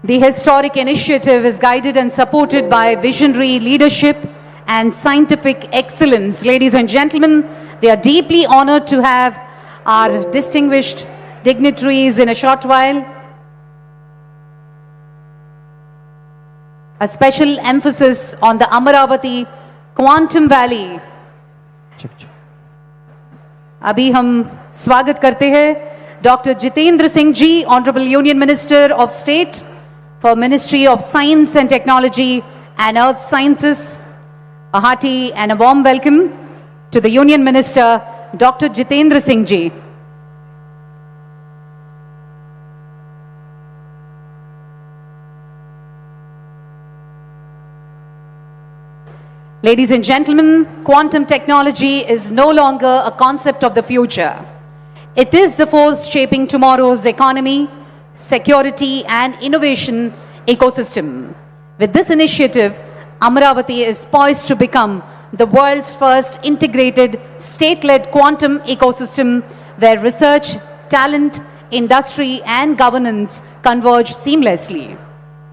The historic initiative is guided and supported by visionary leadership and scientific excellence. Ladies and gentlemen, we are deeply honored to have our distinguished dignitaries in a short while. A special emphasis on the Amaravati Quantum Valley. अभी हम स्वागत करते हैं Dr. Jitendra Singh Ji, Honorable Union Minister of State for Ministry of Science and Technology and Earth Sciences. A hearty and a warm welcome to the Union Minister, Dr. Jitendra Singh Ji. Ladies and gentlemen, quantum technology is no longer a concept of the future. It is the force shaping tomorrow's economy, security and innovation ecosystem. With this initiative, Amaravati is poised to become the world's first integrated state-led quantum ecosystem where research, talent, industry and governance converge seamlessly.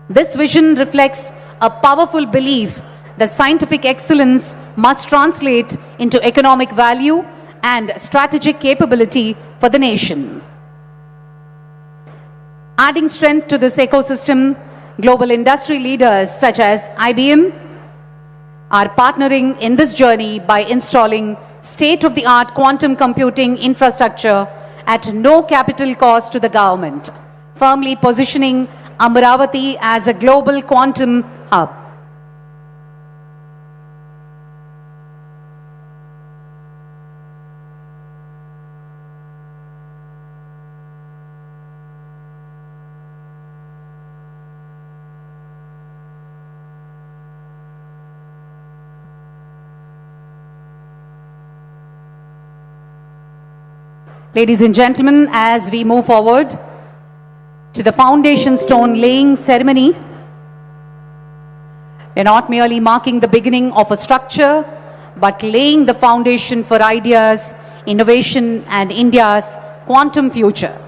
This vision reflects a powerful belief that scientific excellence must translate into economic value and strategic capability for the nation. Adding strength to this ecosystem, global industry leaders such as IBM are partnering in this journey by installing state-of-the-art quantum computing infrastructure at no capital cost to the government, firmly positioning Amaravati as a global quantum hub. Ladies and gentlemen, as we move forward to the foundation stone laying ceremony, we're not merely marking the beginning of a structure, but laying the foundation for ideas, innovation, and India's quantum future.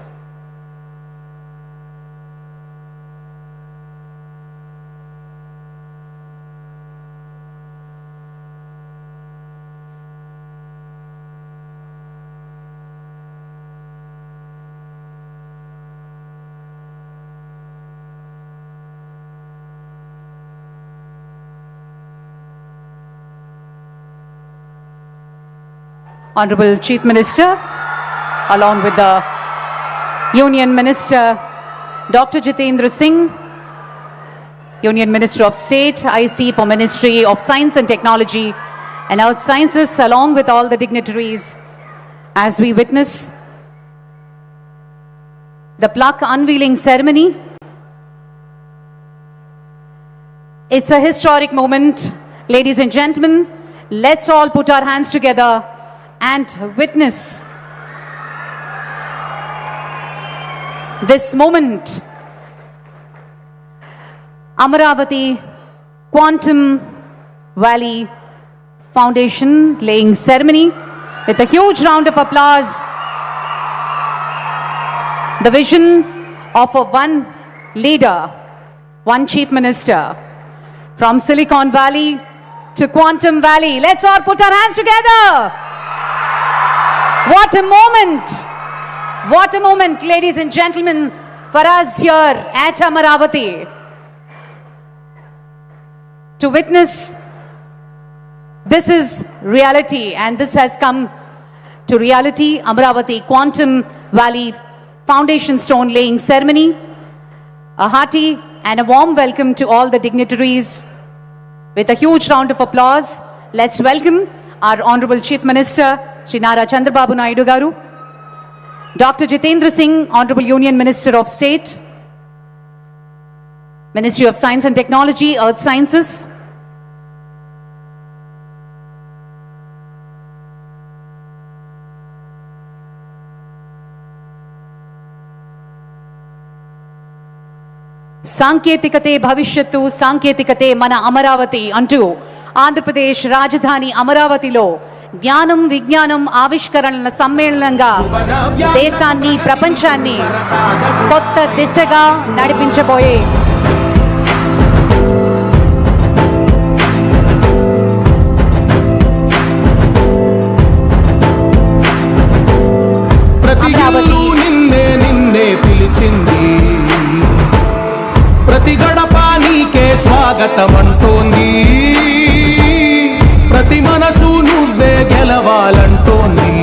Honorable Chief Minister, along with the Union Minister, Dr. Jitendra Singh, Union Minister of State, IC for Ministry of Science and Technology and Earth Sciences, along with all the dignitaries, as we witness the plaque unveiling ceremony. It's a historic moment. Ladies and gentlemen, let's all put our hands together and witness this moment. Amaravati Quantum Valley Foundation laying ceremony with a huge round of applause. The vision of one leader, one chief minister from Silicon Valley to Quantum Valley. Let's all put our hands together. What a moment! What a moment, ladies and gentlemen, for us here at Amaravati to witness. This is reality, and this has come to reality. Amaravati Quantum Valley Foundation Stone Laying Ceremony. A hearty and a warm welcome to all the dignitaries. With a huge round of applause, let's welcome our Honorable Chief Minister, Shri Nara Chandrababu Naidu Garu, Dr. Jitendra Singh, Honorable Union Minister of State, Ministry of Science and Technology, Earth Sciences, సాంకేతికతే భవిష్యత్తు సాంకేతికతే మన అమరావతి అంటూ ఆంధ్రప్రదేశ్ రాజధాని అమరావతిలో జ్ఞానం విజ్ఞానం ఆవిష్కరణల సమ్మేళనంగా దేశాన్ని ప్రపంచాన్ని కొత్త దిశగా నడిపించబోయే ప్రతి నిన్నే పిలిచింది, ప్రతి గడప నీకే స్వాగతం అంటోంది, ప్రతి మనసు నువ్వే గెలవాలంటోంది.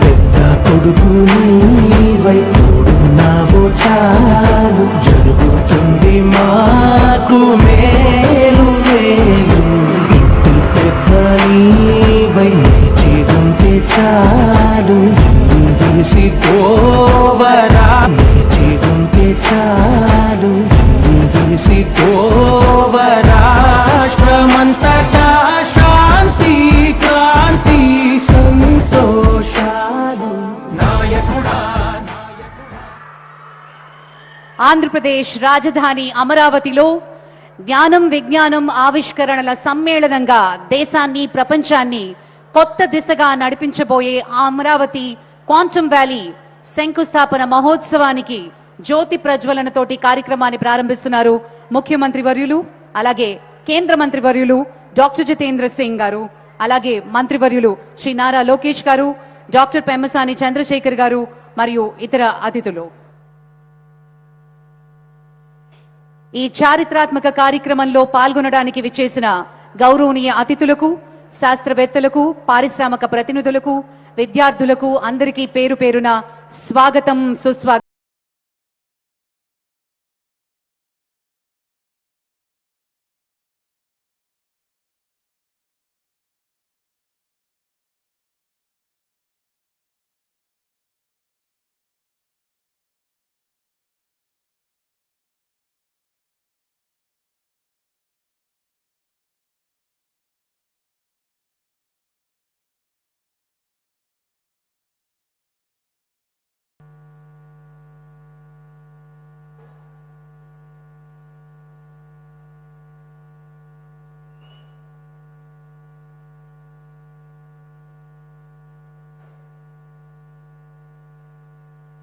పెద్ద కొడుకు నీవై తోడున్నావో చాలు, జరుగుతుంది మాకు మేలు మేలు. ఇంటి పెద్ద నీవై నిలిచి ఉంటే చాలు, వేసి తోవరా నిలిచి ఉంటే చాలు, వేసి తోవరా. రాష్ట్రమంతటా శాంతి క్రాంతి సంతోషాలు. నాయకుడా ఆంధ్రప్రదేశ్ రాజధాని అమరావతిలో జ్ఞానం విజ్ఞానం ఆవిష్కరణల సమ్మేళనంగా దేశాన్ని ప్రపంచాన్ని కొత్త దిశగా నడిపించబోయే అమరావతి క్వాంటమ్ వ్యాలీ శంకుస్థాపన మహోత్సవానికి జ్యోతి ప్రజ్వలనతోటి కార్యక్రమాన్ని ప్రారంభిస్తున్నారు ముఖ్యమంత్రి వర్యులు, అలాగే కేంద్ర మంత్రి వర్యులు డాక్టర్ జితేంద్ర సింగ్ గారు, అలాగే మంత్రివర్యులు శ్రీ నారా లోకేష్ గారు, డాక్టర్ పెమ్మసాని చంద్రశేఖర్ గారు మరియు ఇతర అతిథులు. ఈ చారిత్రాత్మక కార్యక్రమంలో పాల్గొనడానికి విచ్చేసిన గౌరవనీయ అతిథులకు, శాస్త్రవేత్తలకు, పారిశ్రామిక ప్రతినిధులకు, విద్యార్థులకు అందరికీ పేరు పేరున స్వాగతం సుస్వాగతం.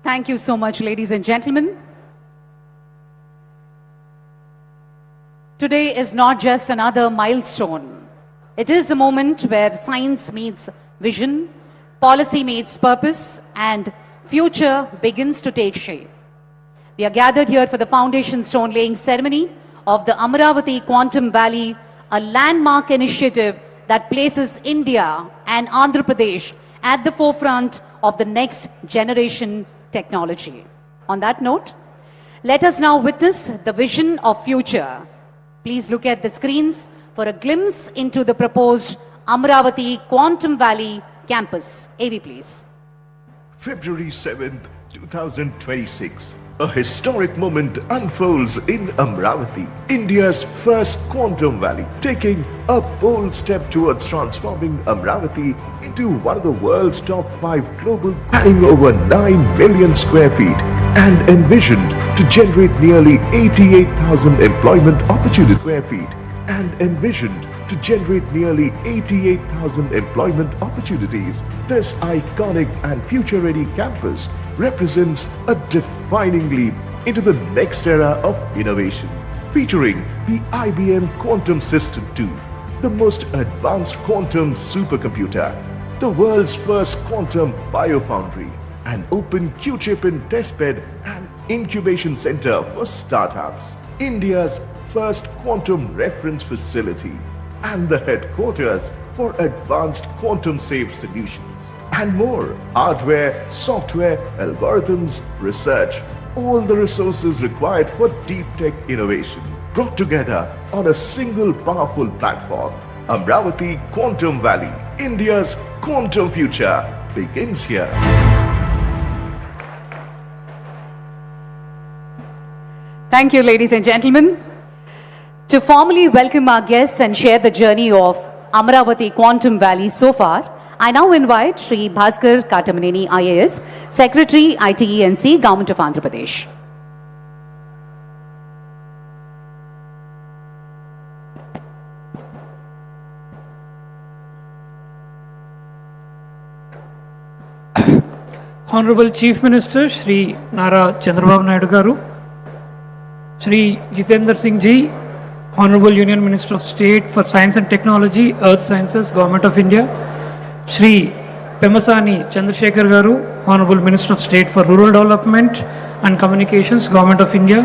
Thank you so much, ladies and gentlemen. Today is not just another milestone. It is a moment where science meets vision, policy meets purpose, and future begins to take shape. We are gathered here for the foundation stone laying ceremony of the Amaravati Quantum Valley, a landmark initiative that places India and Andhra Pradesh at the forefront of the next generation technology. On that note, let us now witness the vision of future. Please look at the screens for a glimpse into the proposed Amaravati Quantum Valley campus. AV, please. February 7th, 2026. A historic moment unfolds in Amaravati, India's first quantum valley, taking a bold step towards transforming Amaravati into one of the world's top 5 global, adding over 9 million square feet and envisioned to generate nearly 88,000 employment opportunities square feet and envisioned to generate nearly 88,000 employment opportunities. This iconic and future-ready campus represents a defining leap into the next era of innovation, featuring the IBM Quantum System 2, the most advanced quantum supercomputer, the world's first quantum biofoundry, an open Q-chip and testbed and incubation center for startups, India's first quantum reference facility, and the headquarters for advanced quantum-safe solutions. And more, hardware, software, algorithms, research, all the resources required for deep tech innovation, brought together on a single powerful platform. Amaravati Quantum Valley, India's quantum future, begins here. Thank you, ladies and gentlemen. To formally welcome our guests and share the journey of Amaravati Quantum Valley so far, I now invite Sri Bhaskar Katamaneni IAS, Secretary, ITE&C, Government of Andhra Pradesh. Honorable Chief Minister Shri Nara Chandrababu Naidu Garu, Shri Jitendra Singh Ji, Honorable Union Minister of State for Science and Technology, Earth Sciences, Government of India, Shri Pemasani Chandrasekhar Garu, Honorable Minister of State for Rural Development and Communications, Government of India,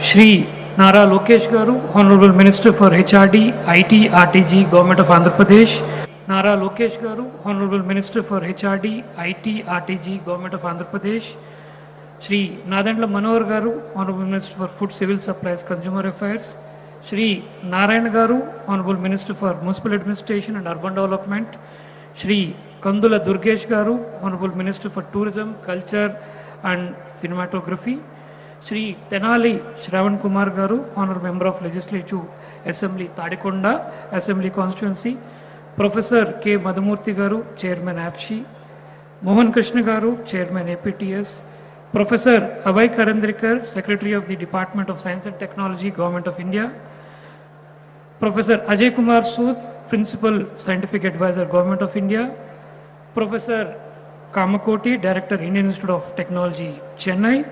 Shri Nara Lokesh Garu, Honorable Minister for HRD, IT, RTG, Government of Andhra Pradesh, Nara Lokesh Garu, Honorable Minister for HRD, IT, RTG, Government of Andhra Pradesh, Shri Nadandla Manohar Garu, Honorable Minister for Food, Civil Supplies, Consumer Affairs, Shri Narayana Garu, Honorable Minister for Municipal Administration and Urban Development, Shri Kandula Durgesh Garu, Honorable Minister for Tourism, Culture and Cinematography, Shri Tenali Shravan Kumar Garu, Honorable Member of Legislative Assembly Tadikonda, Assembly Constituency, Professor K. Madhumurthy Garu, Chairman AFSHI, Mohan Krishna Garu, Chairman APTS, Professor Abhay Karandrikar, Secretary of the Department of Science and Technology, Government of India, Professor Ajay Kumar Sood, Principal Scientific Advisor, Government of India, Professor Kamakoti, Director, Indian Institute of Technology, Chennai,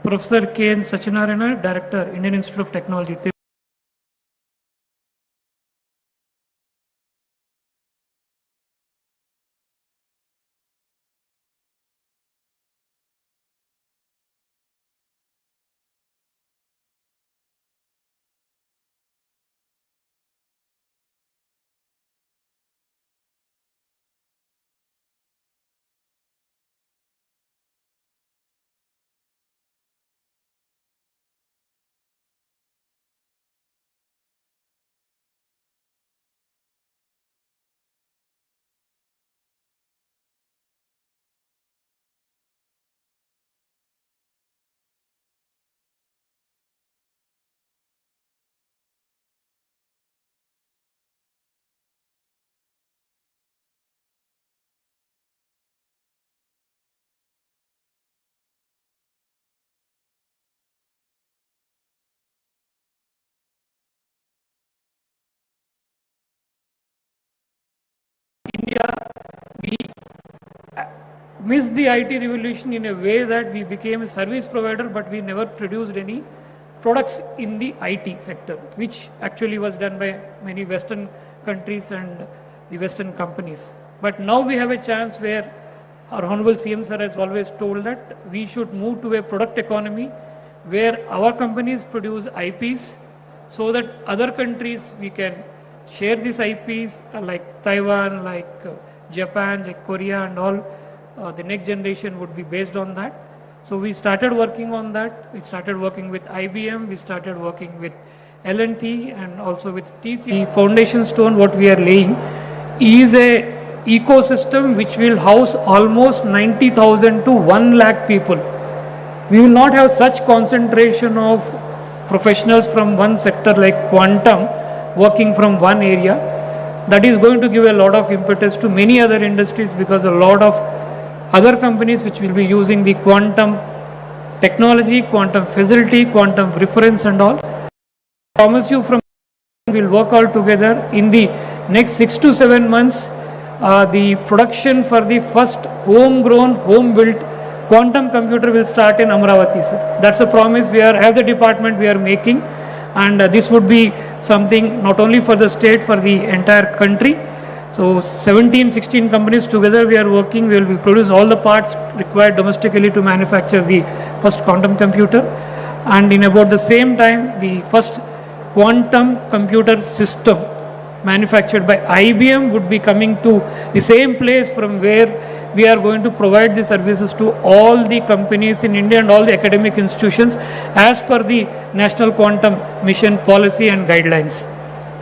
Professor K. N. Sachinarayana, Director, Indian Institute of Technology, we missed the IT revolution in a way that we became a service provider, but we never produced any products in the IT sector, which actually was done by many Western countries and the Western companies. But now we have a chance where our Honorable CM Sir has always told that we should move to a product economy where our companies produce IPs so that other countries we can share these IPs like Taiwan, like Japan, like Korea and all. The next generation would be based on that. So we started working on that. We started working with IBM, we started working with L&T and also with TCS. The foundation stone what we are laying is a ecosystem which will house almost 90,000 to 1 lakh people. We will not have such concentration of professionals from one sector like quantum working from one area. That is going to give a lot of impetus to many other industries because a lot of other companies which will be using the quantum technology, quantum facility, quantum reference and all. I promise you from we'll work all together in the next 6 to 7 months. The production for the first homegrown, home-built quantum computer will start in Amravati, sir. That's a promise we are, as a department, we are making, and this would be something not only for the state, for the entire country. So 17, 16 companies together we are working. We will produce all the parts required domestically to manufacture the first quantum computer, and in about the same time, the first quantum computer system manufactured by IBM would be coming to the same place from where we are going to provide the services to all the companies in India and all the academic institutions as per the National Quantum Mission policy and guidelines.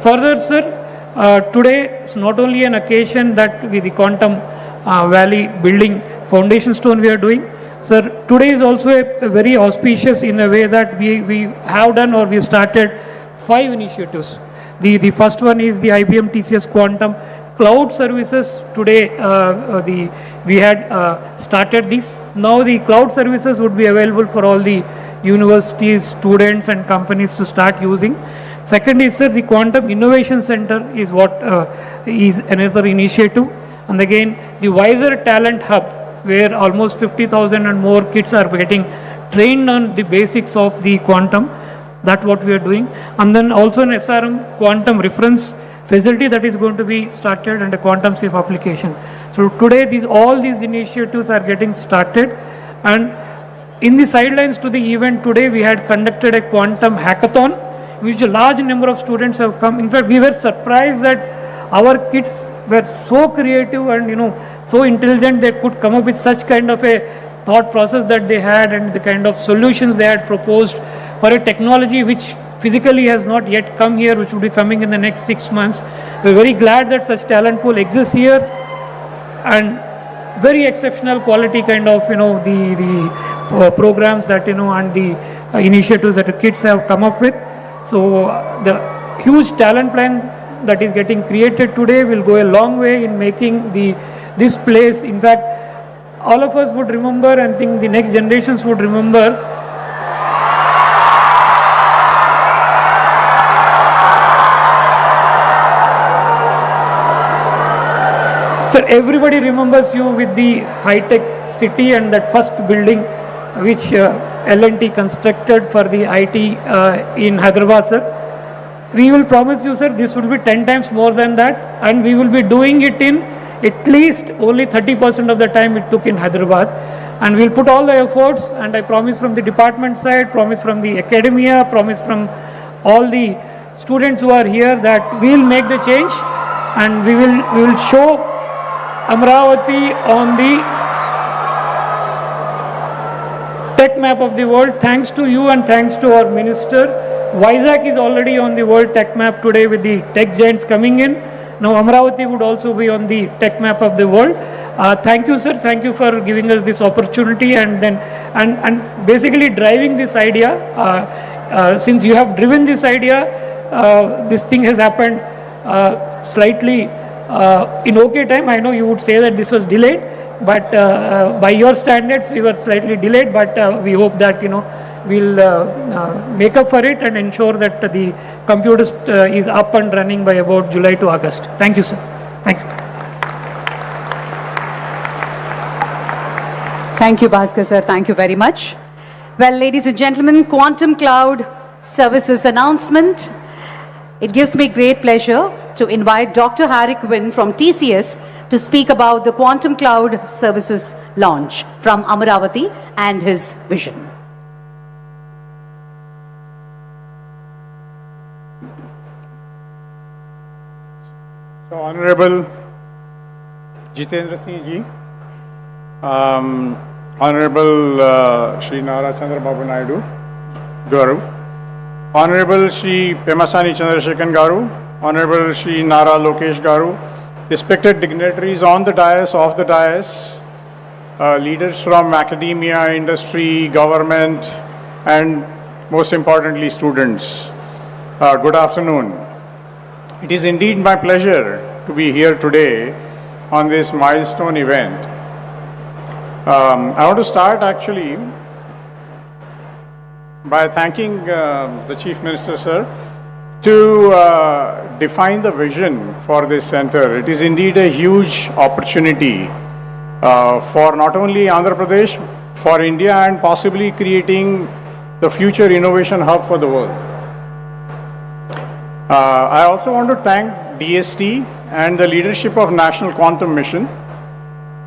Further, sir, today is not only an occasion that with the Quantum Valley building foundation stone we are doing. Sir, today is also a very auspicious in a way that we have done or we started 5 initiatives. The first one is the IBM TCS Quantum Cloud Services. Today we had started this. Now the cloud services would be available for all the universities, students and companies to start using. Second is, sir, the Quantum Innovation Center is what is another initiative. And again, the Wiser Talent Hub, where almost 50,000 and more kids are getting trained on the basics of the quantum. That's what we are doing. And then also an SRM quantum reference facility that is going to be started, and a quantum safe application. So today all these initiatives are getting started, and in the sidelines to the event today we had conducted a quantum hackathon, which a large number of students have come. In fact, we were surprised that our kids were so creative and so intelligent, they could come up with such kind of a thought process that they had, and the kind of solutions they had proposed for a technology which physically has not yet come here, which will be coming in the next 6 months. We are very glad that such talent pool exists here, and very exceptional quality kind of the programs that and the initiatives that the kids have come up with. So the huge talent plan that is getting created today will go a long way in making this place. In fact, all of us would remember, and I think the next generations would remember, sir, everybody remembers you with the high-tech city and that first building which L&T constructed for the IT in Hyderabad, sir. We will promise you, sir, this will be 10 times more than that, and we will be doing it in at least only 30% of the time it took in Hyderabad, and we'll put all the efforts, and I promise from the department side, promise from the academia, promise from all the students who are here that we'll make the change, and we will show Amravati on the tech map of the world. Thanks to you and thanks to our minister. Vizag is already on the world tech map today with the tech giants coming in. Now Amravati would also be on the tech map of the world. Thank you, sir. Thank you for giving us this opportunity, and basically driving this idea. Since you have driven this idea, this thing has happened slightly in okay time. I know you would say that this was delayed, but by your standards we were slightly delayed, but we hope that we'll make up for it and ensure that the computer is up and running by about July to August. Thank you, sir. Thank you. Thank you, Bhaskar sir. Thank you very much. Well, ladies and gentlemen, Quantum Cloud Services announcement. It gives me great pleasure to invite Dr. Harik Wynn from TCS to speak about the Quantum Cloud Services launch from Amravati and his vision. So, Honorable Jitendra Singh ji, Honorable Shri Nara Chandrababu Naidu Garu, Honorable Shri Pemasani Chandrasekhan Garu, Honorable Shri Nara Lokesh Garu, respected dignitaries on the dais, off the dais, leaders from academia, industry, government, and most importantly, students. Good afternoon. It is indeed my pleasure to be here today on this milestone event. I want to start actually by thanking the Chief Minister, sir, to define the vision for this center. It is indeed a huge opportunity for not only Andhra Pradesh, for India, and possibly creating the future innovation hub for the world. I also want to thank DST and the leadership of National Quantum Mission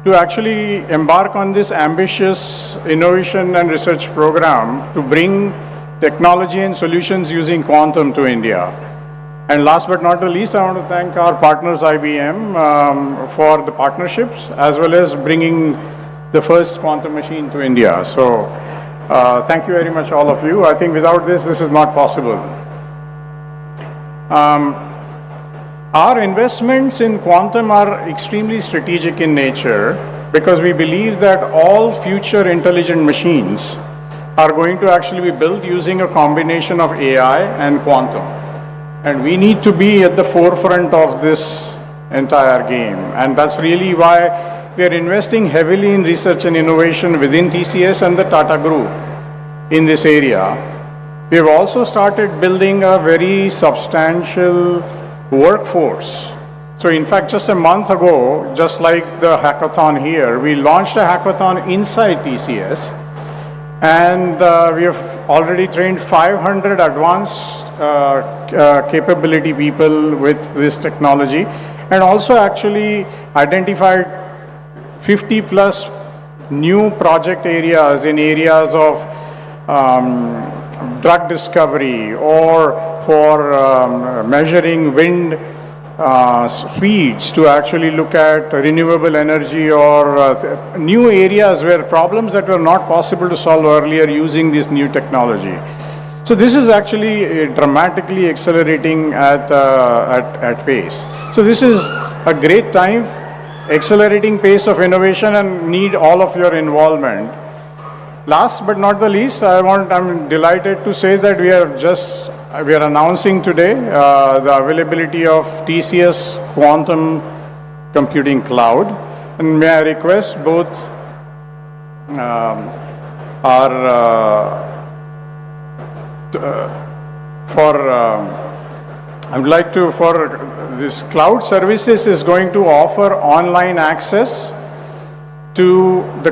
to actually embark on this ambitious innovation and research program to bring technology and solutions using quantum to India. And last but not the least, I want to thank our partners IBM for the partnerships, as well as bringing the first quantum machine to India. So thank you very much, all of you. I think without this is not possible. Our investments in quantum are extremely strategic in nature because we believe that all future intelligent machines are going to actually be built using a combination of AI and quantum. And we need to be at the forefront of this entire game. And that's really why we are investing heavily in research and innovation within TCS and the Tata Group in this area. We have also started building a very substantial workforce So in fact, just a month ago, just like the hackathon here, we launched a hackathon inside TCS, and we have already trained 500 advanced capability people with this technology, and also actually identified 50 plus new project areas in areas of drug discovery or for measuring wind speeds to actually look at renewable energy or new areas where problems that were not possible to solve earlier using this new technology. So this is actually dramatically accelerating at pace. So this is a great time, accelerating pace of innovation, and need all of your involvement. Last but not the least, I'm delighted to say that we are announcing today the availability of TCS Quantum Computing Cloud. And may I request both I would like to, for this cloud services is going to offer online access to the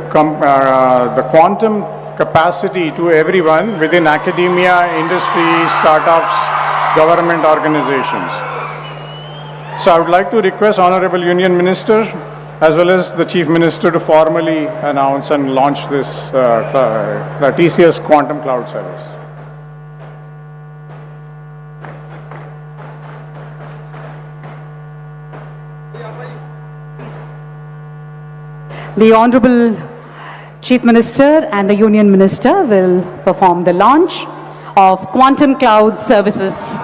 quantum capacity to everyone within academia, industry, startups, government organizations. So I would like to request Honorable Union Minister as well as the Chief Minister to formally announce and launch this the TCS Quantum Cloud Service. The Honorable Chief Minister and the Union Minister will perform the launch of Quantum Cloud Services.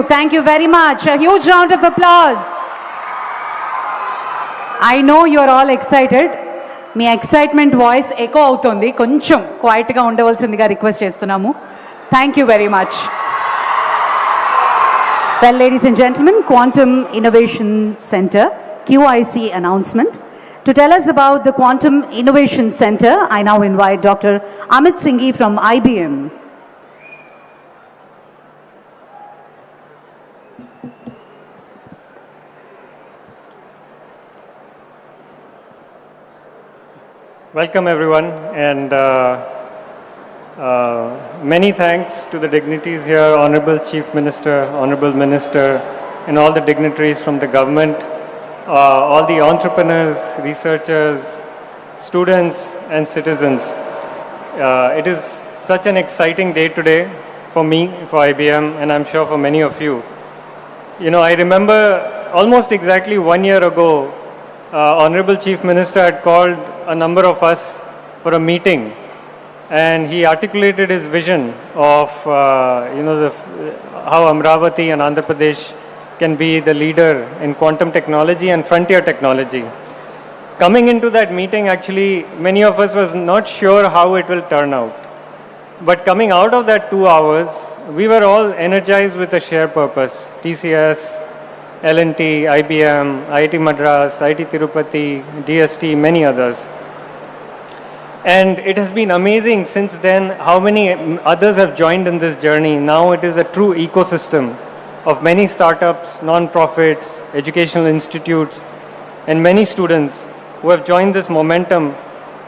Thank you very much. A huge round of applause. I know you're all excited. మీ excitement voice echo అవుతుంది, కొంచెం క్వైట్గా ఉండవలసిందిగా request చేస్తున్నాము. Thank you very much. Well, ladies and gentlemen, Quantum Innovation Center, QIC announcement. To tell us about the Quantum Innovation Center, I now invite Dr. Amit Singhi from IBM. Welcome everyone, and many thanks to the dignitaries here, Honorable Chief Minister, Honorable Minister, and all the dignitaries from the government, all the entrepreneurs, researchers, students and citizens. It is such an exciting day today for me, for IBM, and I'm sure for many of you. You know, I remember almost exactly 1 year ago, Honorable Chief Minister had called a number of us for a meeting, and he articulated his vision of how Amravati and Andhra Pradesh can be the leader in quantum technology and frontier technology. Coming into that meeting, actually, many of us was not sure how it will turn out. But coming out of that 2 hours, we were all energized with a shared purpose. TCS, L&T, IBM, IIT Madras, IIT Tirupati, DST, many others. And it has been amazing since then how many others have joined in this journey. Now it is a true ecosystem of many startups, non-profits, educational institutes, and many students who have joined this momentum.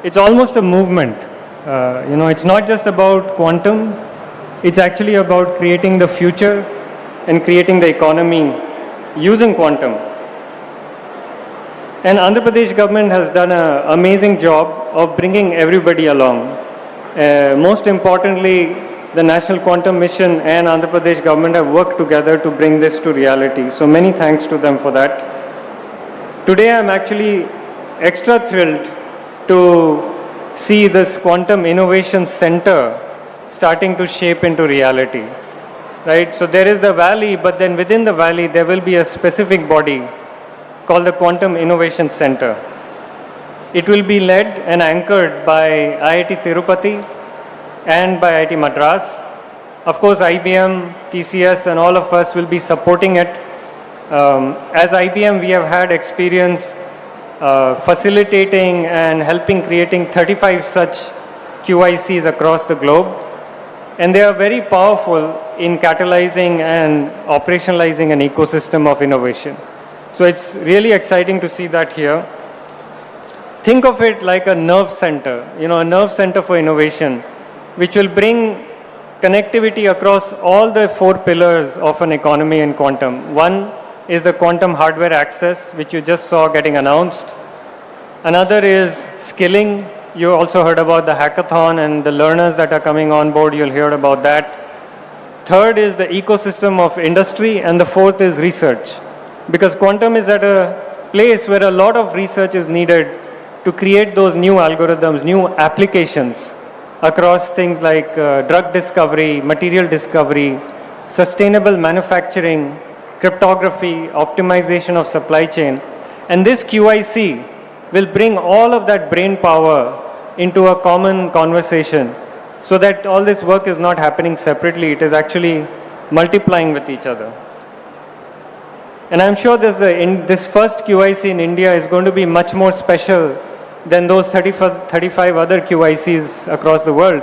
It's almost a movement. It's not just about quantum, it's actually about creating the future and creating the economy using quantum. And Andhra Pradesh government has done an amazing job of bringing everybody along. Most importantly, the National Quantum Mission and Andhra Pradesh government have worked together to bring this to reality. So many thanks to them for that. Today I'm actually extra thrilled to see this Quantum Innovation Center starting to shape into reality. Right? So there is the valley, but then within the valley there will be a specific body called the Quantum Innovation Center. It will be led and anchored by IIT Tirupati and by IIT Madras. Of course, IBM, TCS and all of us will be supporting it. As IBM, we have had experience facilitating and helping creating 35 such QICs across the globe. And they are very powerful in catalyzing and operationalizing an ecosystem of innovation. So it's really exciting to see that here. Think of it like a nerve center, a nerve center for innovation, which will bring connectivity across all the 4 pillars of an economy in quantum. One is the quantum hardware access, which you just saw getting announced. Another is skilling. You also heard about the hackathon and the learners that are coming on board. You'll hear about that. Third is the ecosystem of industry, and the fourth is research. Because quantum is at a place where a lot of research is needed to create those new algorithms, new applications across things like drug discovery, material discovery, sustainable manufacturing, cryptography, optimization of supply chain. And this QIC will bring all of that brain power into a common conversation so that all this work is not happening separately, it is actually multiplying with each other. And I'm sure this first QIC in India is going to be much more special than those 35 other QICs across the world,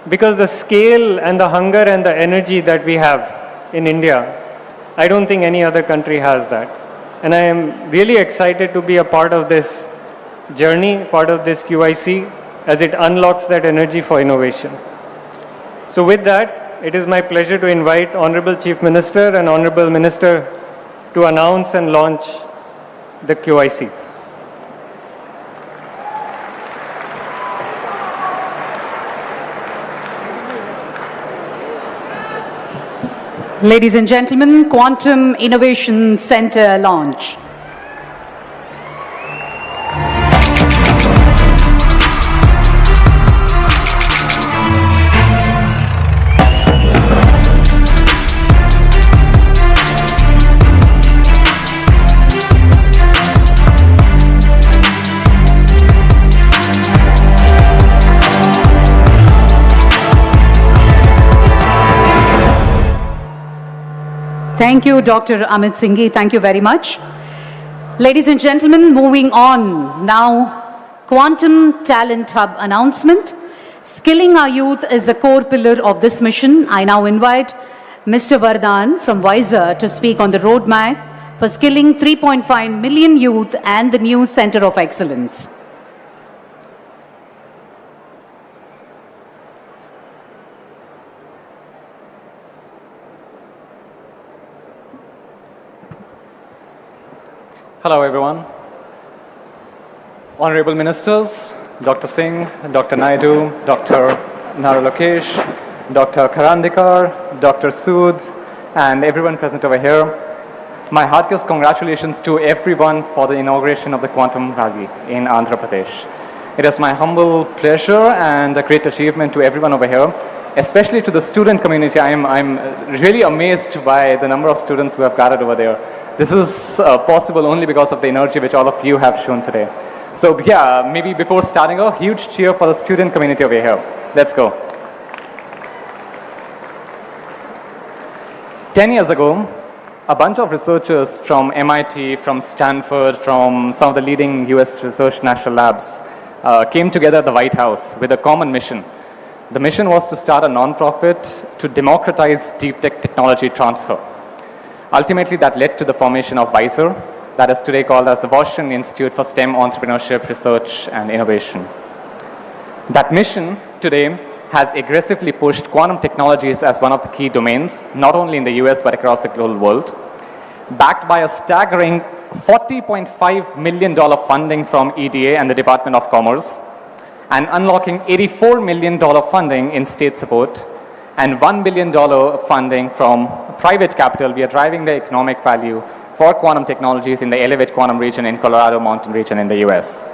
because the scale and the hunger and the energy that we have in India, I don't think any other country has that. And I am really excited to be a part of this journey, part of this QIC, as it unlocks that energy for innovation. So with that, it is my pleasure to invite Honorable Chief Minister and Honorable Minister to announce and launch the QIC. Ladies and gentlemen, Quantum Innovation Center launch. Thank you, Dr. Amit Singhi. Thank you very much. Ladies and gentlemen, moving on now, Quantum Talent Hub announcement. Skilling our youth is a core pillar of this mission. I now invite Mr. Vardhan from Wiser to speak on the roadmap for skilling 3.5 million youth and the new Center of Excellence. Hello everyone. Honorable Ministers, Dr. Singh, Dr. Naidu, Dr. Nara Lokesh, Dr. Karandikar, Dr. Sood, and everyone present over here. My heartiest congratulations to everyone for the inauguration of the Quantum Valley in Andhra Pradesh. It is my humble pleasure and a great achievement to everyone over here, especially to the student community. I'm really amazed by the number of students who have gathered over there. This is possible only because of the energy which all of you have shown today. So yeah, maybe before starting, a huge cheer for the student community over here. Let's go. 10 years ago, a bunch of researchers from MIT, from Stanford, from some of the leading US research national labs came together at the White House with a common mission. The mission was to start a non-profit to democratize deep tech technology transfer. Ultimately, that led to the formation of Wiser, that is today called as the Washington Institute for STEM Entrepreneurship, Research and Innovation. That mission today has aggressively pushed quantum technologies as one of the key domains, not only in the US but across the global world, backed by a staggering $40.5 million funding from EDA and the Department of Commerce, and unlocking $84 million funding in state support and $1 billion funding from private capital, we are driving the economic value for quantum technologies in the Elevate Quantum region in Colorado Mountain region in the US.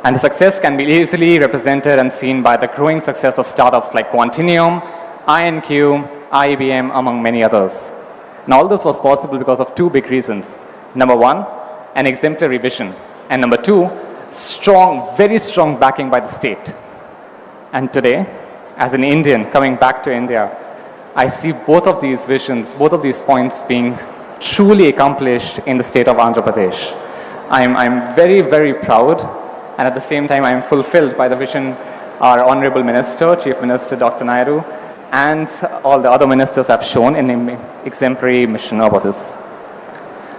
And the success can be easily represented and seen by the growing success of startups like Quantinium, INQ, IBM, among many others. And all this was possible because of two big reasons. Number one, an exemplary vision. And number two, strong, very strong backing by the state. And today, as an Indian coming back to India, I see both of these visions, both of these points being truly accomplished in the state of Andhra Pradesh. I'm very, very proud, and at the same time I'm fulfilled by the vision our Honorable Minister, Chief Minister Dr. Naidu, and all the other ministers have shown in an exemplary mission about this.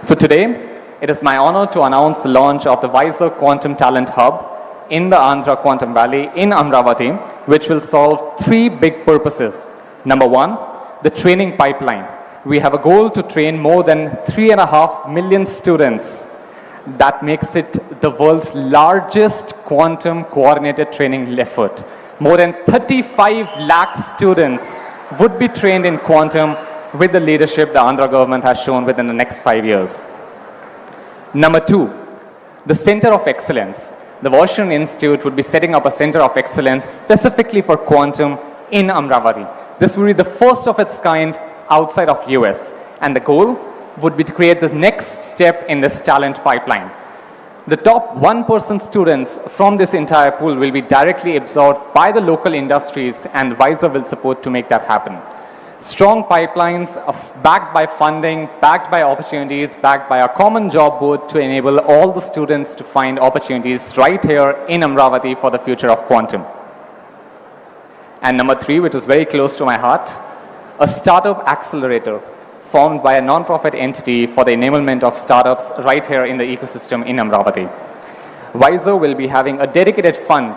So today, it is my honor to announce the launch of the Wiser Quantum Talent Hub in the Andhra Quantum Valley in Amravati, which will solve three big purposes. Number one, the training pipeline. We have a goal to train more than 3.5 million students. That makes it the world's largest quantum coordinated training effort. More than 35 lakh students would be trained in quantum with the leadership the Andhra government has shown within the next 5 years. Number two, the Center of Excellence. The Washington Institute would be setting up a Center of Excellence specifically for quantum in Amravati. This would be the first of its kind outside of US, and the goal would be to create the next step in this talent pipeline. The top 1% students from this entire pool will be directly absorbed by the local industries, and Wiser will support to make that happen. Strong pipelines backed by funding, backed by opportunities, backed by a common job board to enable all the students to find opportunities right here in Amravati for the future of quantum. And number three, which is very close to my heart, a startup accelerator formed by a non-profit entity for the enablement of startups right here in the ecosystem in Amravati. Wiser will be having a dedicated fund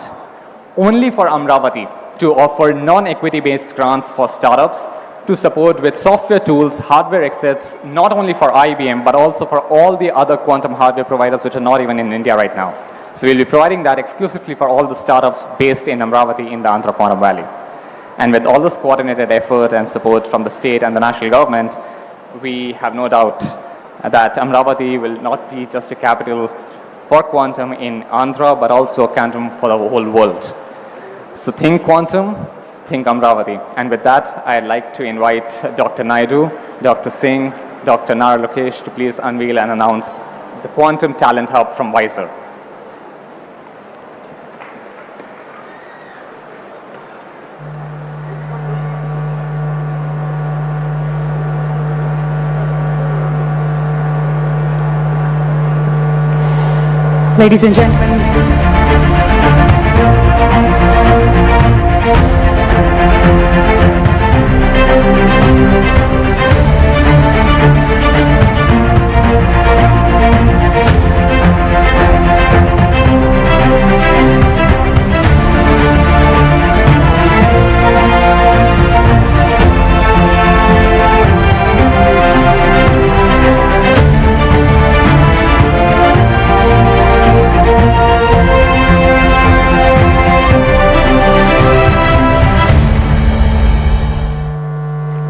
only for Amravati to offer non-equity based grants for startups to support with software tools, hardware assets, not only for IBM, but also for all the other quantum hardware providers which are not even in India right now. So we'll be providing that exclusively for all the startups based in Amravati in the Andhra Quantum Valley. And with all this coordinated effort and support from the state and the national government, we have no doubt that Amravati will not be just a capital for quantum in Andhra, but also a quantum for the whole world. So think quantum, think Amravati. And with that, I'd like to invite Dr. Naidu, Dr. Singh, Dr. Nara Lokesh to please unveil and announce the Quantum Talent Hub from Wiser. Ladies and gentlemen,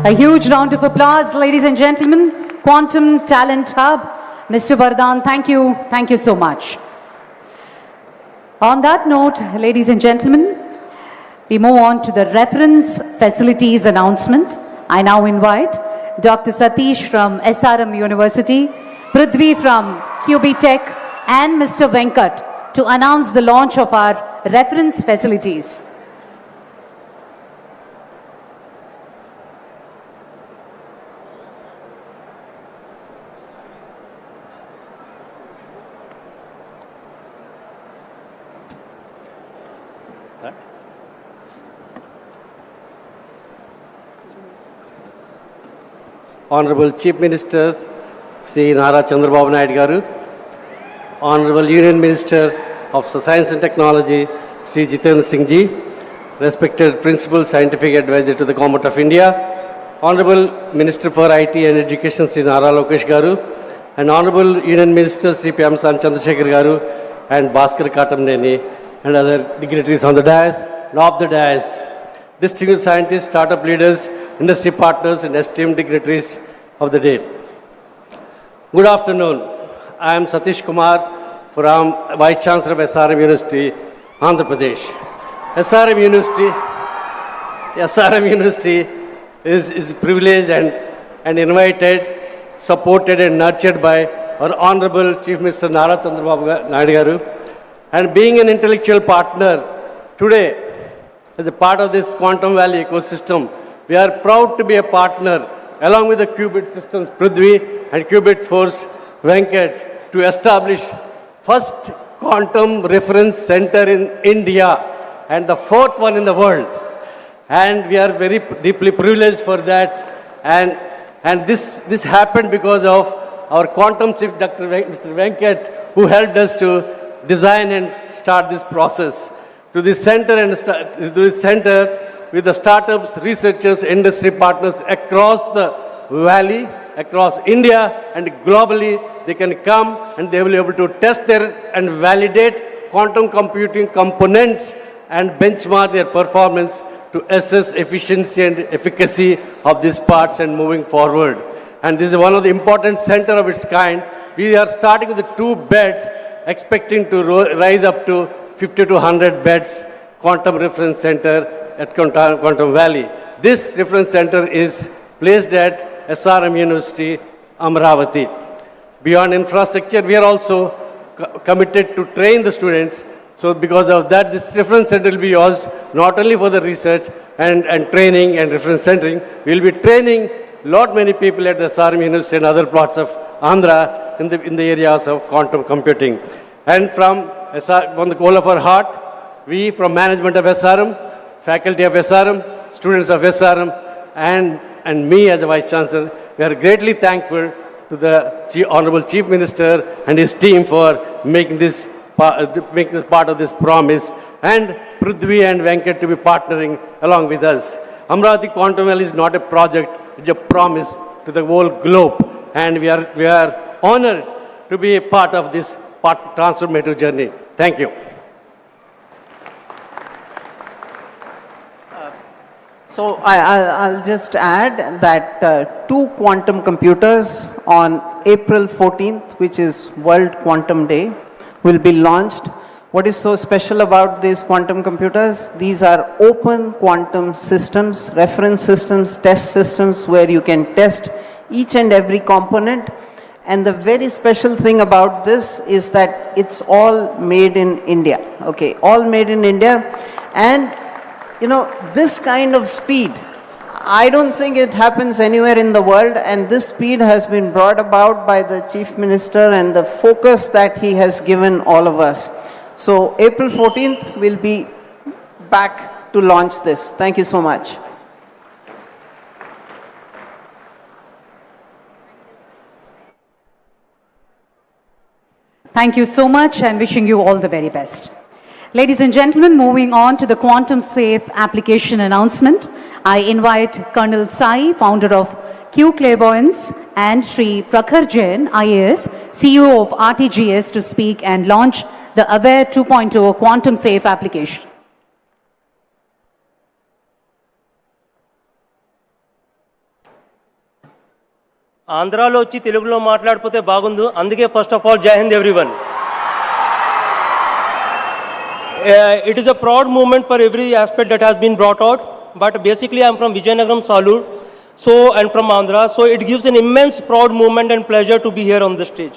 a huge round of applause, ladies and gentlemen. Quantum Talent Hub. Mr. Vardhan, thank you so much. On that note, ladies and gentlemen, we move on to the reference facilities announcement. I now invite Dr. Satish from SRM University, Prithvi from QB Tech, and Mr. Venkat to announce the launch of our reference facilities. Honorable Chief Minister Sri Nara Chandrababu Naidu Garu, Honorable Union Minister of Science and Technology Sri Jitendra Singh Ji, respected Principal Scientific Advisor to the Government of India, Honorable Minister for IT and Education Sri Nara Lokesh Garu, and Honorable Union Minister Sri Pemsan Chandrasekhar Garu and Bhaskar Katamneni, and other dignitaries on the dais and off the dais, distinguished scientists, startup leaders, industry partners, and esteemed dignitaries of the day. Good afternoon. I am Satish Kumar from Vice Chancellor of SRM University, Andhra Pradesh. SRM University is privileged and invited, supported and nurtured by our Honorable Chief Minister Nara Chandrababu Naidu garu. And being an intellectual partner today, as a part of this Quantum Valley ecosystem, we are proud to be a partner along with the Qubit Systems Prithvi and Qubit Force Venkat to establish first quantum reference center in India and the fourth one in the world. And we are very deeply privileged for that. And this happened because of our quantum chief, Mr. Venkat, who helped us to design and start this process. To this center with the startups, researchers, industry partners across the valley, across India and globally, they can come and they will be able to test and validate quantum computing components and benchmark their performance to assess efficiency and efficacy of these parts and moving forward. And this is one of the important center of its kind. We are starting with the 2 beds, expecting to rise up to 50 to 100 beds quantum reference center at Quantum Valley. This reference center is placed at SRM University, Amravati. Beyond infrastructure, we are also committed to train the students. So because of that, this reference center will be used not only for the research and training and reference centering, we will be training many people at the SRM University and other parts of Andhra in the areas of quantum computing. And from the goal of our heart, we from management of SRM, faculty of SRM, students of SRM, and me as the Vice Chancellor, we are greatly thankful to the Honorable Chief Minister and his team for making this part of this promise, and Prithvi and Venkat to be partnering along with us. Amravati Quantum Valley is not a project, it's a promise to the whole globe, and we are honored to be a part of this transformative journey. Thank you. So I'll just add that 2 quantum computers on April 14th, which is World Quantum Day, will be launched. What is so special about these quantum computers? These are open quantum systems, reference systems, test systems where you can test each and every component. And the very special thing about this is that it's all made in India. Okay, all made in India. And you know, this kind of speed, I don't think it happens anywhere in the world, and this speed has been brought about by the Chief Minister and the focus that he has given all of us. So April 14th we'll be back to launch this. Thank you so much. Thank you so much and wishing you all the very best. Ladies and gentlemen, moving on to the quantum safe application announcement, I invite Colonel Sai, founder of Q Clairvoyance, and Sri Prakhar Jain, IAS, CEO of RTGS, to speak and launch the Aware 2.0 quantum safe application. ఆంధ్రాలో వచ్చి తెలుగులో మాట్లాడిపోతే బాగుండు. అందుకే first of all జై Hind everyone. It is a proud moment for every aspect that has been brought out, but basically I am from Vijayanagaram, Salur, and from Andhra, so it gives an immense proud moment and pleasure to be here on the stage.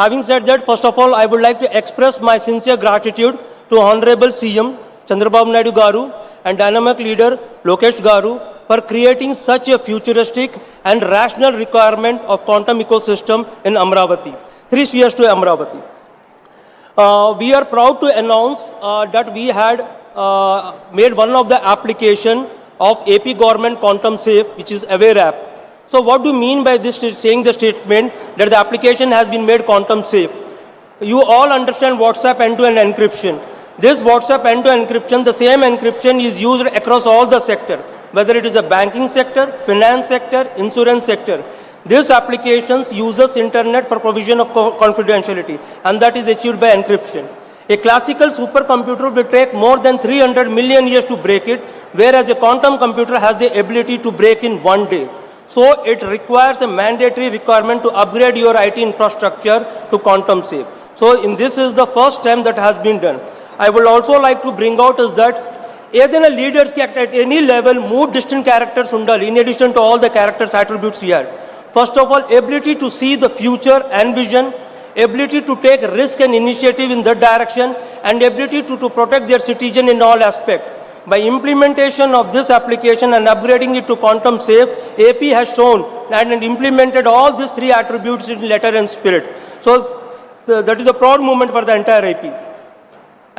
Having said that, first of all, I would like to express my sincere gratitude to Honorable CM Chandrababu Naidu garu and dynamic leader Lokesh garu for creating such a futuristic and rational requirement of quantum ecosystem in Amravati. 3 spheres to Amravati. We are proud to announce that we had made one of the application of AP government quantum safe, which is Aware app. So what do you mean by this, saying the statement that the application has been made quantum safe? You all understand WhatsApp end-to-end encryption. This WhatsApp end-to-end encryption, the same encryption is used across all the sector, whether it is the banking sector, finance sector, insurance sector. This application uses internet for provision of confidentiality, and that is achieved by encryption. A classical supercomputer will take more than 300 million years to break it, whereas a quantum computer has the ability to break in one day. So it requires a mandatory requirement to upgrade your IT infrastructure to quantum safe. So this is the first time that has been done. I would also like to bring out is that ఏదైనా లీడర్స్కి at any level మూడు distinct characters ఉండాలి in addition to all the characters attributes here. First of all, ability to see the future and vision, ability to take risk and initiative in that direction, and ability to protect their citizen in all aspects. By implementation of this application and upgrading it to quantum safe, AP has shown and implemented all these three attributes in letter and spirit. So that is a proud moment for the entire AP.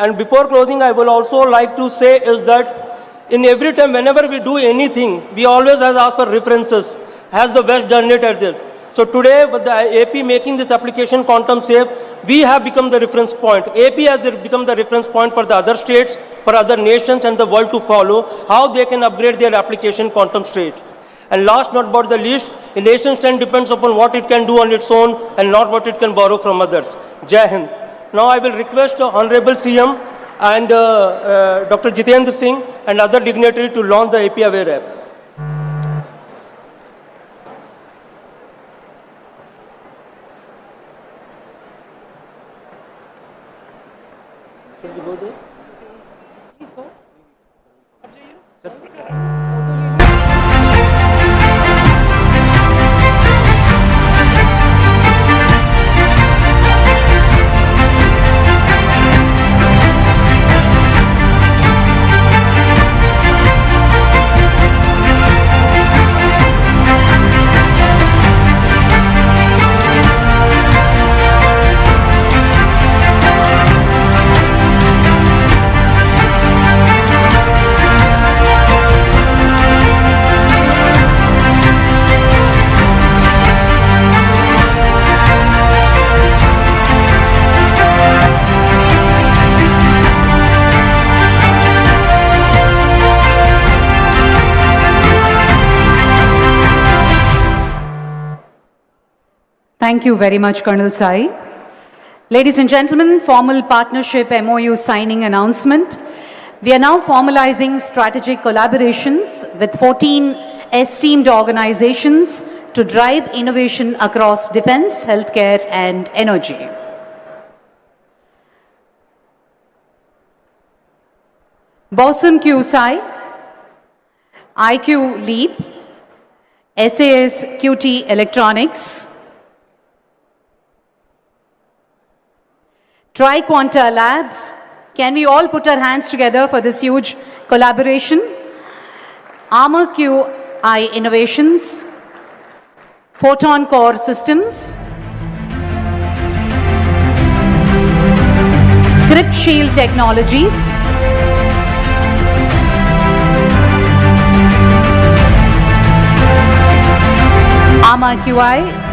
And before closing, I will also like to say is that in every time, whenever we do anything, we always ask for references. Has the West done it at this? So today, with the AP making this application quantum safe, we have become the reference point. AP has become the reference point for the other states, for other nations and the world to follow, how they can upgrade their application quantum state. And last not but the least, a nation stand depends upon what it can do on its own and not what it can borrow from others. Jai Hind. Now I will request Honorable CM and Dr. Jitendra Singh and other dignitaries to launch the AP Aware app. Should we go there? Please go. Thank you very much, Colonel Sai. Ladies and gentlemen, formal partnership MOU signing announcement. We are now formalizing strategic collaborations with 14 esteemed organizations to drive innovation across defense, healthcare, and energy. Bosun QSI, IQ Leap, SAS QT Electronics, Triquanta Labs. Can we all put our hands together for this huge collaboration? Armor QI Innovations, Photon Core Systems, Crypt Shield Technologies, Armor QI,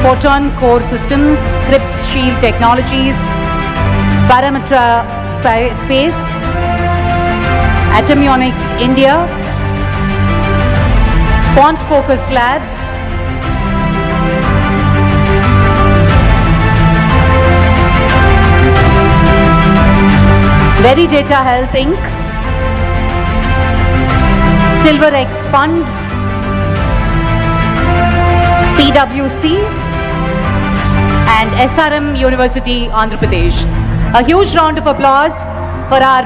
Photon Core Systems, Crypt Shield Technologies, Parametra Space, Atomionics India, Quant Focus Labs, Veridata Health Inc., SilverX Fund, PwC, and SRM University, Andhra Pradesh. A huge round of applause for our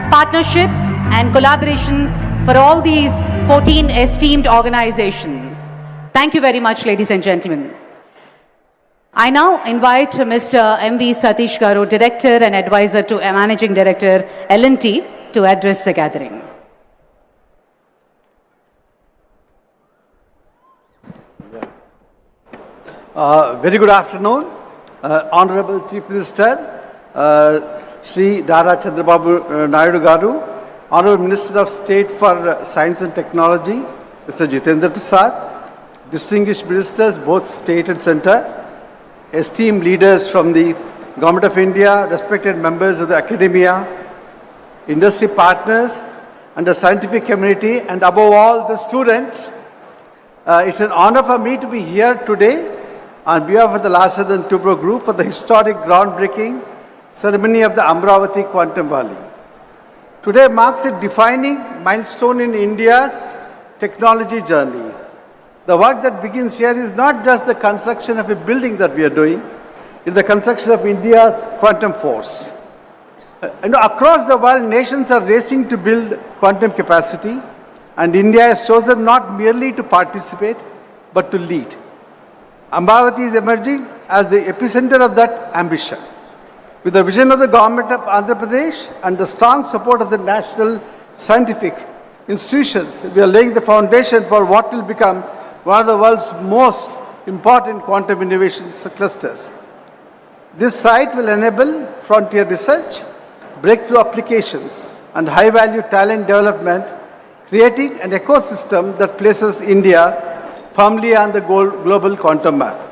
partnerships and collaboration for all these 14 esteemed organizations. Thank you very much, ladies and gentlemen. I now invite Mr. M.V. Satish Garu, Director and Advisor to Managing Director, L&T, to address the gathering. Very good afternoon, Honorable Chief Minister, Shri Nara Chandrababu Naidu Garu, Honorable Minister of State for Science and Technology, Mr. Jitendra Prasad, distinguished ministers, both state and center, esteemed leaders from the Government of India, respected members of the academia, industry partners, and the scientific community, and above all, the students. It's an honor for me to be here today on behalf of the Larsen & Toubro Group for the historic groundbreaking ceremony of the Amravati Quantum Valley. Today marks a defining milestone in India's technology journey. The work that begins here is not just the construction of a building that we are doing, it's the construction of India's quantum force. Across the world, nations are racing to build quantum capacity, and India has chosen not merely to participate, but to lead. Amravati is emerging as the epicenter of that ambition. With the vision of the government of Andhra Pradesh and the strong support of the national scientific institutions, we are laying the foundation for what will become one of the world's most important quantum innovation clusters. This site will enable frontier research, breakthrough applications, and high-value talent development, creating an ecosystem that places India firmly on the global quantum map.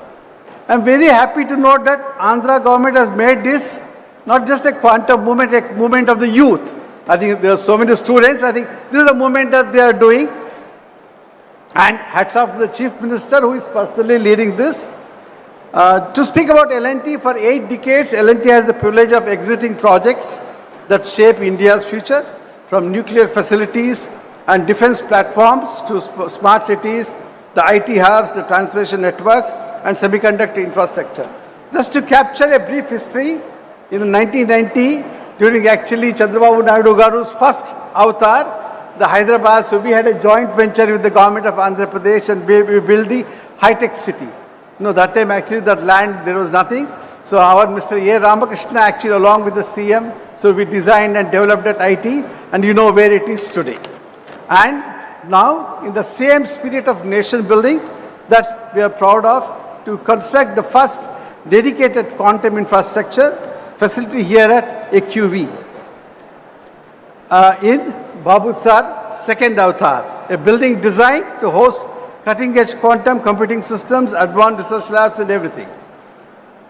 I am very happy to note that Andhra government has made this not just a quantum movement, a movement of the youth. I think there are so many students. I think this is a movement that they are doing. And hats off to the Chief Minister who is personally leading this. To speak about L&T, for 8 decades, L&T has the privilege of executing projects that shape India's future, from nuclear facilities and defense platforms to smart cities, the IT hubs, the transportation networks, and semiconductor infrastructure. Just to capture a brief history, in 1990, during actually Chandrababu Naidu Garu's first avatar, the Hyderabad, so we had a joint venture with the government of Andhra Pradesh and we built the high-tech city. That time actually that land, there was nothing. So our Mr. A. Ramakrishna actually along with the CM, so we designed and developed that IT and you know where it is today. And now in the same spirit of nation building that we are proud of, to construct the first dedicated quantum infrastructure facility here at AQV in Babu Sar second avatar, a building designed to host cutting-edge quantum computing systems, advanced research labs and everything.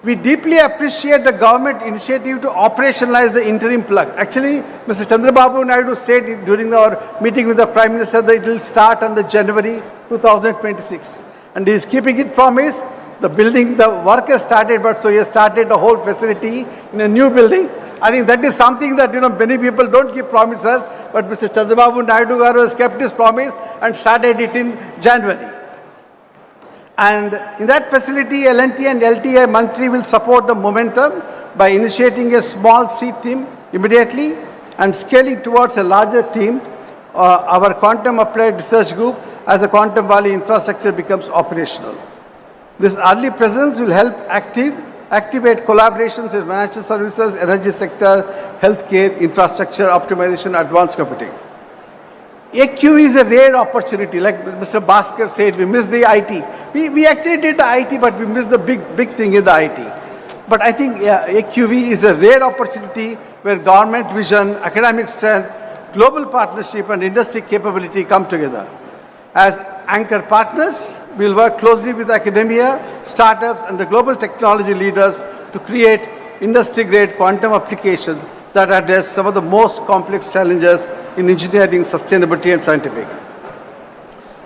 We deeply appreciate the government initiative to operationalize the interim plug. Actually, Mr. Chandrababu Naidu said during our meeting with the Prime Minister that it will start on the January 2026. And he is keeping it promise. The building, the work has started, but so he has started the whole facility in a new building. I think that is something that, many people don't keep promises, but Mr. Chandrababu Naidu Garu has kept his promise and started it in January. And in that facility, L&T and LTI Mantri will support the momentum by initiating a small seed team immediately and scaling towards a larger team, our Quantum Applied Research Group, as the Quantum Valley infrastructure becomes operational. This early presence will help activate collaborations in financial services, energy sector, healthcare, infrastructure, optimization, advanced computing. AQ is a rare opportunity, like Mr. Bhaskar said, we missed the IT. We actually did the IT, but we missed the big thing in the IT. But I think AQV is a rare opportunity where government vision, academic strength, global partnership and industry capability come together. As anchor partners, we will work closely with academia, startups and the global technology leaders to create industry-grade quantum applications that address some of the most complex challenges in engineering, sustainability and scientific.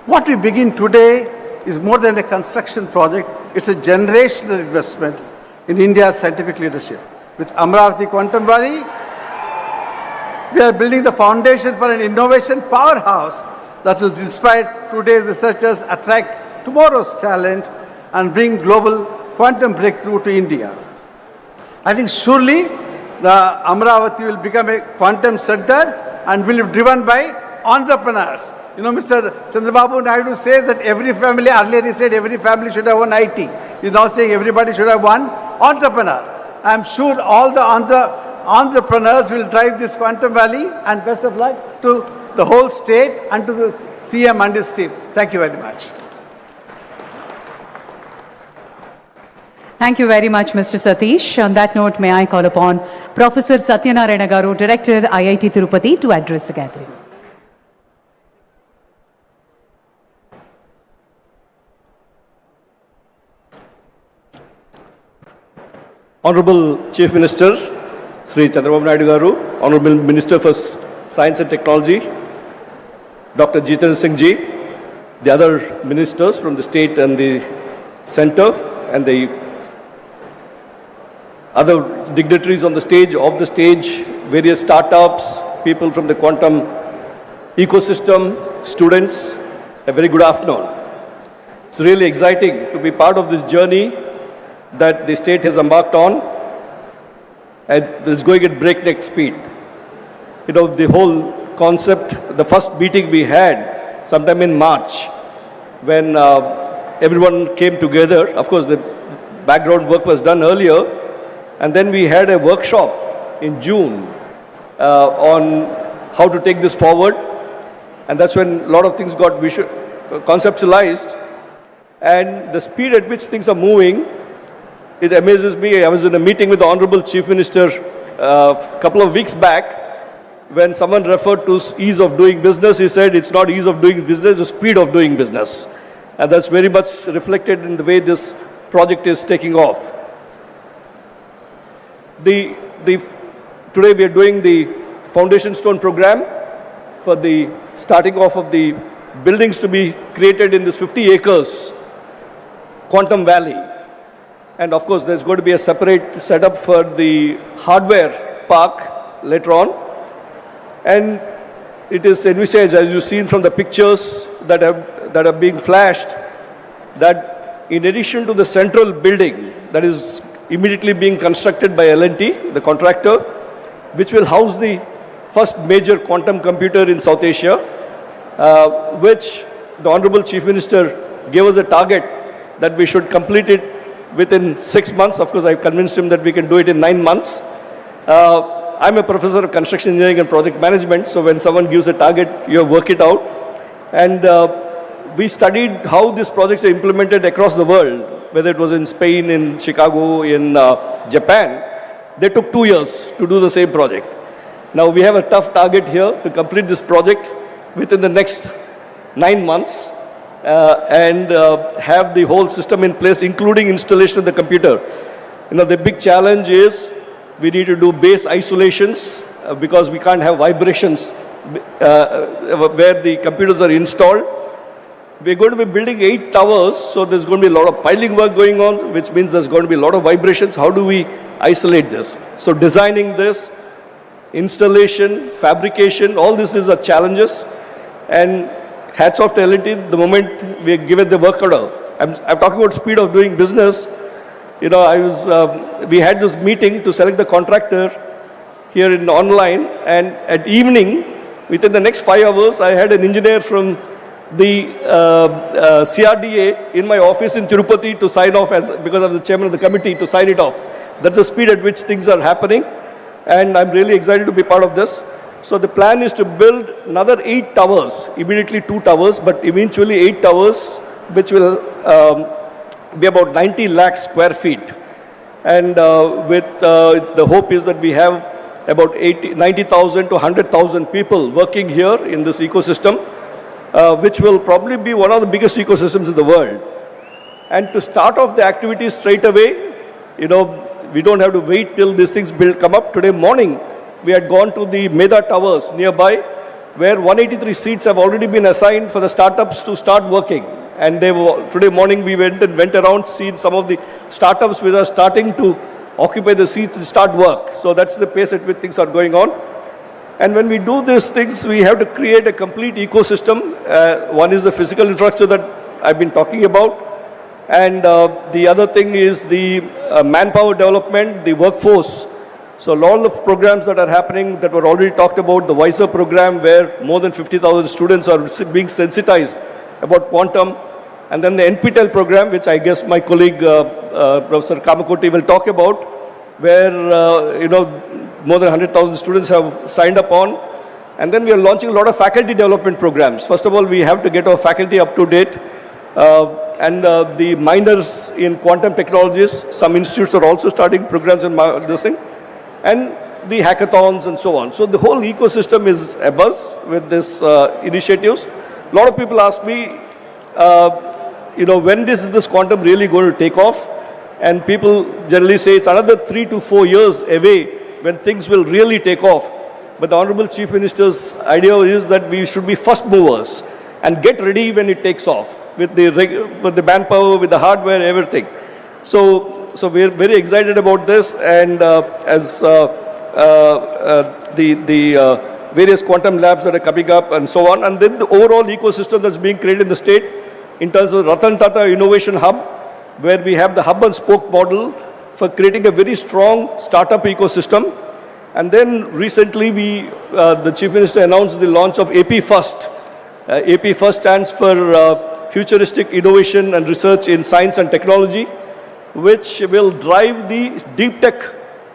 What we begin today is more than a construction project, it's a generational investment in India's scientific leadership. With Amravati Quantum Valley, we are building the foundation for an innovation powerhouse that will inspire today's researchers, attract tomorrow's talent and bring global quantum breakthrough to India. I think surely the Amravati will become a quantum center and will be driven by entrepreneurs. Mr. Chandrababu Naidu says that every family, earlier he said every family should have one IT. He is now saying everybody should have one entrepreneur. I am sure all the entrepreneurs will drive this Quantum Valley, and best of luck to the whole state and to the CM and his team. Thank you very much. Thank you very much, Mr. Satish. On that note, may I call upon Professor Satyanarayana Garu, Director, IIT Tirupati, to address the gathering. Honorable Chief Minister, Sri Chandrababu Naidu Garu, Honorable Minister for Science and Technology, Dr. Jitendra Singh Ji, the other ministers from the state and the center, and the other dignitaries on the stage, off the stage, various startups, people from the quantum ecosystem, students, a very good afternoon. It's really exciting to be part of this journey that the state has embarked on and is going at breakneck speed. You know, the whole concept, the first meeting we had sometime in March when everyone came together. Of course, the background work was done earlier, and then we had a workshop in June on how to take this forward, and that's when a lot of things got conceptualized, and the speed at which things are moving, it amazes me. I was in a meeting with the Honorable Chief Minister a couple of weeks back. When someone referred to ease of doing business, he said it's not ease of doing business, it's speed of doing business. And that's very much reflected in the way this project is taking off. Today we are doing the foundation stone program for the starting off of the buildings to be created in this 50 acres Quantum Valley. And of course, there's going to be a separate setup for the hardware park later on. And it is envisaged, as you've seen from the pictures that are being flashed, that in addition to the central building that is immediately being constructed by L&T, the contractor, which will house the first major quantum computer in South Asia, which the Honorable Chief Minister gave us a target that we should complete it within 6 months. Of course, I convinced him that we can do it in 9 months. I'm a professor of construction engineering and project management, so when someone gives a target, you work it out. And we studied how these projects are implemented across the world, whether it was in Spain, in Chicago, in Japan. They took 2 years to do the same project. Now we have a tough target here to complete this project within the next 9 months and have the whole system in place, including installation of the computer. You know, the big challenge is we need to do base isolations because we can't have vibrations where the computers are installed. We're going to be building 8 towers, so there's going to be a lot of piling work going on, which means there's going to be a lot of vibrations. How do we isolate this? So designing this, installation, fabrication, all this is challenges. And hats off to L&T, the moment we are given the work order. I'm talking about speed of doing business. You know, we had this meeting to select the contractor here in online, and at evening, within the next 5 hours, I had an engineer from the CRDA in my office in Tirupati to sign off because I'm the chairman of the committee to sign it off. That's the speed at which things are happening, and I'm really excited to be part of this. So the plan is to build another 8 towers, immediately 2 towers, but eventually 8 towers, which will be about 90 lakh square feet. And with the hope is that we have about 90,000 to 100,000 people working here in this ecosystem, which will probably be one of the biggest ecosystems in the world. And to start off the activities straight away, you know, we don't have to wait till these things come up. Today morning, we had gone to the Meda Towers nearby, where 183 seats have already been assigned for the startups to start working. And today morning we went around, seen some of the startups which are starting to occupy the seats and start work. So that's the pace at which things are going on. And when we do these things, we have to create a complete ecosystem. One is the physical infrastructure that I've been talking about. And the other thing is the manpower development, the workforce. So a lot of programs that are happening that were already talked about, the WISER program where more than 50,000 students are being sensitized about quantum, and then the NPTEL program, which I guess my colleague Professor Kamakoti will talk about, where you know, more than 100,000 students have signed up on. And then we are launching a lot of faculty development programs. First of all, we have to get our faculty up to date. And the minors in quantum technologies, some institutes are also starting programs in this thing. And the hackathons and so on. So the whole ecosystem is abuzz with these initiatives. A lot of people ask me, you know, when is this quantum really going to take off? And people generally say it's another 3 to 4 years away when things will really take off. But the Honorable Chief Minister's idea is that we should be first movers and get ready when it takes off with the manpower, with the hardware, everything. So so we're very excited about this, and as the various quantum labs that are coming up and so on, and then the overall ecosystem that's being created in the state in terms of Ratan Tata Innovation Hub, where we have the hub and spoke model for creating a very strong startup ecosystem. And then recently the Chief Minister announced the launch of AP First. AP First stands for Futuristic Innovation and Research in Science and Technology, which will drive the deep tech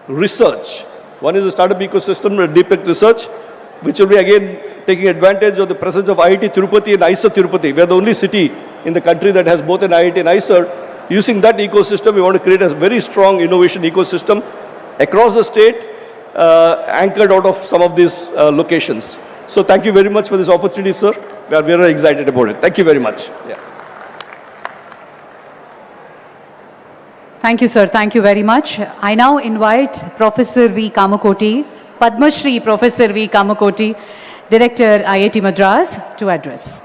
research. One is the startup ecosystem, deep tech research, which will be again taking advantage of the presence of IIT Tirupati and IISER Tirupati. We are the only city in the country that has both an IIT and IISER. Using that ecosystem, we want to create a very strong innovation ecosystem across the state, anchored out of some of these locations. So thank you very much for this opportunity, sir. We are very excited about it. Thank you very much. Yeah. Thank you, sir. Thank you very much. I now invite Professor V. Kamakoti, Padma Shri Professor V. Kamakoti, Director IIT Madras, to address.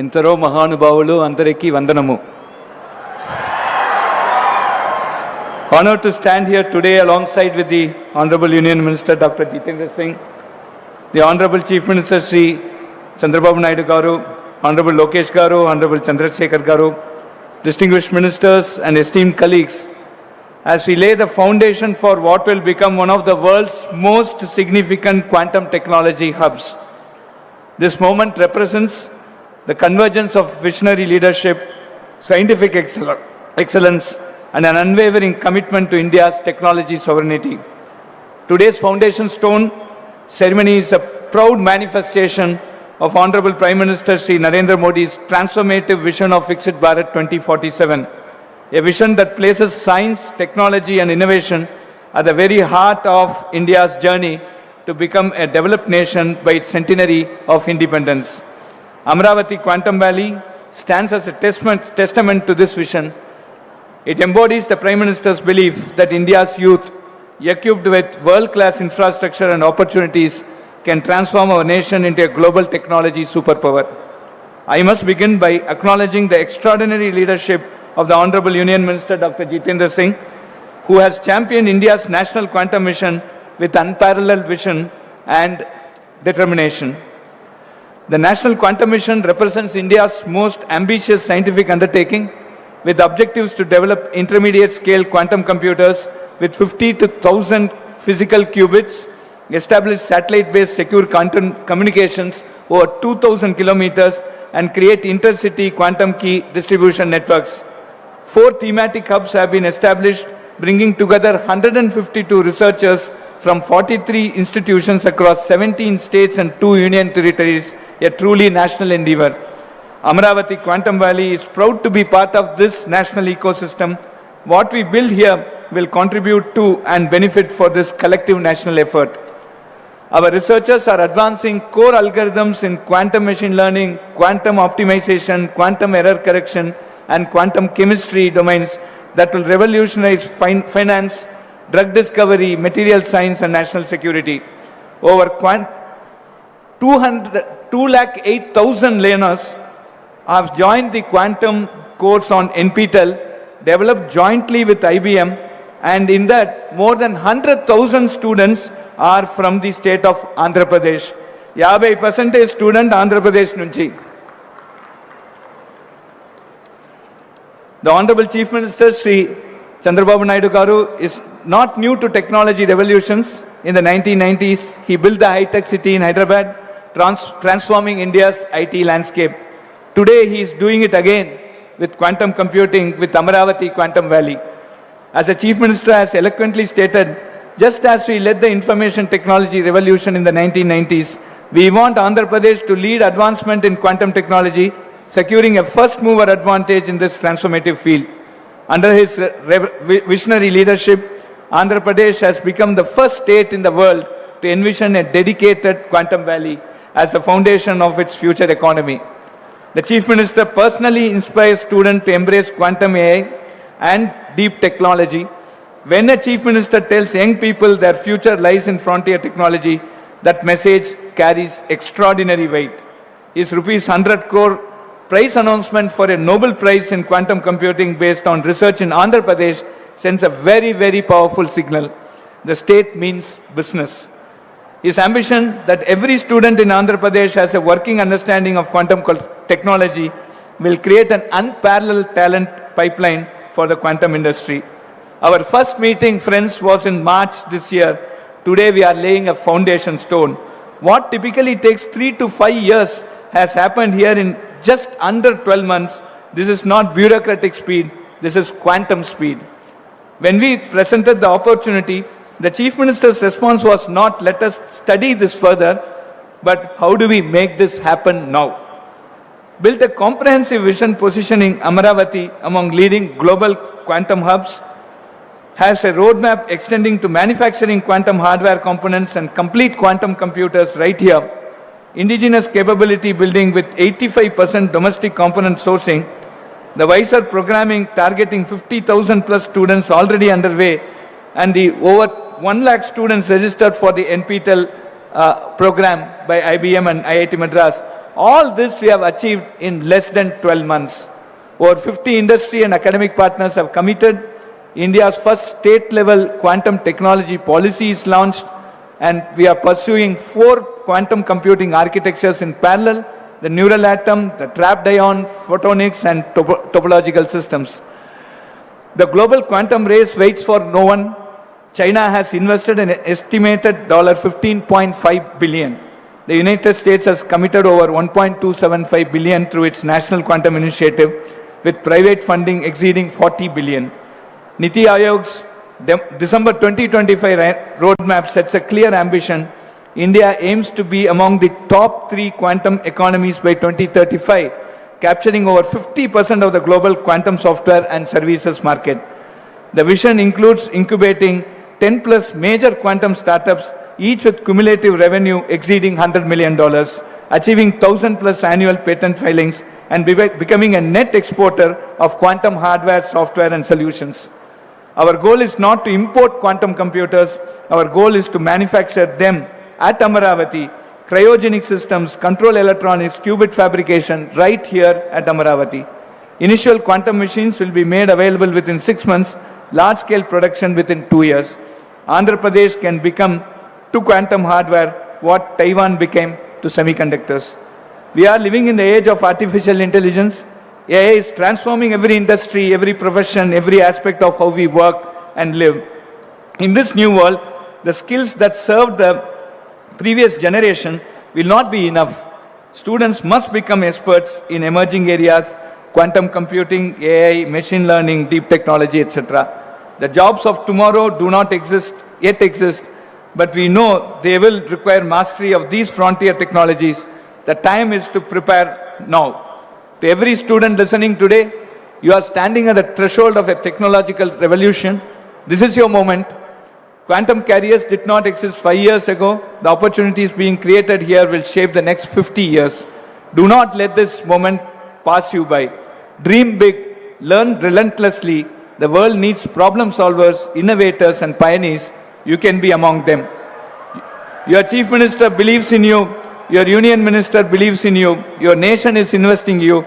ఎందరో మహానుభావులు అందరికీ వందనము. Honored to stand here today alongside with the Honorable Union Minister Dr. Jitendra Singh, the Honorable Chief Minister Sri Chandrababu Naidu Garu, Honorable Lokesh Garu, Honorable Chandrasekhar Garu, distinguished ministers and esteemed colleagues, as we lay the foundation for what will become one of the world's most significant quantum technology hubs. This moment represents the convergence of visionary leadership, scientific excellence, and an unwavering commitment to India's technology sovereignty. Today's foundation stone ceremony is a proud manifestation of Honorable Prime Minister Sri Narendra Modi's transformative vision of Viksit Bharat 2047, a vision that places science, technology, and innovation at the very heart of India's journey to become a developed nation by its centenary of independence. Amravati Quantum Valley stands as a testament to this vision. It embodies the Prime Minister's belief that India's youth, equipped with world-class infrastructure and opportunities, can transform our nation into a global technology superpower. I must begin by acknowledging the extraordinary leadership of the Honorable Union Minister Dr. Jitendra Singh, who has championed India's national quantum mission with unparalleled vision and determination. The National Quantum Mission represents India's most ambitious scientific undertaking, with objectives to develop intermediate-scale quantum computers with 50 to 1,000 physical qubits, establish satellite-based secure quantum communications over 2,000 kilometers, and create intercity quantum key distribution networks. 4 thematic hubs have been established, bringing together 152 researchers from 43 institutions across 17 states and 2 union territories, a truly national endeavor. Amravati Quantum Valley is proud to be part of this national ecosystem. What we build here will contribute to and benefit for this collective national effort. Our researchers are advancing core algorithms in quantum machine learning, quantum optimization, quantum error correction, and quantum chemistry domains that will revolutionize finance, drug discovery, material science, and national security. Over 208,000 learners have joined the quantum course on NPTEL, developed jointly with IBM, and in that more than 100,000 students are from the state of Andhra Pradesh. 50% student Andhra Pradesh nunchi. The Honorable Chief Minister Sri Chandrababu Naidu Garu is not new to technology revolutions. In the 1990s, he built the high-tech city in Hyderabad, transforming India's IT landscape. Today, he is doing it again with quantum computing with Amravati Quantum Valley. As the Chief Minister has eloquently stated, just as we led the information technology revolution in the 1990s, we want Andhra Pradesh to lead advancement in quantum technology, securing a first-mover advantage in this transformative field. Under his visionary leadership, Andhra Pradesh has become the first state in the world to envision a dedicated quantum valley as the foundation of its future economy. The Chief Minister personally inspires students to embrace quantum AI and deep technology. When a chief minister tells young people their future lies in frontier technology, that message carries extraordinary weight. His rupees 100 crore prize announcement for a Nobel Prize in quantum computing based on research in Andhra Pradesh sends a very, very powerful signal. The state means business. His ambition that every student in Andhra Pradesh has a working understanding of quantum technology will create an unparalleled talent pipeline for the quantum industry. Our first meeting, friends, was in March this year. Today we are laying a foundation stone. What typically takes 3 to 5 years has happened here in just under 12 months. This is not bureaucratic speed, this is quantum speed. When we presented the opportunity, the Chief Minister's response was not, let us study this further, but how do we make this happen now? Built a comprehensive vision positioning Amaravati among leading global quantum hubs, has a roadmap extending to manufacturing quantum hardware components and complete quantum computers right here, indigenous capability building with 85% domestic component sourcing, the WISER programming targeting 50,000 plus students already underway, and the over 1 lakh students registered for the NPTEL program by IBM and IIT Madras. All this we have achieved in less than 12 months. Over 50 industry and academic partners have committed. India's first state-level quantum technology policy is launched, and we are pursuing 4 quantum computing architectures in parallel: the neural atom, the trapped ion, photonics, and topological systems. The global quantum race waits for no one. China has invested an estimated $15.5 billion. The United States has committed over $1.275 billion through its National Quantum Initiative, with private funding exceeding $40 billion. Niti Aayog's December 2025 roadmap sets a clear ambition. India aims to be among the top 3 quantum economies by 2035, capturing over 50% of the global quantum software and services market. The vision includes incubating 10 plus major quantum startups, each with cumulative revenue exceeding $100 million, achieving 1,000 plus annual patent filings, and becoming a net exporter of quantum hardware, software, and solutions. Our goal is not to import quantum computers. Our goal is to manufacture them at Amaravati, cryogenic systems, control electronics, qubit fabrication right here at Amaravati. Initial quantum machines will be made available within 6 months, large-scale production within 2 years. Andhra Pradesh can become to quantum hardware what Taiwan became to semiconductors. We are living in the age of artificial intelligence. AI is transforming every industry, every profession, every aspect of how we work and live. In this new world, the skills that served the previous generation will not be enough. Students must become experts in emerging areas: quantum computing, AI, machine learning, deep technology, etc. The jobs of tomorrow do not yet exist, but we know they will require mastery of these frontier technologies. The time is to prepare now. To every student listening today, you are standing at the threshold of a technological revolution. This is your moment. Quantum carriers did not exist 5 years ago. The opportunities being created here will shape the next 50 years. Do not let this moment pass you by. Dream big, learn relentlessly. The world needs problem solvers, innovators, and pioneers. You can be among them. Your Chief Minister believes in you. Your Union Minister believes in you. Your nation is investing in you.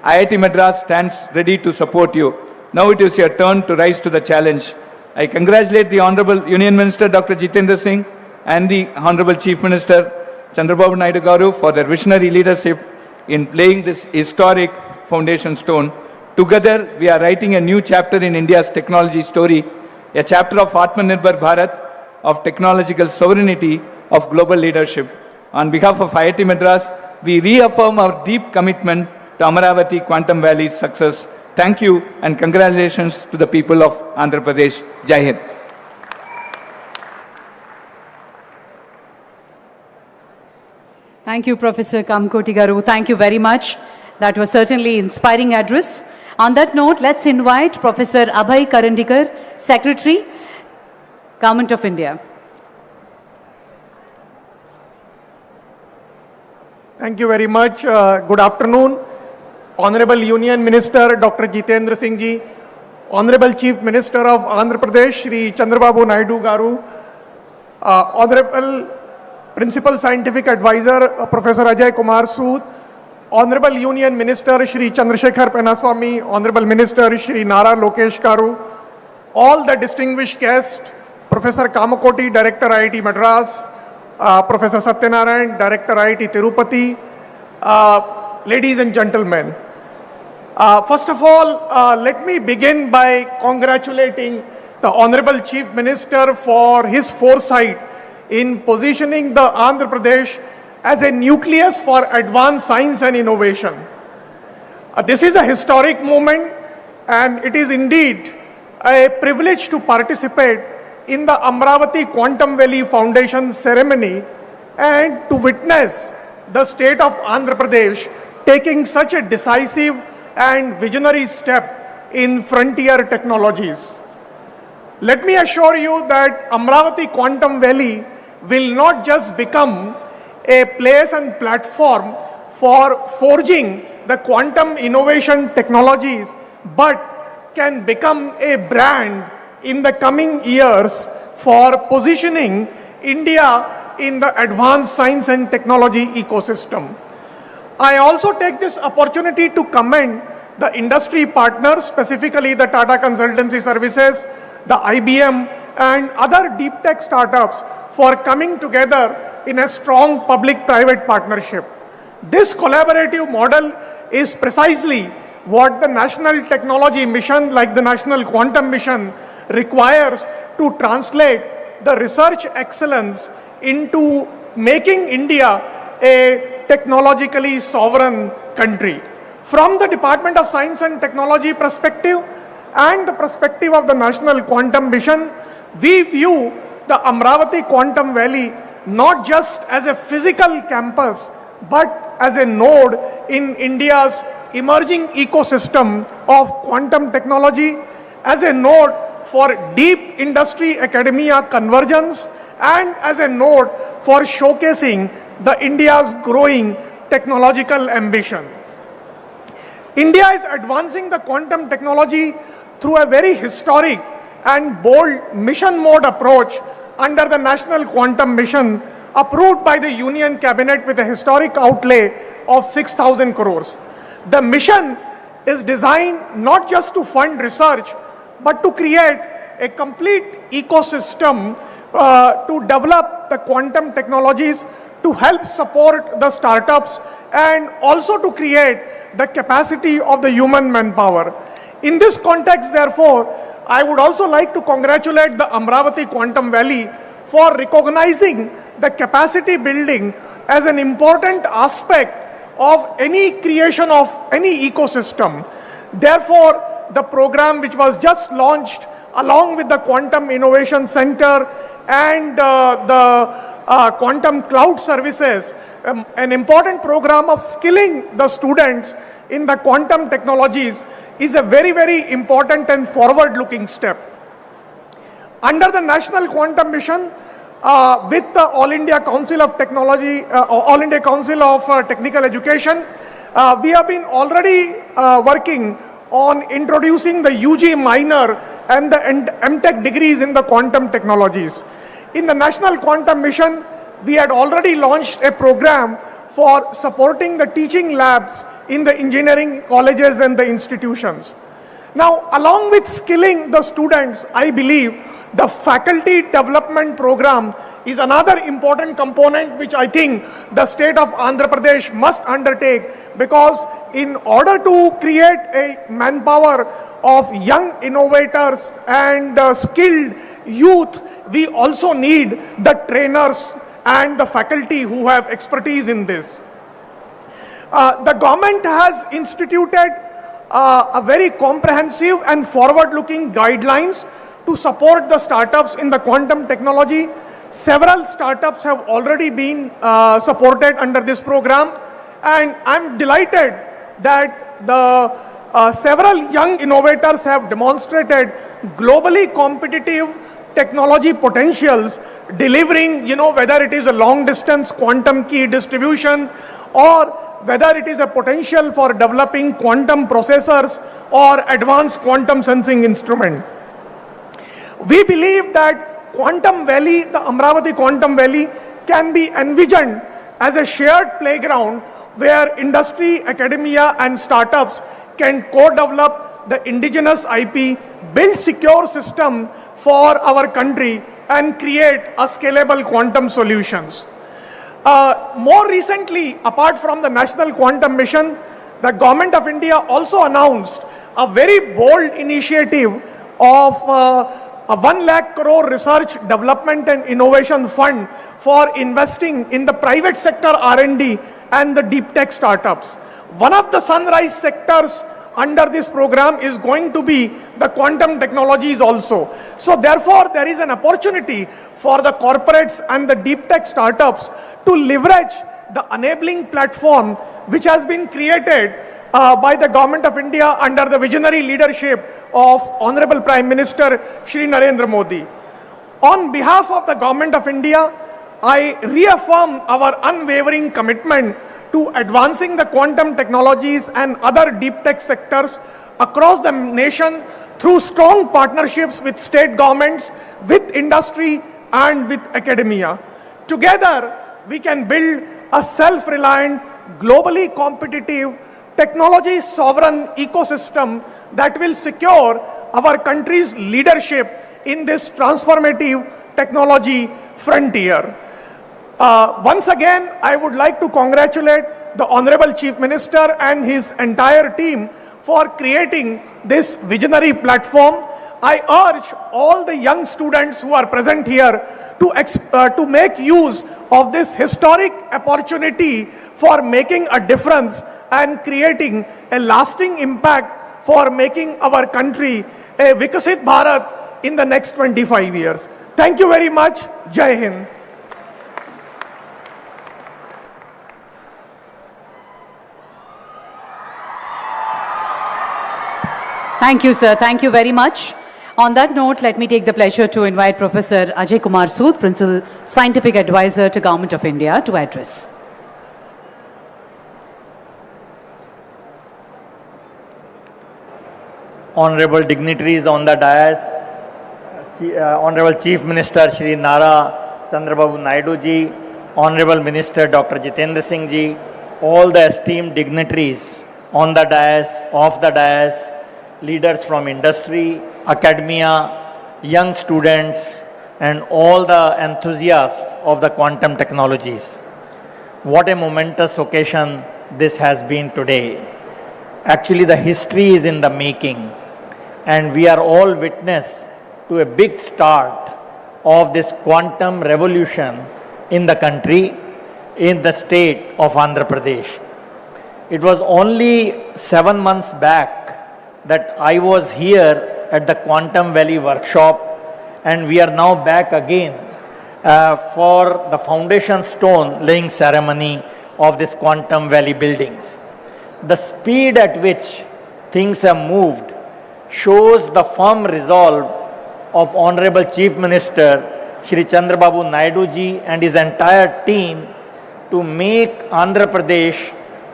IIT Madras stands ready to support you. Now it is your turn to rise to the challenge. I congratulate the Honorable Union Minister Dr. Jitendra Singh and the Honorable Chief Minister Chandrababu Naidu Garu for their visionary leadership in laying this historic foundation stone. Together, we are writing a new chapter in India's technology story, a chapter of Atmanirbhar Bharat, of technological sovereignty, of global leadership. On behalf of IIT Madras, we reaffirm our deep commitment to Amaravati Quantum Valley's success. Thank you and congratulations to the people of Andhra Pradesh. Jai Hind. Thank you, Professor Kamkoti Garu. Thank you very much. That was certainly inspiring address. On that note, let's invite Professor Abhay Karandikar, Secretary, Government of India. Thank you very much. Good afternoon. Honorable Union Minister Dr. Jitendra Singh ji, Honorable Chief Minister of Andhra Pradesh, Shri Chandrababu Naidu Garu, Honorable Principal Scientific Advisor, Professor Ajay Kumar Sood, Honorable Union Minister, Shri Chandrasekhar Penaswamy, Honorable Minister, Shri Nara Lokesh Garu, all the distinguished guests, Professor Kamakoti, Director IIT Madras, Professor Satyanarayan, Director IIT Tirupati, ladies and gentlemen. First of all, let me begin by congratulating the Honorable Chief Minister for his foresight in positioning the Andhra Pradesh as a nucleus for advanced science and innovation. This is a historic moment, and it is indeed a privilege to participate in the Amravati Quantum Valley Foundation ceremony and to witness the state of Andhra Pradesh taking such a decisive and visionary step in frontier technologies. Let me assure you that Amravati Quantum Valley will not just become a place and platform for forging the quantum innovation technologies, but can become a brand in the coming years for positioning India in the advanced science and technology ecosystem. I also take this opportunity to commend the industry partners, specifically the Tata Consultancy Services, the IBM, and other deep tech startups for coming together in a strong public-private partnership. This collaborative model is precisely what the national technology mission, like the National Quantum Mission, requires to translate the research excellence into making India a technologically sovereign country. From the Department of Science and Technology perspective and the perspective of the National Quantum Mission, we view the Amravati Quantum Valley not just as a physical campus, but as a node in India's emerging ecosystem of quantum technology, as a node for deep industry academia convergence, and as a node for showcasing the India's growing technological ambition. India is advancing the quantum technology through a very historic and bold mission mode approach under the National Quantum Mission, approved by the Union Cabinet with a historic outlay of 6,000 crores. The mission is designed not just to fund research, but to create a complete ecosystem to develop the quantum technologies, to help support the startups, and also to create the capacity of the human manpower. In this context, therefore, I would also like to congratulate the Amravati Quantum Valley for recognizing the capacity building as an important aspect of any creation of any ecosystem. Therefore, the program which was just launched along with the Quantum Innovation Center and the Quantum Cloud Services, an important program of skilling the students in the quantum technologies, is a very, very important and forward-looking step. Under the National Quantum Mission, with the All India Council of Technology, All India Council of Technical Education, we have been already working on introducing the UG minor and the MTech degrees in the quantum technologies. In the National Quantum Mission, we had already launched a program for supporting the teaching labs in the engineering colleges and the institutions. Now, along with skilling the students, I believe the faculty development program is another important component which I think the state of Andhra Pradesh must undertake, because in order to create a manpower of young innovators and skilled youth, we also need the trainers and the faculty who have expertise in this. The government has instituted a very comprehensive and forward-looking guidelines to support the startups in the quantum technology. Several startups have already been supported under this program, and I'm delighted that the several young innovators have demonstrated globally competitive technology potentials, delivering, whether it is a long-distance quantum key distribution or whether it is a potential for developing quantum processors or advanced quantum sensing instrument. We believe that Quantum Valley, the Amravati Quantum Valley, can be envisioned as a shared playground where industry, academia and startups can co-develop the indigenous IP, build secure system for our country and create a scalable quantum solutions. More recently, apart from the National Quantum Mission, the Government of India also announced a very bold initiative of a 1 lakh crore research, development and innovation fund for investing in the private sector R&D and the deep tech startups. One of the sunrise sectors under this program is going to be the quantum technologies also. So therefore, there is an opportunity for the corporates and the deep tech startups to leverage the enabling platform which has been created by the Government of India under the visionary leadership of Honorable Prime Minister Shri Narendra Modi. On behalf of the Government of India, I reaffirm our unwavering commitment to advancing the quantum technologies and other deep tech sectors across the nation through strong partnerships with state governments, with industry and with academia. Together, we can build a self-reliant, globally competitive, technology sovereign ecosystem that will secure our country's leadership in this transformative technology frontier. Once again, I would like to congratulate the Honorable Chief Minister and his entire team for creating this visionary platform. I urge all the young students who are present here to make use of this historic opportunity for making a difference and creating a lasting impact for making our country a Vikasit Bharat in the next 25 years. Thank you very much. Jai Hind. Thank you, sir. Thank you very much. On that note, let me take the pleasure to invite Professor Ajay Kumar Sood, Principal Scientific Advisor to Government of India, to address. Honorable dignitaries on the dais, Honorable Chief Minister Shri Nara Chandrababu Naidu ji, Honorable Minister Dr. Jitendra Singh ji, all the esteemed dignitaries on the dais, off the dais, leaders from industry, academia, young students, and all the enthusiasts of the quantum technologies. What a momentous occasion this has been today. Actually, the history is in the making, and we are all witness to a big start of this quantum revolution in the country, in the state of Andhra Pradesh. It was only 7 months back that I was here at the Quantum Valley workshop, and we are now back again for the foundation stone laying ceremony of this Quantum Valley buildings. The speed at which things have moved shows the firm resolve of Honorable Chief Minister Shri Chandrababu Naidu ji and his entire team to make Andhra Pradesh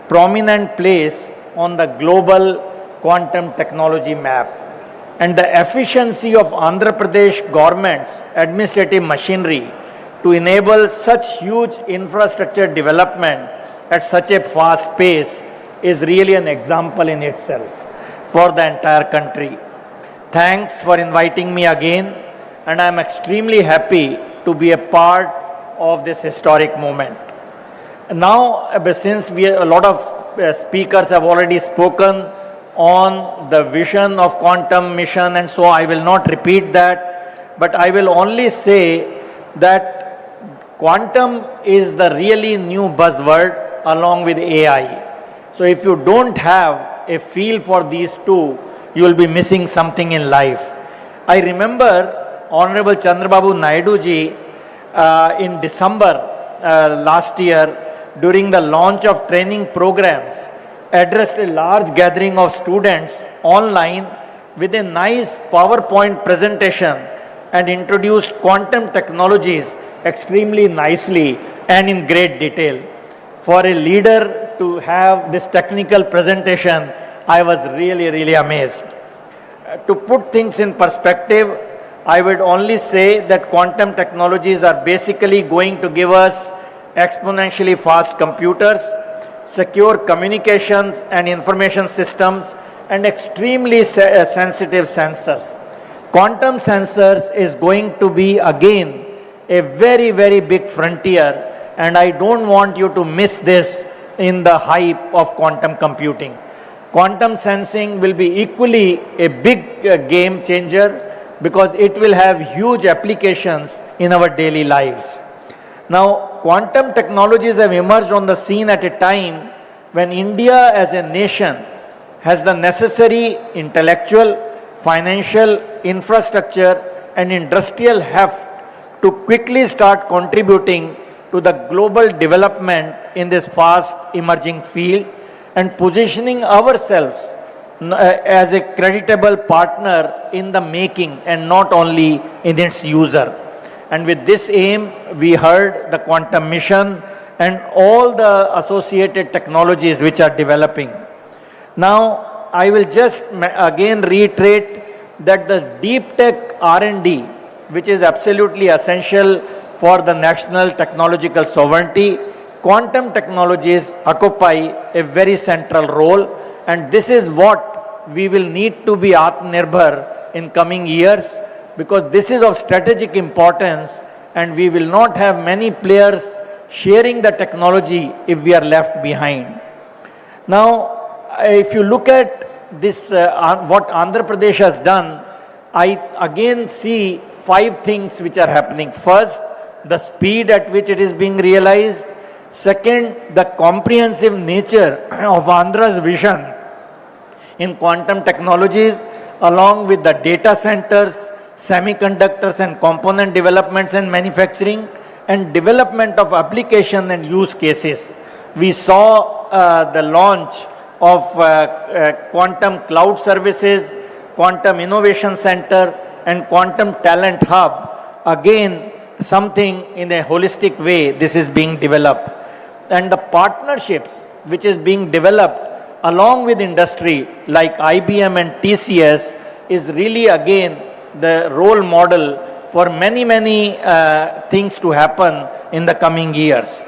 prominent place on the global quantum technology map. And the efficiency of Andhra Pradesh government's administrative machinery to enable such huge infrastructure development at such a fast pace is really an example in itself for the entire country. Thanks for inviting me again, and I am extremely happy to be a part of this historic moment. Now, since a lot of speakers have already spoken on the vision of quantum mission, and so I will not repeat that, but I will only say that quantum is the really new buzzword along with AI. So if you don't have a feel for these two, you will be missing something in life. I remember Honorable Chandrababu Naidu ji in December last year, during the launch of training programs, addressed a large gathering of students online with a nice PowerPoint presentation and introduced quantum technologies extremely nicely and in great detail. For a leader to have this technical presentation, I was really amazed. To put things in perspective, I would only say that quantum technologies are basically going to give us exponentially fast computers, secure communications and information systems, and extremely sensitive sensors. Quantum sensors is going to be again a very big frontier, and I don't want you to miss this in the hype of quantum computing. Quantum sensing will be equally a big game changer because it will have huge applications in our daily lives. Now, quantum technologies have emerged on the scene at a time when India as a nation has the necessary intellectual, financial, infrastructure and industrial heft to quickly start contributing to the global development in this fast emerging field and positioning ourselves as a creditable partner in the making and not only in its user. And with this aim, we heard the quantum mission and all the associated technologies which are developing. Now, I will just again reiterate that the deep tech R&D, which is absolutely essential for the national technological sovereignty, quantum technologies occupy a very central role, and this is what we will need to be Atmanirbhar in coming years, because this is of strategic importance and we will not have many players sharing the technology if we are left behind. Now, if you look at this, what Andhra Pradesh has done, I again see 5 things which are happening. First, the speed at which it is being realized. Second, the comprehensive nature of Andhra's vision in quantum technologies, along with the data centers, semiconductors and component developments and manufacturing, and development of application and use cases. We saw the launch of quantum cloud services, quantum innovation center and quantum talent hub. Again, something in a holistic way this is being developed. And the partnerships which is being developed along with industry like IBM and TCS is really again the role model for many things to happen in the coming years.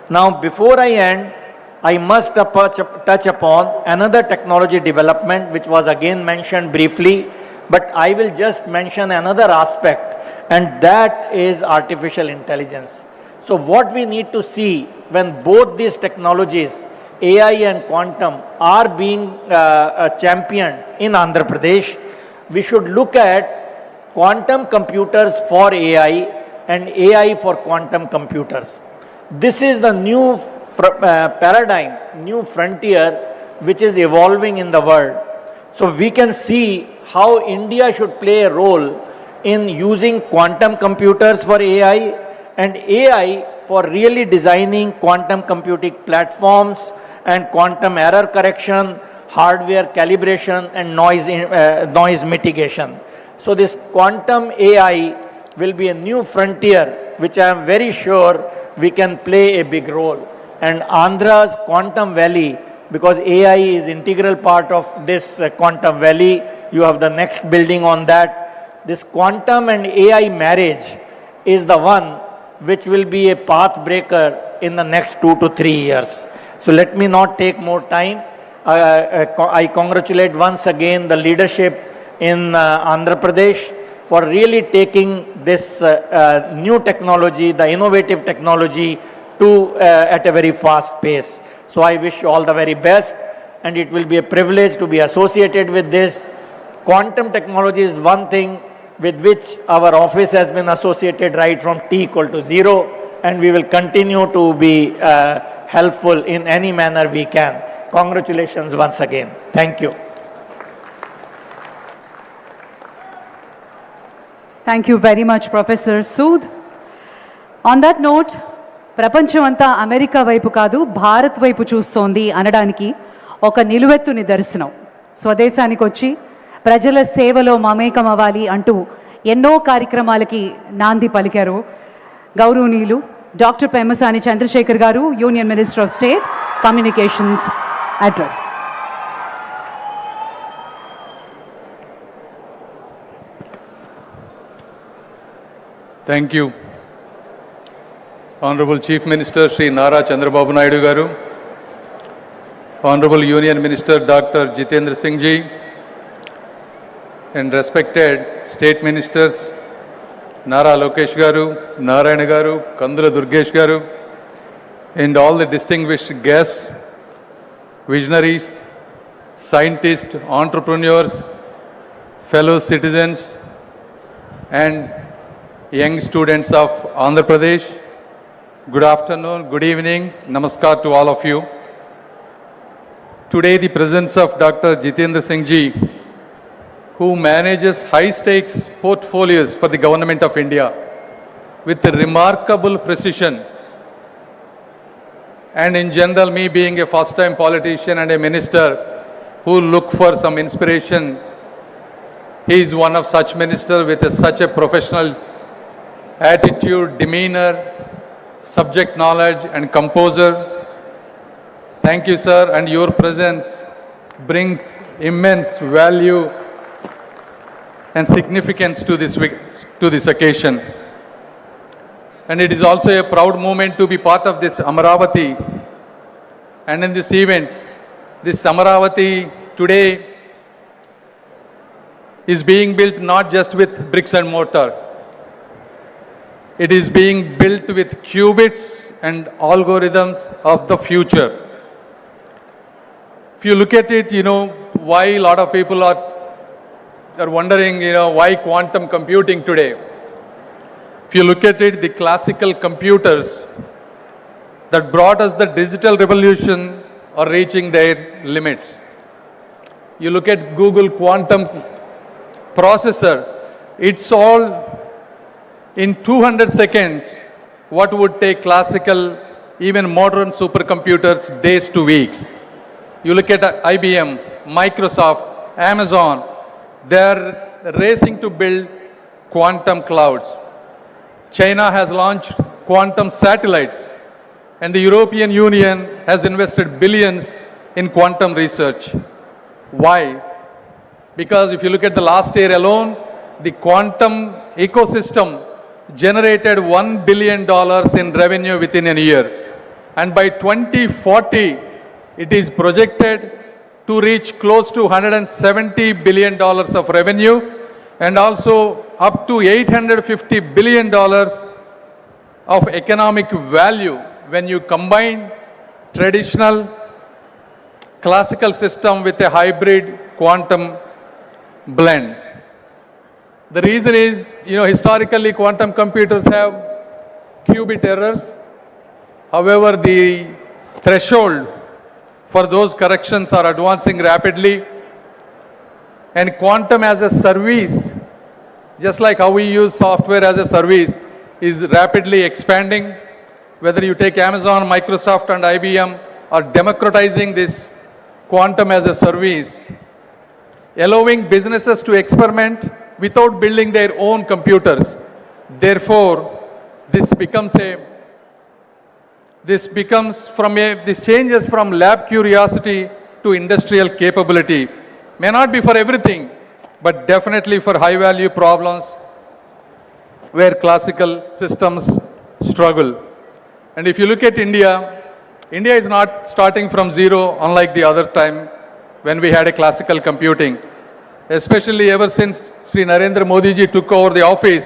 Now, before I end, I must touch upon another technology development which was again mentioned briefly, but I will just mention another aspect, and that is artificial intelligence. So what we need to see when both these technologies, AI and quantum, are being championed in Andhra Pradesh, we should look at quantum computers for AI and AI for quantum computers. This is the new paradigm, new frontier which is evolving in the world. So we can see how India should play a role in using quantum computers for AI and AI for really designing quantum computing platforms and quantum error correction, hardware calibration and noise mitigation. So this quantum AI will be a new frontier which I am very sure we can play a big role. And Andhra's Quantum Valley, because AI is integral part of this Quantum Valley, you have the next building on that. This quantum and AI marriage is the one which will be a path breaker in the next 2 to 3 years. So let me not take more time. I congratulate once again the leadership in Andhra Pradesh for really taking this new technology, the innovative technology, to at a very fast pace. So I wish you all the very best, and it will be a privilege to be associated with this. Quantum technology is one thing with which our office has been associated right from T equal to 0, and we will continue to be helpful in any manner we can. Congratulations once again. Thank you. Thank you very much, Professor Sood. On that note, ప్రపంచమంతా America వైపు కాదు భారత్ వైపు చూస్తోంది అనడానికి ఒక నిలువెత్తు నిదర్శనం. స్వదేశానికి వచ్చి ప్రజల సేవలో మమేకం అవ్వాలి అంటూ ఎన్నో కార్యక్రమాలకి నాంది పలికారు గౌరవనీయులు డాక్టర్ పెమ్మసాని చంద్రశేఖర్ గారు, union minister of state, Communications address. Thank you. Honorable Chief Minister Sri Nara Chandrababu Naidu Garu, Honorable Union Minister Dr. Jitendra Singh Ji, and respected State Ministers Nara Lokesh Garu, Narayana Garu, Kandula Durgesh Garu, and all the distinguished guests, visionaries, scientists, entrepreneurs, fellow citizens, and young students of Andhra Pradesh. Good afternoon, good evening, namaskar to all of you. Today the presence of Dr. Jitendra Singh Ji, who manages high-stakes portfolios for the Government of India with remarkable precision, and in general, me being a first-time politician and a minister who look for some inspiration, he is one of such ministers with such a professional attitude, demeanor, subject knowledge and composure. Thank you, sir, and your presence brings immense value and significance to this occasion. And it is also a proud moment to be part of this Amaravati. And in this event, this Amaravati today is being built not just with bricks and mortar. It is being built with qubits and algorithms of the future. If you look at it, why a lot of people are wondering, why quantum computing today. If you look at it, the classical computers that brought us the digital revolution are reaching their limits. You look at Google quantum processor, it's all in 200 seconds what would take classical, even modern supercomputers days to weeks. You look at IBM, Microsoft, Amazon, they are racing to build quantum clouds. China has launched quantum satellites, and the European Union has invested billions in quantum research. Why? Because if you look at the last year alone, the quantum ecosystem generated $1 billion in revenue within a year. And by 2040, it is projected to reach close to $170 billion of revenue, and also up to $850 billion of economic value when you combine traditional classical system with a hybrid quantum blend. The reason is, historically quantum computers have qubit errors. However, the threshold for those corrections are advancing rapidly. And quantum as a service, just like how we use software as a service, is rapidly expanding. Whether you take Amazon, Microsoft and IBM are democratizing this quantum as a service, allowing businesses to experiment without building their own computers. Therefore, this changes from lab curiosity to industrial capability. May not be for everything, but definitely for high value problems where classical systems struggle. And if you look at India, India is not starting from zero unlike the other time when we had a classical computing. Especially ever since Sri Narendra Modi ji took over the office,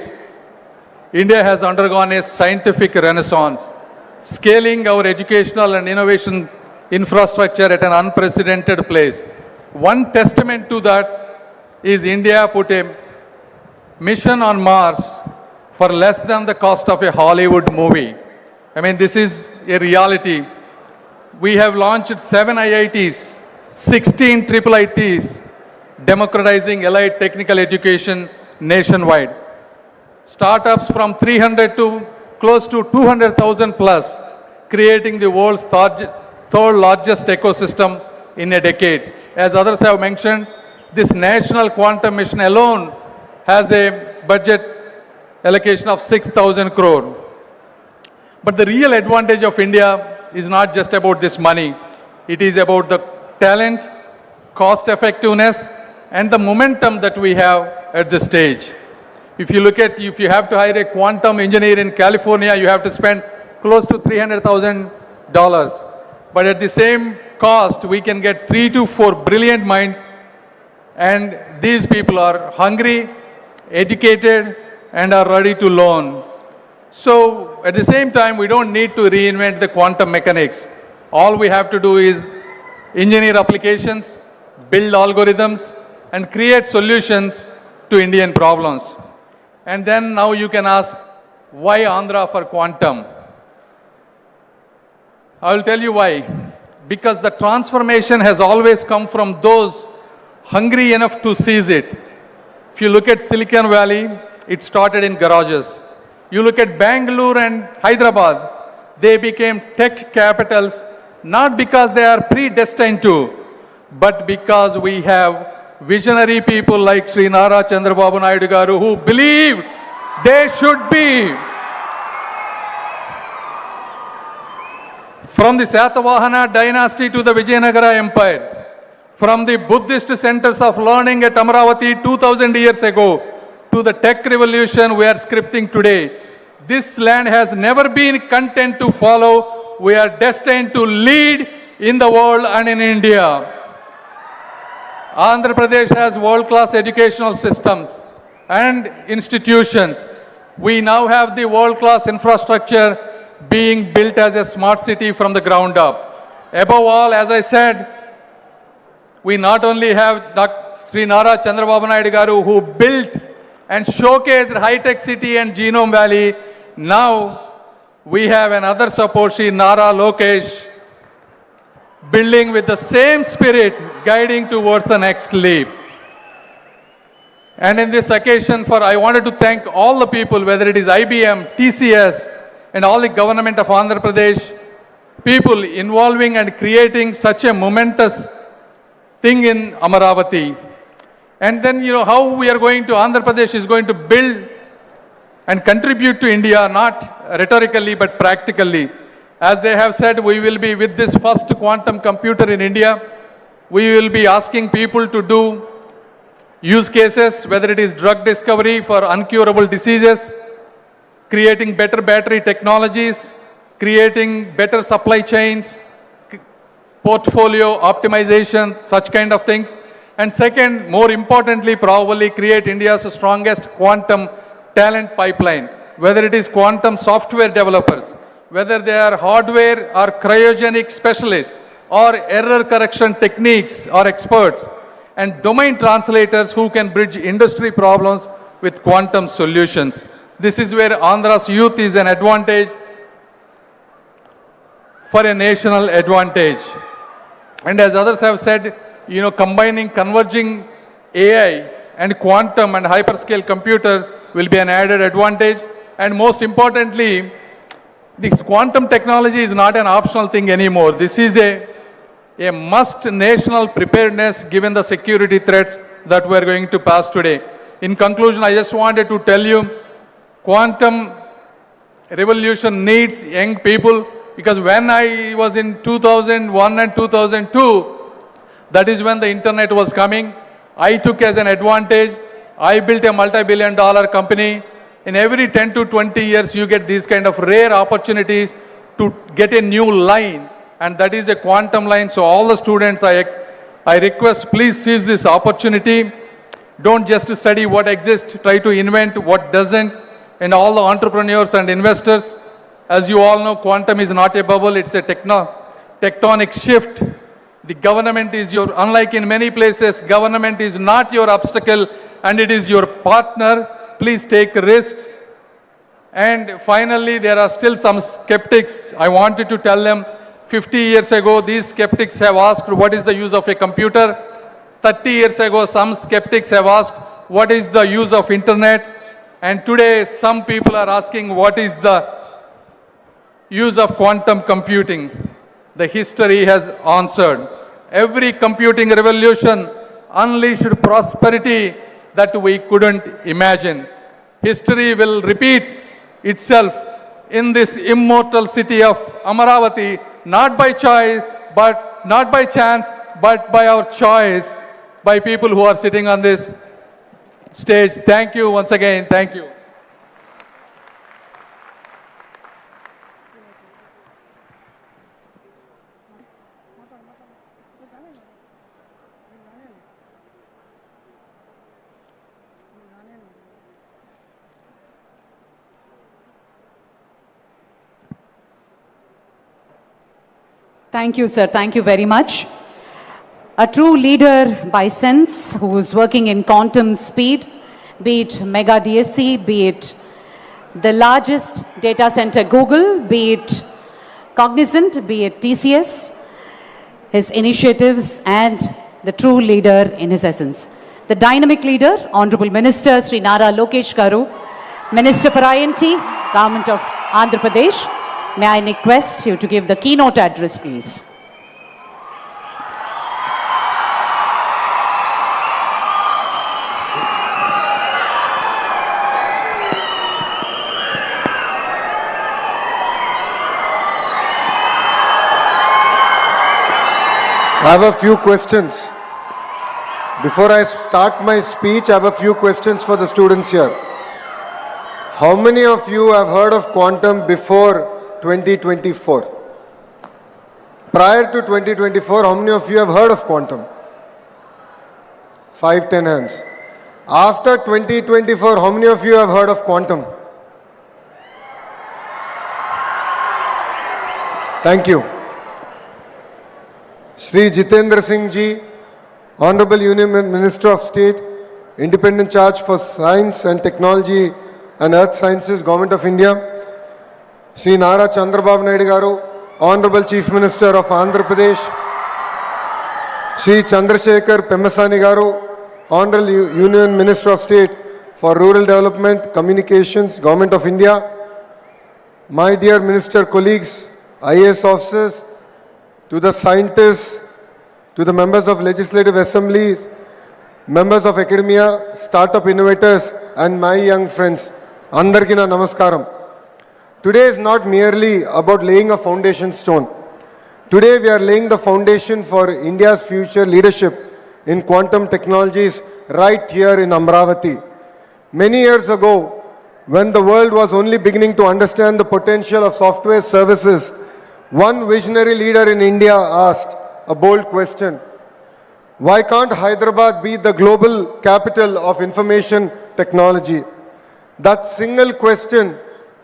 India has undergone a scientific renaissance, scaling our educational and innovation infrastructure at an unprecedented place. One testament to that is India put a mission on Mars for less than the cost of a Hollywood movie. I mean, this is a reality. We have launched 7 IITs, 16 IIITs, democratizing allied technical education nationwide. Startups from 300 to close to 200,000 plus, creating the world's third largest ecosystem in a decade. As others have mentioned, this national quantum mission alone has a budget allocation of 6,000 crore. But the real advantage of India is not just about this money. It is about the talent, cost effectiveness, and the momentum that we have at this stage. If you look at, if you have to hire a quantum engineer in California, you have to spend close to $300,000. But at the same cost, we can get 3 to 4 brilliant minds, and these people are hungry, educated, and are ready to learn. So at the same time, we don't need to reinvent the quantum mechanics. All we have to do is engineer applications, build algorithms, and create solutions to Indian problems. And then now you can ask, why Andhra for quantum? I will tell you why. Because the transformation has always come from those hungry enough to seize it. If you look at Silicon Valley, it started in garages. You look at Bangalore and Hyderabad, they became tech capitals, not because they are predestined to, but because we have visionary people like Sri Nara Chandrababu Naidu garu who believed they should be. From the Satavahana dynasty to the Vijayanagara Empire, from the Buddhist centers of learning at Amaravati 2000 years ago to the tech revolution we are scripting today, this land has never been content to follow. We are destined to lead in the world and in India. Andhra Pradesh has world-class educational systems and institutions. We now have the world-class infrastructure being built as a smart city from the ground up. Above all, as I said, we not only have Dr. Sri Nara Chandrababu Naidu garu who built and showcased high-tech city and Genome Valley. Now we have another support, Sri Nara Lokesh, building with the same spirit, guiding towards the next leap. And in this occasion, I wanted to thank all the people, whether it is IBM, TCS, and all the government of Andhra Pradesh, people involving and creating such a momentous thing in Amaravati. And then, how we are going to, Andhra Pradesh is going to build and contribute to India, not rhetorically, but practically. As they have said, we will be with this first quantum computer in India. We will be asking people to do use cases, whether it is drug discovery for uncurable diseases, creating better battery technologies, creating better supply chains, portfolio optimization, such kind of things. And second, more importantly, probably create India's strongest quantum talent pipeline, whether it is quantum software developers, whether they are hardware or cryogenic specialists, or error correction techniques or experts, and domain translators who can bridge industry problems with quantum solutions. This is where Andhra's youth is an advantage for a national advantage. And as others have said, combining, converging AI and quantum and hyperscale computers will be an added advantage. And most importantly, this quantum technology is not an optional thing anymore. This is a must national preparedness given the security threats that we are going to pass today. In conclusion, I just wanted to tell you, quantum revolution needs young people, because when I was in 2001 and 2002, that is when the internet was coming. I took as an advantage. I built a multi-billion-dollar company. In every 10 to 20 years, you get these kind of rare opportunities to get a new line, and that is a quantum line. So all the students, I request, please seize this opportunity. Don't just study what exists, try to invent what doesn't. And all the entrepreneurs and investors, as you all know, quantum is not a bubble, it's a tectonic shift. The government is unlike in many places, government is not your obstacle and it is your partner. Please take risks. And finally, there are still some skeptics. I wanted to tell them, 50 years ago, these skeptics have asked, what is the use of a computer? 30 years ago, some skeptics have asked, what is the use of internet? And today, some people are asking, what is the use of quantum computing? The history has answered. Every computing revolution unleashed prosperity that we couldn't imagine. History will repeat itself in this immortal city of Amaravati, not by choice, but not by chance, but by our choice, by people who are sitting on this stage. Thank you once again. Thank you. Thank you, sir. Thank you very much. A true leader by sense who is working in quantum speed, be it Mega DSC, be it the largest data center Google, be it Cognizant, be it TCS, his initiatives and the true leader in his essence. The dynamic leader, Honorable Minister Sri Nara Lokesh Garu, Minister for INT, Government of Andhra Pradesh. May I request you to give the keynote address, please. I have a few questions. Before I start my speech, I have a few questions for the students here. How many of you have heard of quantum before 2024? Prior to 2024, how many of you have heard of quantum? 5, 10 hands. After 2024, how many of you have heard of quantum? Thank you. Shri Jitendra Singh Ji, Honorable Union Minister of State, Independent Charge for Science and Technology and Earth Sciences, Government of India. Shri Nara Chandrababu Naidu Garu, Honorable Chief Minister of Andhra Pradesh. Shri Chandrasekhar Pemasani Garu, Honorable Union Minister of State for Rural Development, Communications, Government of India. My dear Minister colleagues, IAS officers, to the scientists, to the members of legislative assemblies, members of academia, startup innovators, and my young friends, Andarki na namaskaram. Today is not merely about laying a foundation stone. Today we are laying the foundation for India's future leadership in quantum technologies right here in Amravati. Many years ago, when the world was only beginning to understand the potential of software services, one visionary leader in India asked a bold question: why can't Hyderabad be the global capital of information technology? That single question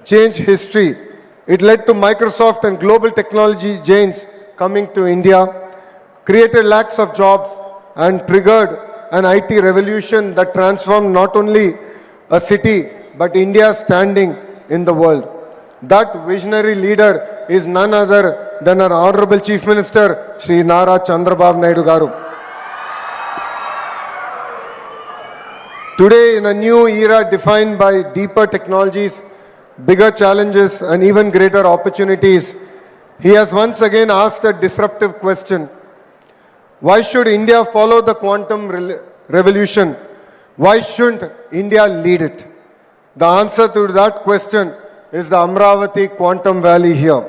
changed history. It led to Microsoft and global technology giants coming to India, created lakhs of jobs, and triggered an IT revolution that transformed not only a city but India's standing in the world. That visionary leader is none other than our Honorable Chief Minister, Sri Nara Chandrababu Naidu Garu. Today, in a new era defined by deeper technologies, bigger challenges, and even greater opportunities, he has once again asked a disruptive question. Why should India follow the quantum revolution? Why shouldn't India lead it? The answer to that question is the Amravati Quantum Valley here.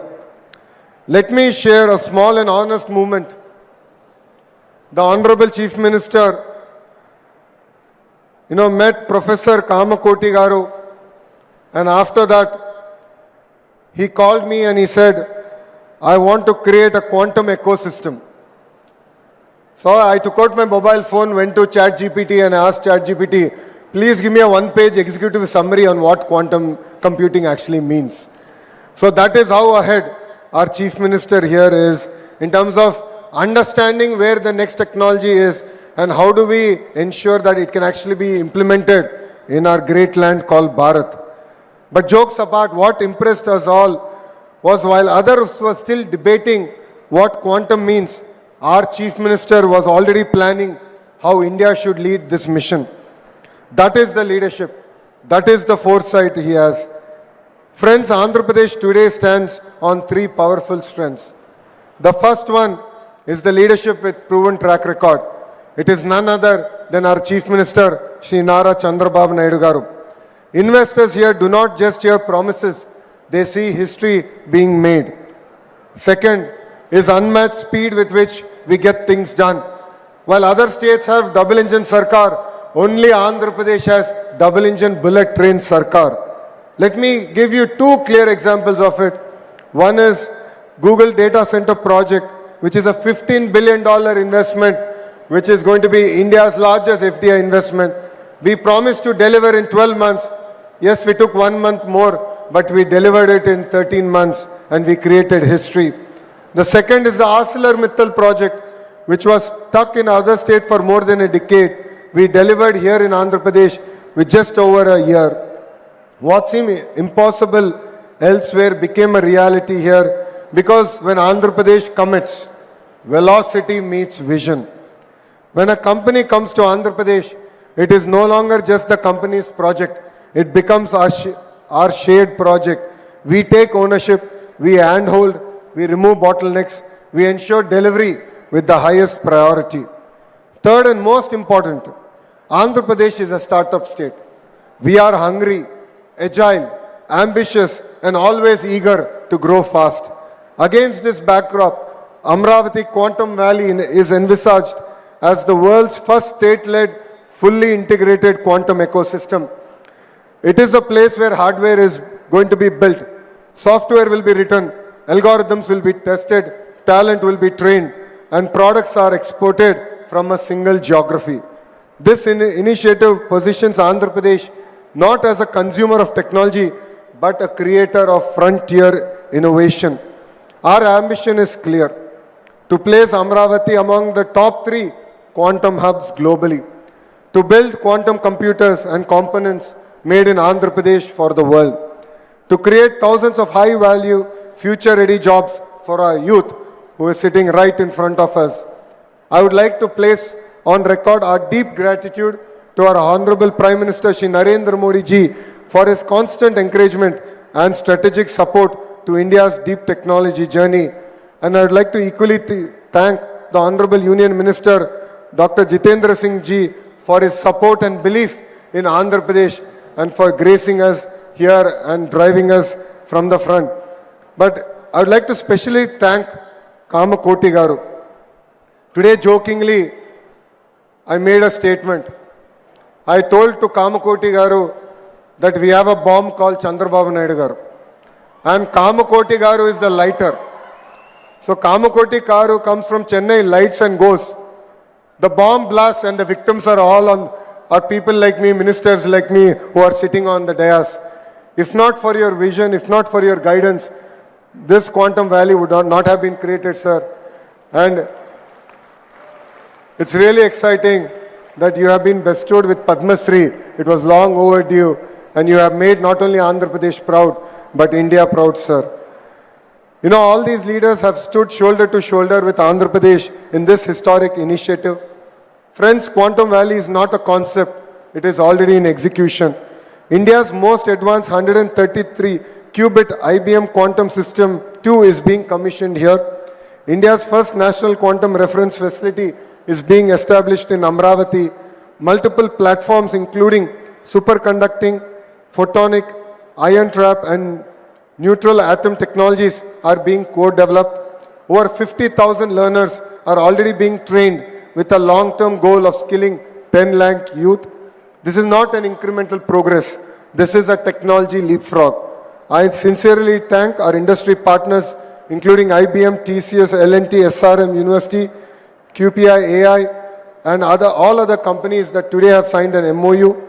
Let me share a small and honest moment. The Honorable Chief Minister, met Professor Kamakoti Garu, and after that, he called me and he said, I want to create a quantum ecosystem. So I took out my mobile phone, went to ChatGPT and asked ChatGPT, please give me a one-page executive summary on what quantum computing actually means. So that is how ahead our Chief Minister here is in terms of understanding where the next technology is and how do we ensure that it can actually be implemented in our great land called Bharat. But jokes apart, what impressed us all was while others were still debating what quantum means, our Chief Minister was already planning how India should lead this mission. That is the leadership. That is the foresight he has. Friends, Andhra Pradesh today stands on 3 powerful strengths. The first one is the leadership with proven track record. It is none other than our Chief Minister, Sri Nara Chandrababu Naidu Garu. Investors here do not just hear promises, they see history being made. Second, is unmatched speed with which we get things done. While other states have double engine Sarkar, only Andhra Pradesh has double engine bullet train Sarkar. Let me give you two clear examples of it. One is Google Data Center project, which is a $15 billion investment, which is going to be India's largest FDI investment. We promised to deliver in 12 months. Yes, we took 1 month more, but we delivered it in 13 months and we created history. The second is the ArcelorMittal project, which was stuck in other state for more than a decade. We delivered here in Andhra Pradesh with just over a year. What seemed impossible elsewhere became a reality here because when Andhra Pradesh commits, velocity meets vision. When a company comes to Andhra Pradesh, it is no longer just the company's project. It becomes our shared project. We take ownership, we handhold, we remove bottlenecks, we ensure delivery with the highest priority. Third and most important, Andhra Pradesh is a startup state. We are hungry, agile, ambitious, and always eager to grow fast. Against this backdrop, Amravati Quantum Valley is envisaged as the world's first state-led, fully integrated quantum ecosystem. It is a place where hardware is going to be built, software will be written, algorithms will be tested, talent will be trained, and products are exported from a single geography. This initiative positions Andhra Pradesh not as a consumer of technology, but a creator of frontier innovation. Our ambition is clear, to place Amravati among the top 3 quantum hubs globally, to build quantum computers and components made in Andhra Pradesh for the world, to create thousands of high-value, future-ready jobs for our youth who is sitting right in front of us. I would like to place on record our deep gratitude to our Honorable Prime Minister Shri Narendra Modi ji for his constant encouragement and strategic support to India's deep technology journey. And I would like to equally thank the Honorable Union Minister Dr. Jitendra Singh ji for his support and belief in Andhra Pradesh and for gracing us here and driving us from the front. But I would like to specially thank Kamakoti Garu. Today, jokingly, I made a statement. I told to Kamakoti Garu that we have a bomb called Chandrababu Naidu Garu. And Kamakoti Garu is the lighter. So Kamakoti Garu comes from Chennai, lights and goes. The bomb blasts and the victims are all are people like me, ministers like me who are sitting on the dais. If not for your vision, if not for your guidance, this quantum valley would not have been created, sir. And it's really exciting that you have been bestowed with Padma Shri. It was long overdue, and you have made not only Andhra Pradesh proud, but India proud, sir. You know, all these leaders have stood shoulder to shoulder with Andhra Pradesh in this historic initiative. Friends, Quantum Valley is not a concept, it is already in execution. India's most advanced 133 qubit IBM quantum system 2 is being commissioned here. India's first national quantum reference facility is being established in Amravati. Multiple platforms including superconducting, photonic, ion trap and neutral atom technologies are being co-developed. Over 50,000 learners are already being trained with a long-term goal of skilling 10 lakh youth. This is not an incremental progress. This is a technology leapfrog. I sincerely thank our industry partners, including IBM, TCS, L&T, SRM University, QPI AI, and all other companies that today have signed an MOU.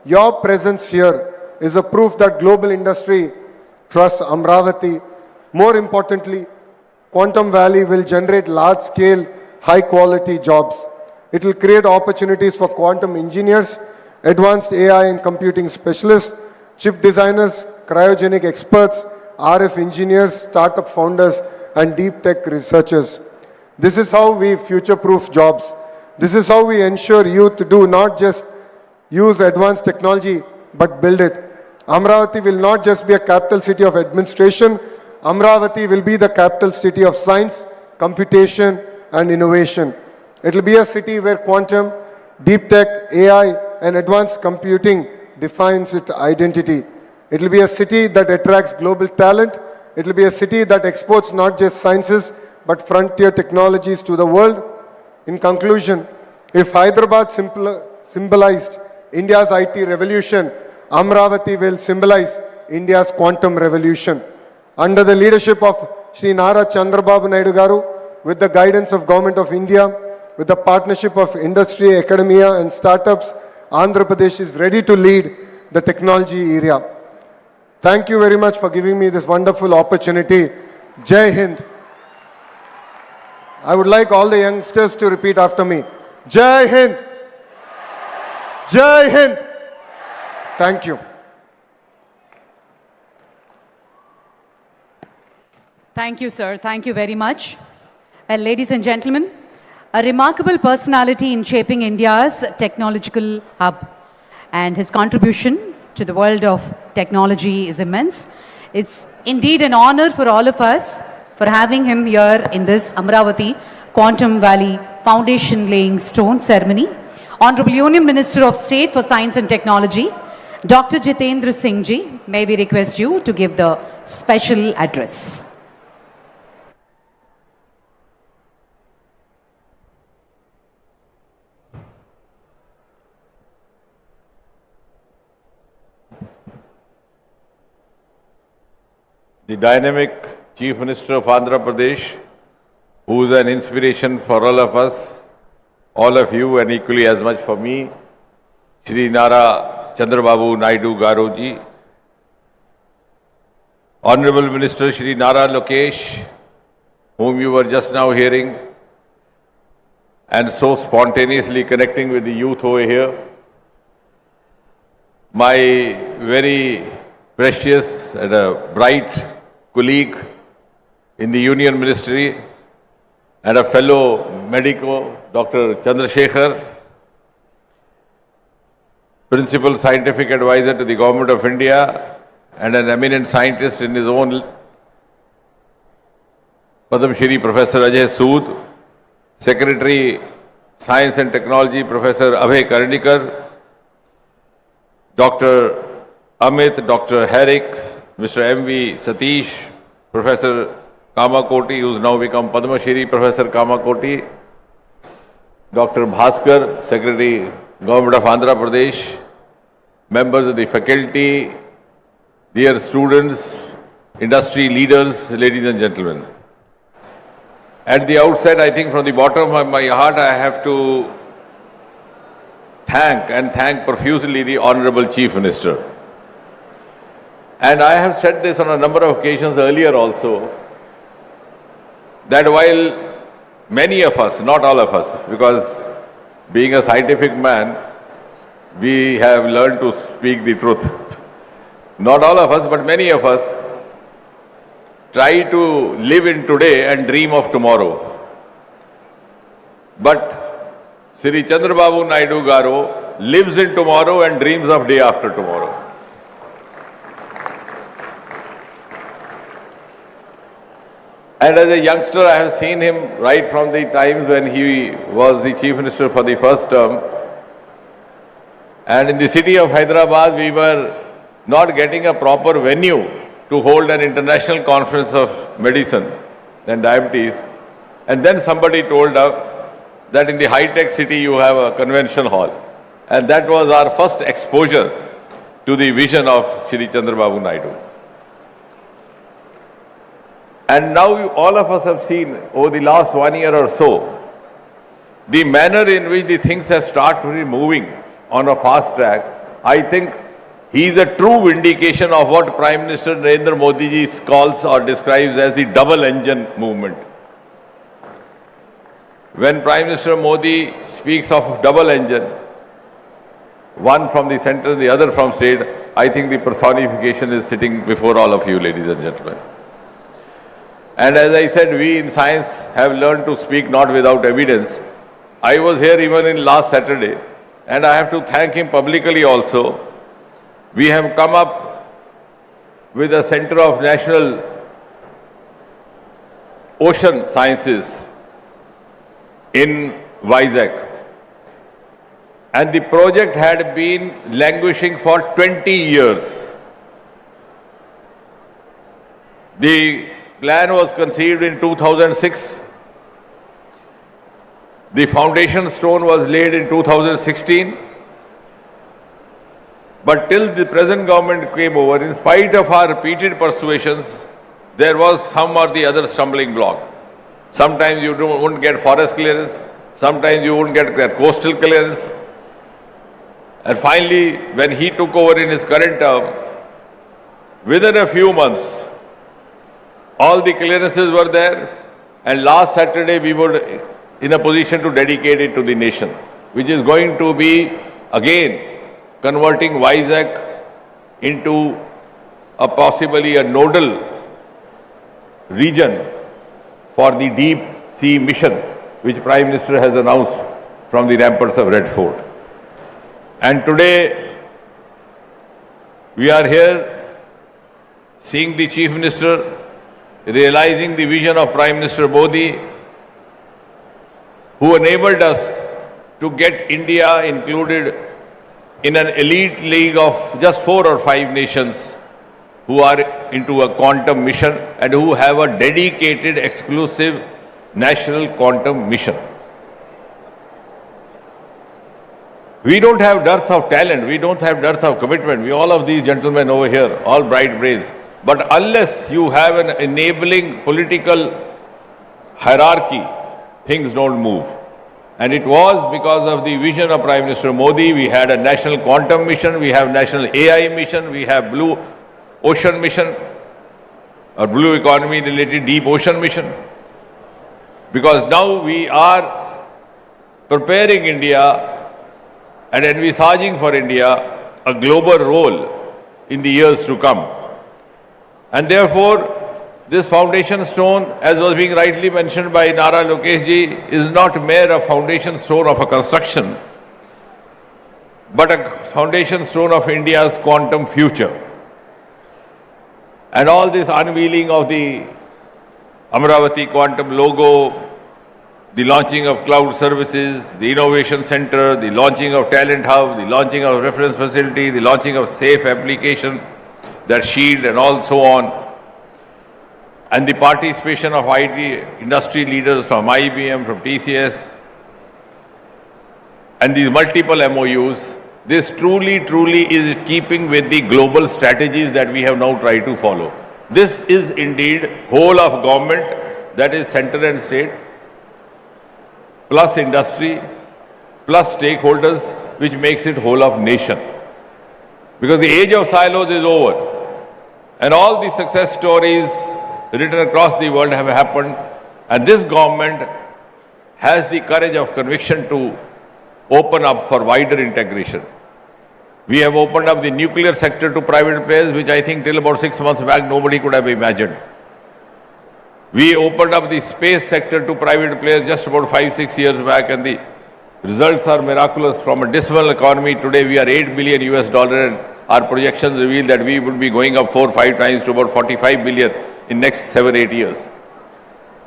Your presence here is a proof that global industry trusts Amravati. More importantly, Quantum Valley will generate large-scale, high-quality jobs. It will create opportunities for quantum engineers, advanced AI and computing specialists, chip designers, cryogenic experts, RF engineers, startup founders, and deep tech researchers. This is how we future-proof jobs. This is how we ensure youth do not just use advanced technology, but build it. Amravati will not just be a capital city of administration. Amravati will be the capital city of science, computation, and innovation. It will be a city where quantum, deep tech, AI, and advanced computing defines its identity. It will be a city that attracts global talent. It will be a city that exports not just sciences, but frontier technologies to the world. In conclusion, if Hyderabad symbolized India's IT revolution, Amravati will symbolize India's quantum revolution. Under the leadership of Shri Nara Chandrababu Naidu Garu, with the guidance of Government of India, with the partnership of industry, academia and startups, Andhra Pradesh is ready to lead the technology area. Thank you very much for giving me this wonderful opportunity. Jai Hind. I would like all the youngsters to repeat after me. Jai Hind. Jai Hind. Thank you. Thank you, sir. Thank you very much. Well, ladies and gentlemen, a remarkable personality in shaping India's technological hub, and his contribution to the world of technology is immense. It's indeed an honor for all of us for having him here in this Amravati Quantum Valley Foundation laying stone ceremony. Honorable Union Minister of State for Science and Technology, Dr. Jitendra Singh Ji, may we request you to give the special address. The dynamic Chief Minister of Andhra Pradesh, who is an inspiration for all of us, all of you, and equally as much for me, Shri Nara Chandrababu Naidu Garu ji, Honorable Minister Shri Nara Lokesh, whom you were just now hearing, and so spontaneously connecting with the youth over here, my very precious and a bright colleague in the Union Ministry and a fellow medico, Dr. Chandrasekhar, Principal Scientific Advisor to the Government of India and an eminent scientist in his own, Padam Shri Professor Ajay Sood, Secretary Science and Technology Professor Abhay Karnikar, Dr. Amit, Dr. Herrick, Mr. M.V. Satish, Professor Kamakoti, who has now become Padma Shri Professor Kamakoti, Dr. Bhaskar, Secretary, Government of Andhra Pradesh, members of the faculty, dear students, industry leaders, ladies and gentlemen. At the outset, I think from the bottom of my heart, I have to thank profusely the Honorable Chief Minister. And I have said this on a number of occasions earlier also, that while many of us, not all of us, because being a scientific man, we have learned to speak the truth. Not all of us, but many of us try to live in today and dream of tomorrow. But Sri Chandrababu Naidu Garu lives in tomorrow and dreams of day after tomorrow. And as a youngster, I have seen him right from the times when he was the Chief Minister for the first term. And in the city of Hyderabad, we were not getting a proper venue to hold an international conference of medicine and diabetes. And then somebody told us that in the high-tech city you have a convention hall. And that was our first exposure to the vision of Shri Chandrababu Naidu. And now all of us have seen over the last 1 year or so, the manner in which the things have started moving on a fast track. I think he is a true vindication of what Prime Minister Narendra Modi ji calls or describes as the double engine movement. When Prime Minister Modi speaks of double engine, one from the center, the other from state, I think the personification is sitting before all of you, ladies and gentlemen. And as I said, we in science have learned to speak not without evidence. I was here even in last Saturday, and I have to thank him publicly also. We have come up with a Center of National Ocean Sciences in Vizag. And the project had been languishing for 20 years. The plan was conceived in 2006. The foundation stone was laid in 2016. But till the present government came over, in spite of our repeated persuasions, there was some or the other stumbling block. Sometimes you wouldn't get forest clearance, sometimes you wouldn't get that coastal clearance. And finally, when he took over in his current term, within a few months, all the clearances were there, and last Saturday we were in a position to dedicate it to the nation, which is going to be, again, converting Vizag into a possibly a nodal region for the deep sea mission, which Prime Minister has announced from the ramparts of Red Fort. And today, we are here seeing the Chief Minister realizing the vision of Prime Minister Modi, who enabled us to get India included in an elite league of just 4 or 5 nations who are into a quantum mission and who have a dedicated, exclusive national quantum mission. We don't have dearth of talent, we don't have dearth of commitment. We all of these gentlemen over here, all bright brains. But unless you have an enabling political hierarchy, things don't move. And it was because of the vision of Prime Minister Modi. We had a national quantum mission, we have national AI mission, we have blue ocean mission, or blue economy related deep ocean mission. Because now we are preparing India and envisaging for India a global role in the years to come. And therefore, this foundation stone, as was being rightly mentioned by Nara Lokesh ji, is not mere a foundation stone of a construction, but a foundation stone of India's quantum future. And all this unveiling of the Amravati Quantum logo, the launching of cloud services, the innovation center, the launching of talent hub, the launching of reference facility, the launching of safe application, that shield and all so on, and the participation of IT industry leaders from IBM, from TCS, and these multiple MOUs, this truly is keeping with the global strategies that we have now tried to follow. This is indeed whole of government, that is center and state, plus industry, plus stakeholders, which makes it whole of nation. Because the age of silos is over, and all the success stories written across the world have happened, and this government has the courage of conviction to open up for wider integration. We have opened up the nuclear sector to private players, which I think till about 6 months back nobody could have imagined. We opened up the space sector to private players just about 5-6 years back, and the results are miraculous. From a dismal economy, today we are $8 billion US, and our projections reveal that we would be going up 4 or 5 times to about 45 billion in next 7-8 years.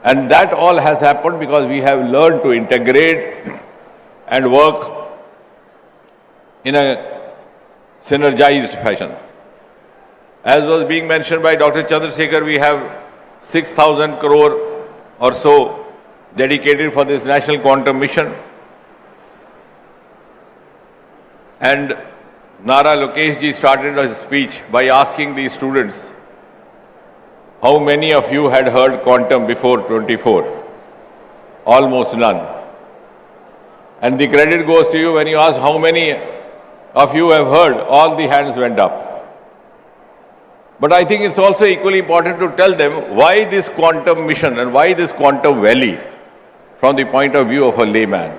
And that all has happened because we have learned to integrate and work in a synergized fashion. As was being mentioned by Dr. Chandrasekhar, we have 6,000 crore or so dedicated for this national quantum mission. And Nara Lokesh ji started his speech by asking the students, how many of you had heard quantum before 24? Almost none. And the credit goes to you when you ask how many of you have heard, all the hands went up. But I think it's also equally important to tell them why this quantum mission and why this quantum valley from the point of view of a layman.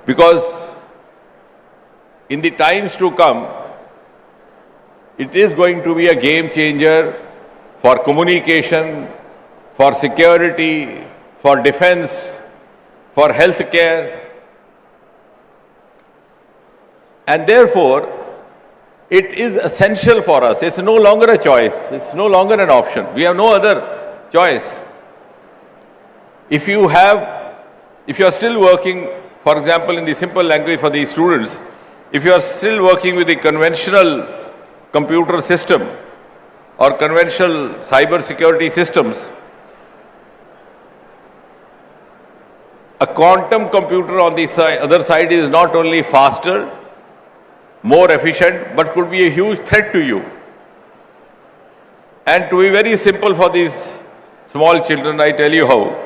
Because in the times to come, it is going to be a game changer for communication, for security, for defense, for healthcare. And therefore, it is essential for us. It's no longer a choice. It's no longer an option. We have no other choice. If you are still working, for example, in the simple language for the students, if you are still working with the conventional computer system, or conventional cyber security systems, a quantum computer on the other side is not only faster, more efficient, but could be a huge threat to you. And to be very simple for these small children, I tell you how.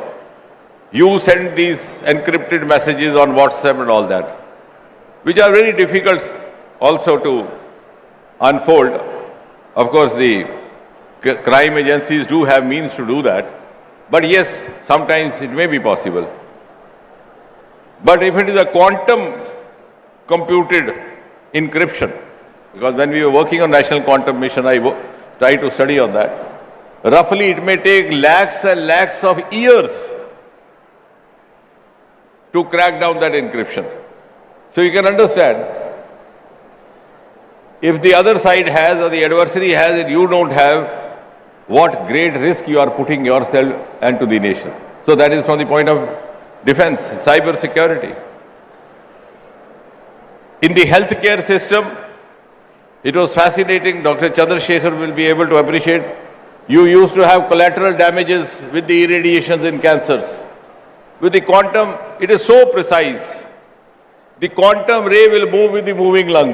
You send these encrypted messages on WhatsApp and all that, which are very difficult also to unfold. Of course, the crime agencies do have means to do that, but yes, sometimes it may be possible. But if it is a quantum computed encryption, because when we were working on National Quantum Mission, I tried to study on that. Roughly, it may take lakhs and lakhs of years to crack down that encryption. So you can understand, if the other side has or the adversary has and you don't have, what great risk you are putting yourself and to the nation. So that is from the point of defense, cyber security. In the healthcare system, it was fascinating. Dr. Chandrasekhar will be able to appreciate. You used to have collateral damages with the irradiations in cancers. With the quantum, it is so precise. The quantum ray will move with the moving lung.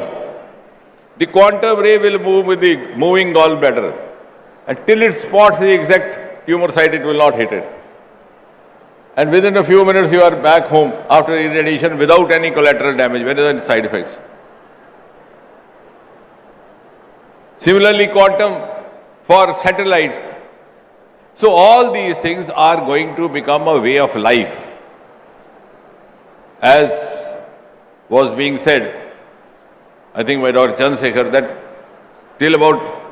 The quantum ray will move with the moving gallbladder. Until it spots the exact tumor site, it will not hit it. And within a few minutes, you are back home after irradiation without any collateral damage, without any side effects. Similarly, quantum for satellites. So all these things are going to become a way of life. As was being said, I think by Dr. Chandrasekhar, that till about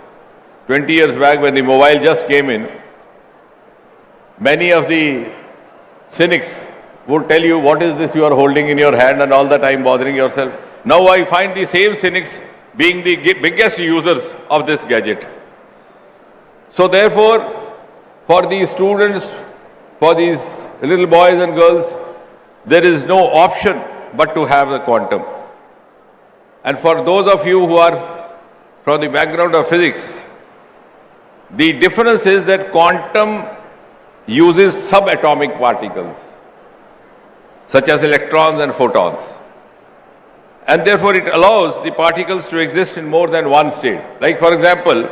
20 years back when the mobile just came in, many of the cynics would tell you, what is this you are holding in your hand and all the time bothering yourself. Now I find the same cynics being the biggest users of this gadget. So therefore, for these students, for these little boys and girls, there is no option but to have the quantum. And for those of you who are from the background of physics, the difference is that quantum uses subatomic particles, such as electrons and photons. And therefore, it allows the particles to exist in more than one state. Like, for example,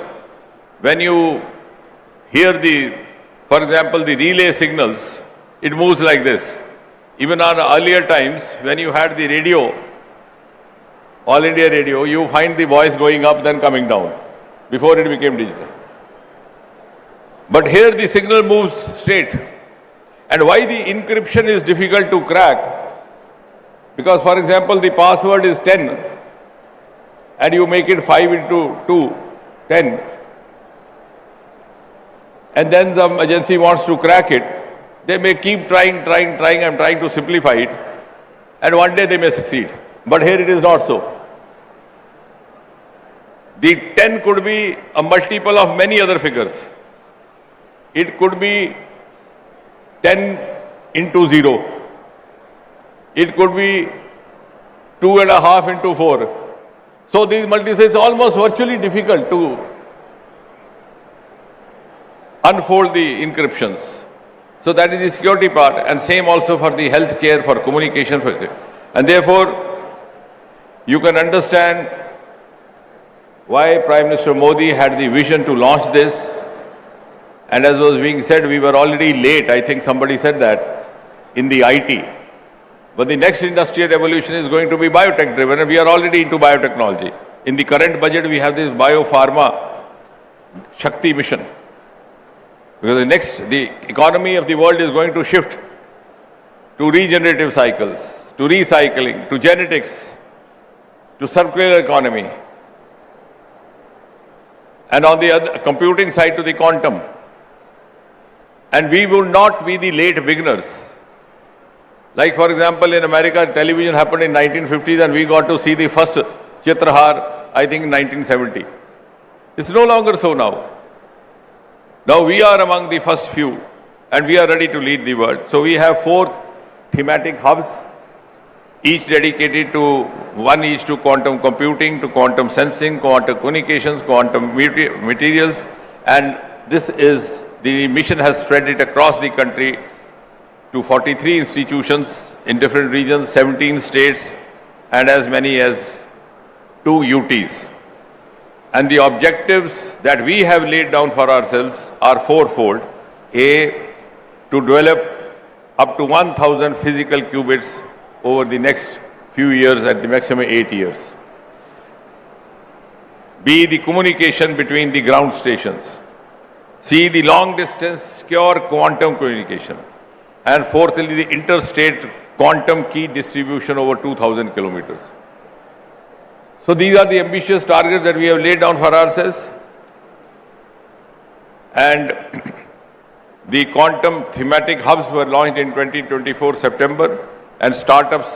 when you hear the relay signals, it moves like this. Even on earlier times, when you had the radio, All India Radio, you find the voice going up then coming down, before it became digital. But here the signal moves straight. And why the encryption is difficult to crack? Because, for example, the password is 10 and you make it 5 into 2, 10. And then the agency wants to crack it. They may keep trying and trying to simplify it. And one day they may succeed. But here it is not so. The 10 could be a multiple of many other figures. It could be 10 into 0. It could be 2.5 into 4. So these multiples, it's almost virtually difficult to unfold the encryptions. So that is the security part, and same also for the healthcare, for communication. And therefore, you can understand why Prime Minister Modi had the vision to launch this. And as was being said, we were already late. I think somebody said that in the IT. But the next industrial revolution is going to be biotech driven, and we are already into biotechnology. In the current budget, we have this biopharma Shakti mission. Because the economy of the world is going to shift to regenerative cycles, to recycling, to genetics, to circular economy. And on the other computing side, to the quantum. And we will not be the late beginners. Like, for example, in America, television happened in 1950s and we got to see the first Chitrahar, I think, in 1970. It's no longer so now. Now we are among the first few and we are ready to lead the world. So we have 4 thematic hubs, each dedicated to, one each to quantum computing, to quantum sensing, quantum communications, quantum materials, And the mission has spread it across the country to 43 institutions in different regions, 17 states, and as many as 2 UTs. And the objectives that we have laid down for ourselves are fourfold. A, to develop up to 1,000 physical qubits over the next few years, at the maximum 8 years. B, the communication between the ground stations. C, the long distance secure quantum communication. And fourthly, the interstate quantum key distribution over 2,000 kilometers. So these are the ambitious targets that we have laid down for ourselves. And the quantum thematic hubs were launched in 2024 September, and startups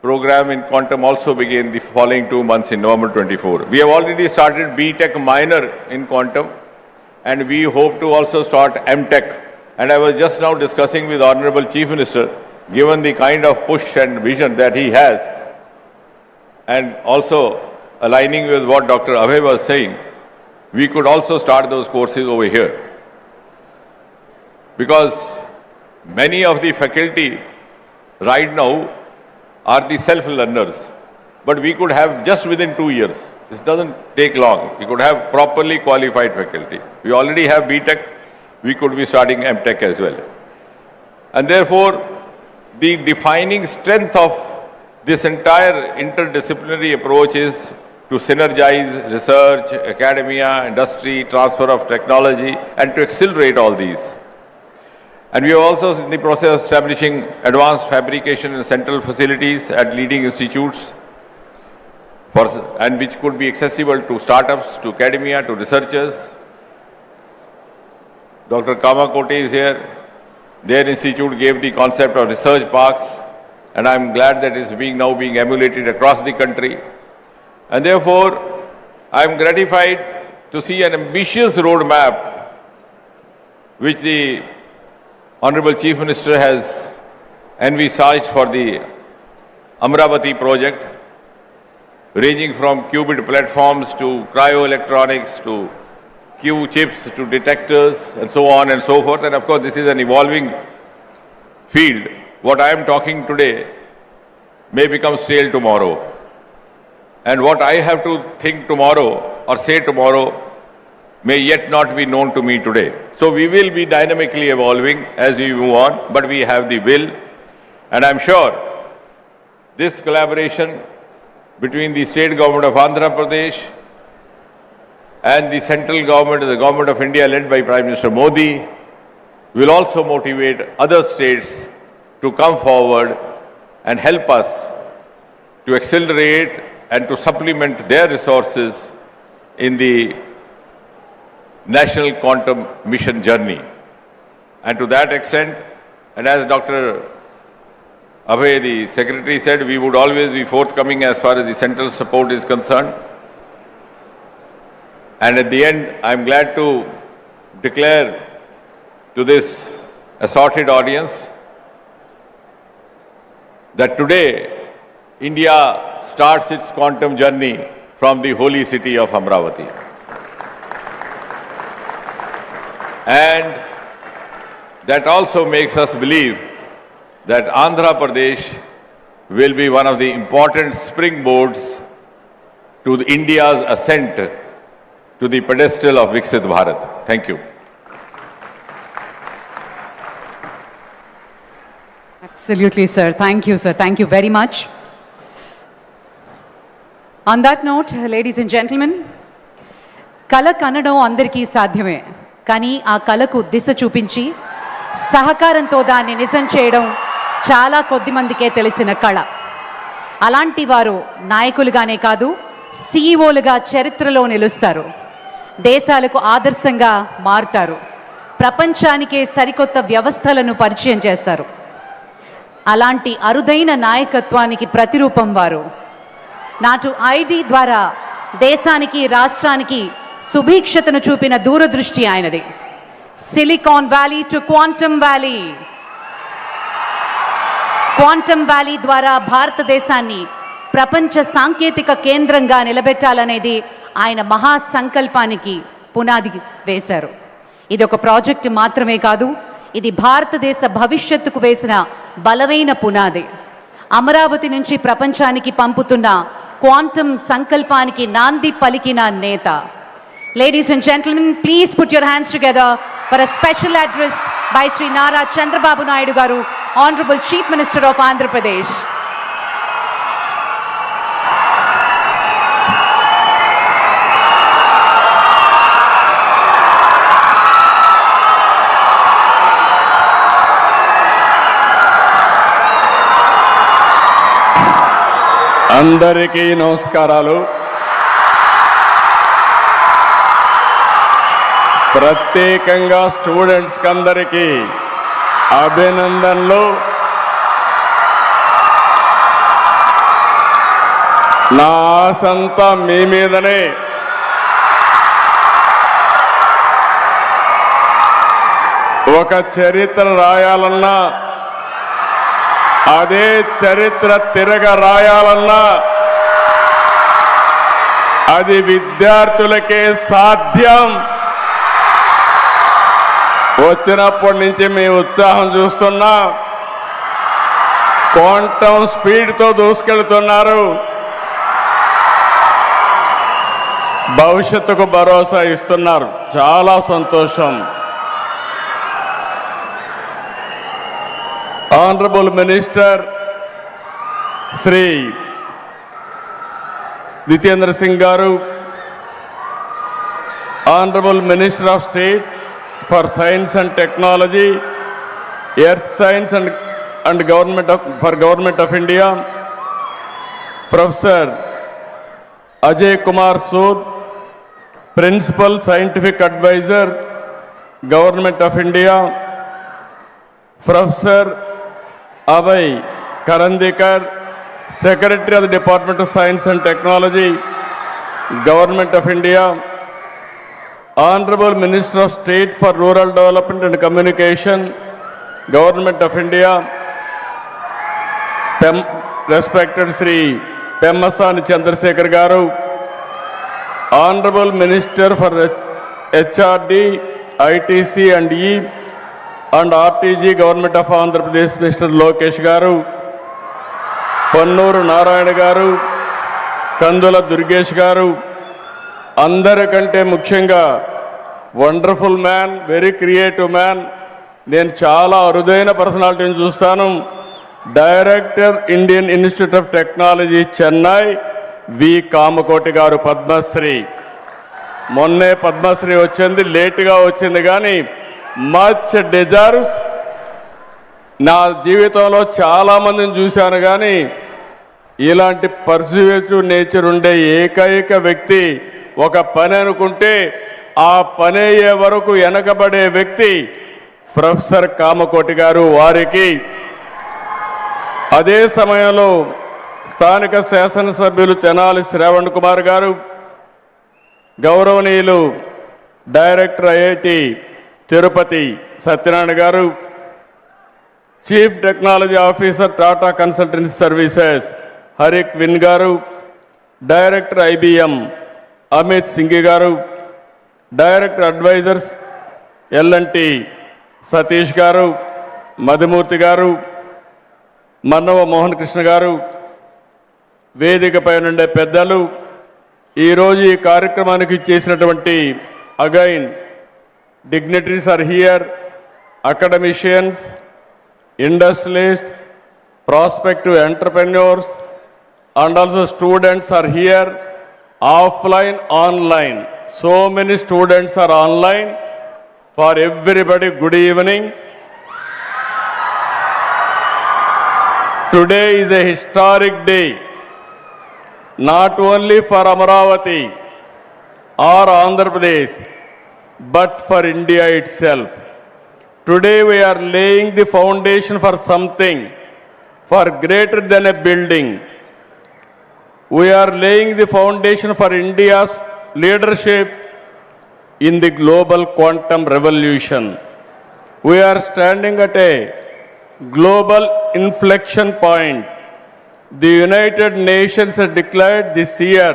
program in quantum also began the following 2 months in November 24. We have already started BTech minor in quantum, and we hope to also start MTech. And I was just now discussing with Honorable Chief Minister, given the kind of push and vision that he has, and also aligning with what Dr. Abhay was saying, we could also start those courses over here. Because many of the faculty right now are the self-learners, but we could have just within 2 years. This doesn't take long. We could have properly qualified faculty. We already have BTech. We could be starting MTech as well. And therefore, the defining strength of this entire interdisciplinary approach is to synergize research, academia, industry, transfer of technology, and to accelerate all these. And we are also in the process of establishing advanced fabrication and central facilities at leading institutes, and which could be accessible to startups, to academia, to researchers. Dr. Kamakote is here. Their institute gave the concept of research parks, and I am glad that it is now being emulated across the country. And therefore, I am gratified to see an ambitious roadmap which the Honorable Chief Minister has envisaged for the Amravati project, ranging from qubit platforms to cryoelectronics to Q chips to detectors and so on and so forth. And of course, this is an evolving field. What I am talking today may become stale tomorrow. And what I have to think tomorrow or say tomorrow may yet not be known to me today. So we will be dynamically evolving as we move on, but we have the will. And I'm sure this collaboration between the state government of Andhra Pradesh and the central government, the government of India led by Prime Minister Modi, will also motivate other states to come forward and help us to accelerate and to supplement their resources in the national quantum mission journey. And to that extent, and as Dr. Abhay, the Secretary, said, we would always be forthcoming as far as the central support is concerned. And at the end, I am glad to declare to this assorted audience that today India starts its quantum journey from the holy city of Amravati. And that also makes us believe that Andhra Pradesh will be one of the important springboards to India's ascent to the pedestal of Viksit Bharat. Thank you. Absolutely, sir. Thank you, sir. Thank you very much. On that note, ladies and gentlemen, kala kanadam andariki sadhyame. కానీ ఆ కళకు దిశ చూపించి సహకారంతో దాన్ని నిజం చేయడం చాలా కొద్ది మందికే తెలిసిన కళ. అలాంటి వారు నాయకులుగానే కాదు, సీఈఓలుగా చరిత్రలో నిలుస్తారు, దేశాలకు ఆదర్శంగా మారుతారు, ప్రపంచానికే సరికొత్త వ్యవస్థలను పరిచయం చేస్తారు. అలాంటి అరుదైన నాయకత్వానికి ప్రతిరూపం వారు. నాటు ఐడి ద్వారా దేశానికి, రాష్ట్రానికి సుభిక్షతను చూపిన దూరదృష్టి ఆయనది. Silicon valley to quantum valley. Quantum valley ద్వారా భారతదేశాన్ని ప్రపంచ సాంకేతిక కేంద్రంగా నిలబెట్టాలనేది ఆయన మహా సంకల్పానికి పునాది వేశారు. ఇది ఒక ప్రాజెక్ట్ మాత్రమే కాదు, ఇది భారతదేశ భవిష్యత్తుకు వేసిన బలమైన పునాది. అమరావతి నుంచి ప్రపంచానికి పంపుతున్న క్వాంటమ్ సంకల్పానికి నాంది పలికిన నేత. Ladies and gentlemen, please put your hands together for a special address by Sri Nara Chandrababu Naidu garu, Honorable Chief Minister of Andhra Pradesh. అందరికీ నమస్కారాలు. ప్రత్యేకంగా స్టూడెంట్స్కి అందరికీ అభినందనలు. నా ఆశంతా మీ మీదనే. ఒక చరిత్ర రాయాలన్నా, అదే చరిత్ర తిరగ రాయాలన్నా అది విద్యార్థులకే సాధ్యం. వచ్చినప్పటి నుంచి మీ ఉత్సాహం చూస్తున్నా. క్వాంటమ్ స్పీడ్తో దూసుకెళ్తున్నారు. భవిష్యత్తుకు భరోసా ఇస్తున్నారు. చాలా సంతోషం. ఆనరబుల్ మినిస్టర్ శ్రీ జితేంద్ర సింగ్ గారు, honourable minister of state for Science and Technology, Earth Science and Government of India, Professor Ajay Kumar Sood, Principal Scientific Advisor, Government of India, Professor Abhay Karandikar, Secretary of the Department of Science and Technology, Government of India, Honorable Minister of State for Rural Development and Communication, Government of India, respected Sri Pemmasani Chandrasekhar Garu, Honorable Minister for HRD, ITC and E and RTG, Government of Andhra Pradesh, Mr. Lokesh Garu, Pannuru Narayana Garu, Kandula Durgesh Garu, అందరికంటే ముఖ్యంగా wonderful man, very creative man. నేను చాలా అరుదైన పర్సనాలిటీని చూస్తాను. Director Indian Institute of Technology Chennai V Kamakoti garu, Padmashri. మొన్నే పద్మశ్రీ వచ్చింది, లేటుగా వచ్చింది కానీ మచ్ డిజర్వ్స్. నా జీవితంలో చాలామందిని చూశాను కానీ ఇలాంటి పర్స్యూటివ్ నేచర్ ఉండే ఏకైక వ్యక్తి, ఒక పని అనుకుంటే ఆ పని అయ్యే వరకు వెనకబడే వ్యక్తి ప్రొఫెసర్ కామకోటి గారు. వారికి అదే సమయంలో స్థానిక శాసనసభ్యులు తెనాలి శ్రావణ్ కుమార్ గారు, గౌరవనీయులు director IIT Tirupati Satyanarayana garu, chief technology officer Tata consultancy services Harrick Vin garu, director IBM Amit Singh garu, director advisors L&T Satish గారు, మధుమూర్తి గారు, మన్నవ మోహన్ కృష్ణ గారు, వేదికపై నుండే పెద్దలు, ఈరోజు ఈ కార్యక్రమానికి చేసినటువంటి again dignitaries are here, academicians, industrialist, prospective entrepreneurs and also students are here, offline, online. So many students are online. For everybody, good evening. Today is a historic day, not only for Amaravati or Andhra Pradesh, but for India itself. Today we are laying the foundation for something far greater than a building. We are laying the foundation for India's leadership in the global quantum revolution. We are standing at a global inflection point. The United Nations has declared this year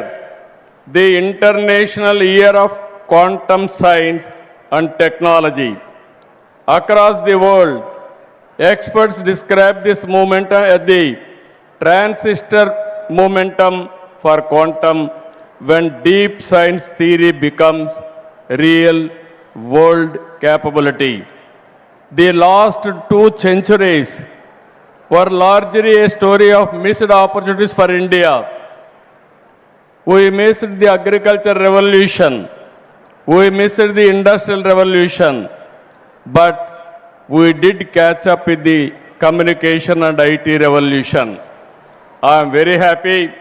the International Year of quantum science and technology. Across the world, experts describe this momentum as the transistor momentum for quantum, when deep science theory becomes real world capability. The last 2 centuries were largely a story of missed opportunities for India. We missed the agriculture revolution. We missed the industrial revolution. But we did catch up with the communication and IT revolution. I am very happy.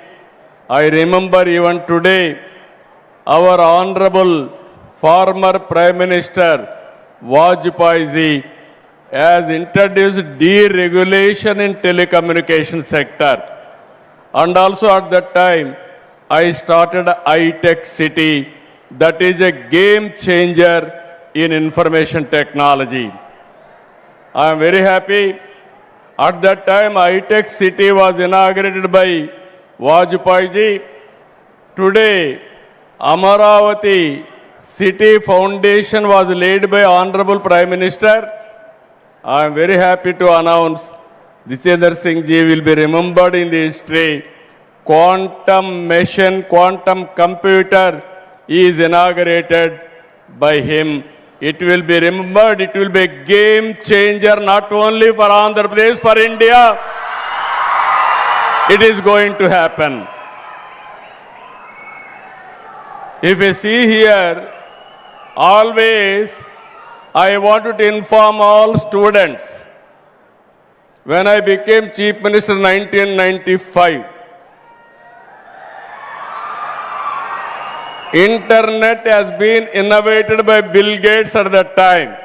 I remember even today, our Honorable former Prime Minister Vajpayee ji has introduced deregulation in telecommunication sector. And also at that time, I started iTech City, that is a game changer in information technology. I am very happy. At that time, iTech City was inaugurated by Vajpayee ji. Today, Amaravati City Foundation was laid by Honorable Prime Minister. I am very happy to announce Jitendra Singh ji will be remembered in the history. Quantum machine, quantum computer is inaugurated by him. It will be remembered, it will be a game changer not only for Andhra Pradesh, for India. It is going to happen. If you see here, always I wanted to inform all students. When I became Chief Minister in 1995, Internet has been innovated by Bill Gates at that time.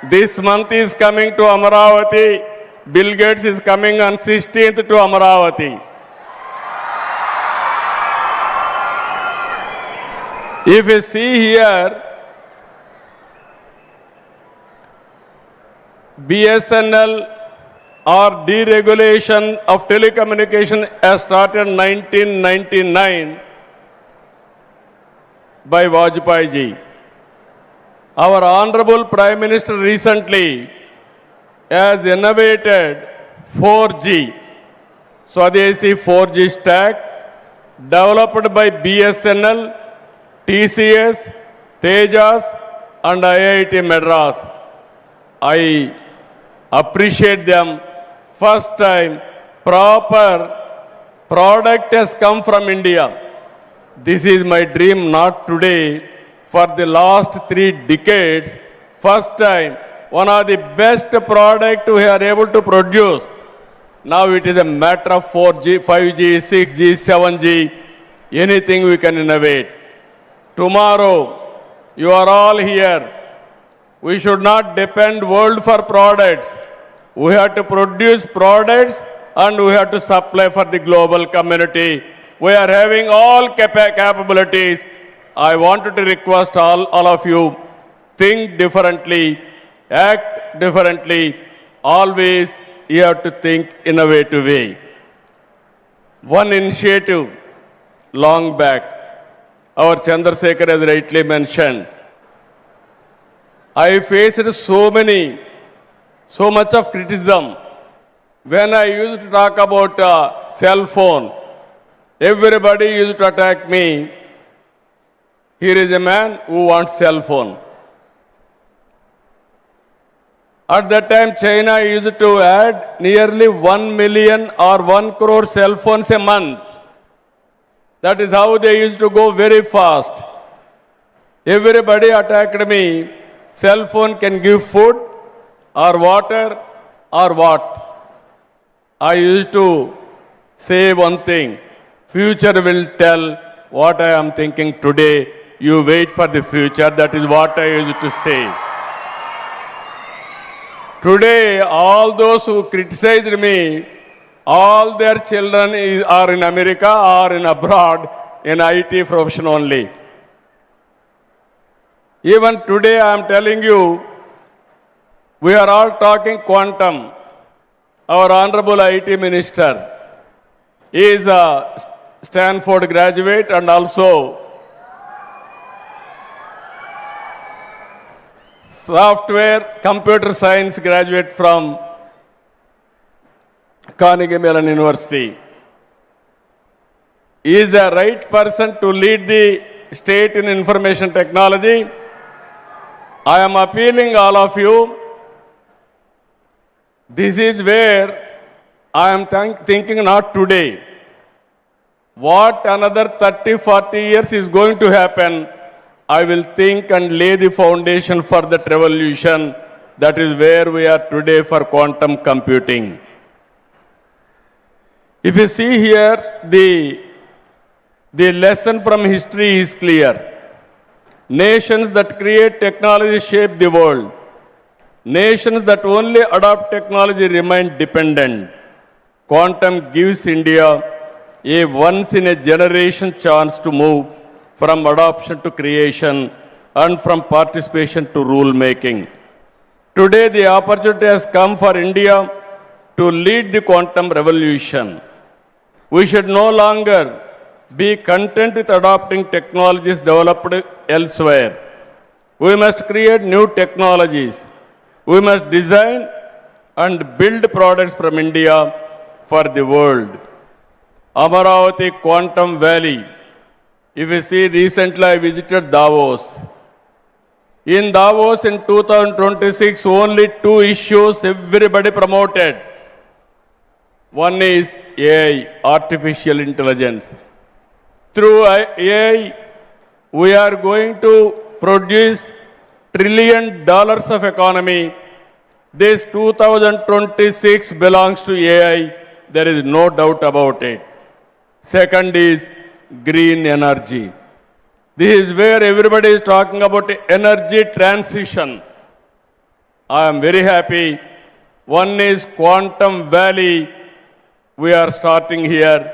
This month is coming to Amaravati. Bill Gates is coming on 16th to Amaravati. If you see here, BSNL or deregulation of telecommunication has started in 1999 by Vajpayee ji. Our Honorable Prime Minister recently has innovated 4G, Swadeshi 4G stack, developed by BSNL, TCS, Tejas and IIT Madras. I appreciate them. First time proper product has come from India. This is my dream, not today. For the last 3 decades, first time, one of the best product we are able to produce. Now it is a matter of 4G, 5G, 6G, 7G, anything we can innovate. Tomorrow, you are all here. We should not depend world for products. We have to produce products and we have to supply for the global community. We are having all capabilities. I wanted to request all of you, think differently, act differently. Always you have to think innovative way. One initiative long back, our Chandrasekhar has rightly mentioned. I faced so much of criticism. When I used to talk about cell phone, everybody used to attack me. Here is a man who wants cell phone. At that time, China used to add nearly 1 million or 1 crore cell phones a month. That is how they used to go very fast. Everybody attacked me. Cell phone can give food or water or what? I used to say one thing. Future will tell what I am thinking today. You wait for the future. That is what I used to say. Today, all those who criticized me, all their children are in America or in abroad in IT profession only. Even today, I am telling you, we are all talking quantum. Our Honorable IT Minister is a Stanford graduate and also software computer science graduate from Carnegie Mellon University. He is the right person to lead the state in information technology. I am appealing all of you. This is where I am thinking not today. What another 30, 40 years is going to happen, I will think and lay the foundation for that revolution. That is where we are today for quantum computing. If you see here, the lesson from history is clear. Nations that create technology shape the world. Nations that only adopt technology remain dependent. Quantum gives India a once-in-a-generation chance to move from adoption to creation and from participation to rule-making. Today, the opportunity has come for India to lead the quantum revolution. We should no longer be content with adopting technologies developed elsewhere. We must create new technologies. We must design and build products from India for the world. Amaravati Quantum Valley. If you see, recently I visited Davos. In Davos in 2026, only 2 issues everybody promoted. One is AI, artificial intelligence. Through AI, we are going to produce $1 trillion of economy. This 2026 belongs to AI. There is no doubt about it. Second is green energy. This is where everybody is talking about energy transition. I am very happy. One is Quantum Valley. We are starting here.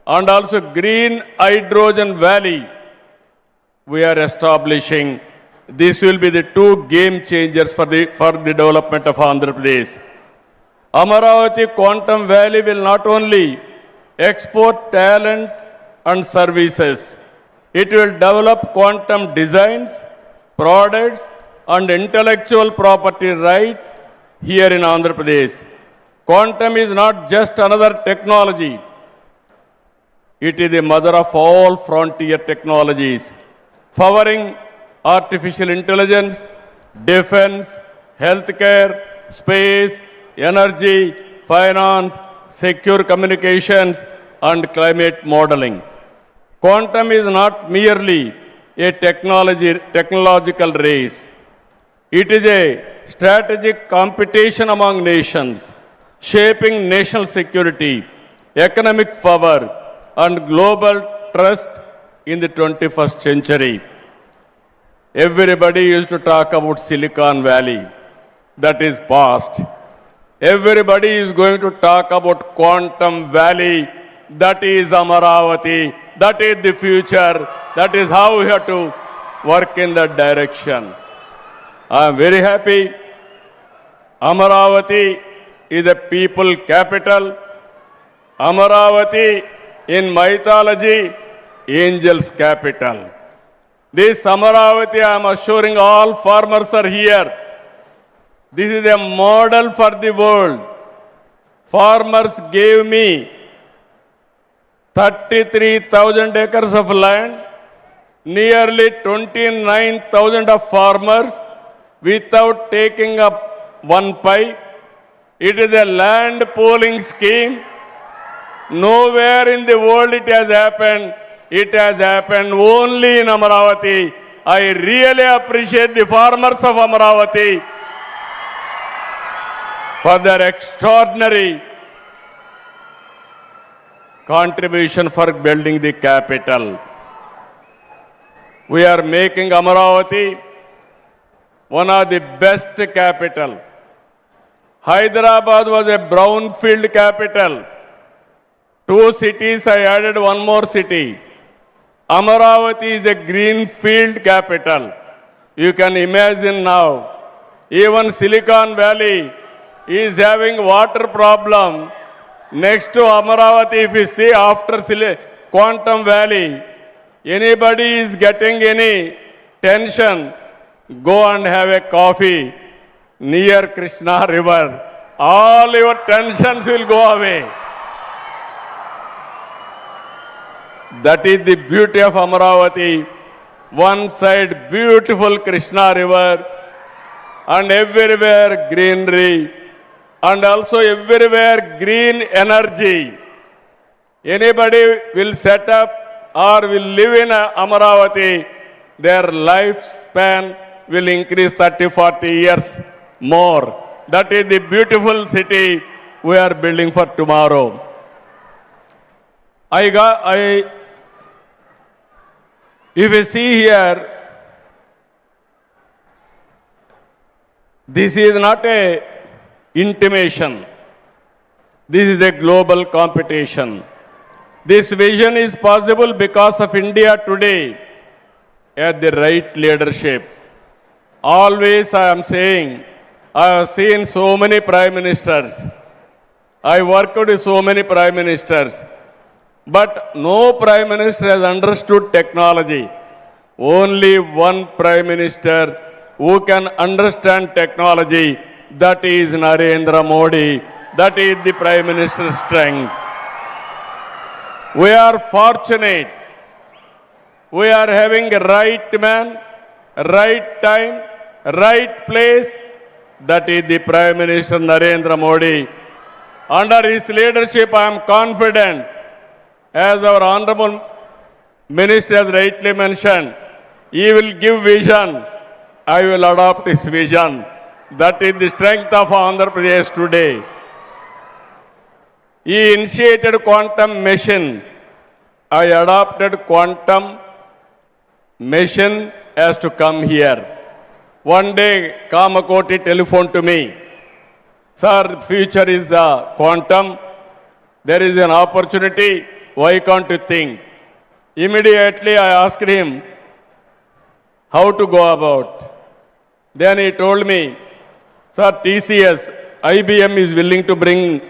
And also Green Hydrogen Valley. We are establishing. This will be the 2 game changers for the development of Andhra Pradesh. Amaravati Quantum Valley will not only export talent and services, it will develop quantum designs, products and intellectual property right here in Andhra Pradesh. Quantum is not just another technology. It is the mother of all frontier technologies, powering artificial intelligence, defense, healthcare, space, energy, finance, secure communications, and climate modeling. Quantum is not merely a technological race. It is a strategic competition among nations, shaping national security, economic power, and global trust in the 21st century. Everybody used to talk about Silicon Valley. That is past. Everybody is going to talk about Quantum Valley. That is Amaravati. That is the future. That is how we have to work in that direction. I am very happy. Amaravati is a people capital. Amaravati in mythology, angels capital. This Amaravati, I am assuring all farmers are here. This is a model for the world. Farmers gave me 33,000 acres of land, nearly 29,000 of farmers without taking up one pie. It is a land pooling scheme. Nowhere in the world it has happened. It has happened only in Amaravati. I really appreciate the farmers of Amaravati for their extraordinary contribution for building the capital. We are making Amaravati one of the best capital. Hyderabad was a brownfield capital. 2 cities, I added one more city. Amaravati is a greenfield capital. You can imagine now, even Silicon Valley is having water problem. Next to Amaravati, if you see after Quantum Valley, anybody is getting any tension, go and have a coffee near Krishna river. All your tensions will go away. That is the beauty of Amaravati. One side beautiful Krishna river and everywhere greenery and also everywhere green energy. Anybody will set up or will live in Amaravati, their lifespan will increase 30-40 years more. That is the beautiful city we are building for tomorrow. If you see here, this is not a intimation. This is a global competition. This vision is possible because of India today at the right leadership. Always I am saying, I have seen so many prime ministers. I worked with so many prime ministers. But no prime minister has understood technology. Only one prime minister who can understand technology, that is Narendra Modi. That is the prime minister's strength. We are fortunate. We are having a right man, right time, right place. That is the Prime Minister Narendra Modi. Under his leadership, I am confident, as our Honorable Minister has rightly mentioned, he will give vision. I will adopt his vision. That is the strength of Andhra Pradesh today. He initiated quantum mission. I adopted quantum mission as to come here. One day, Kamakoti telephoned to me. Sir, future is quantum. There is an opportunity. Why can't you think? Immediately, I asked him how to go about. Then he told me, sir, TCS, IBM is willing to bring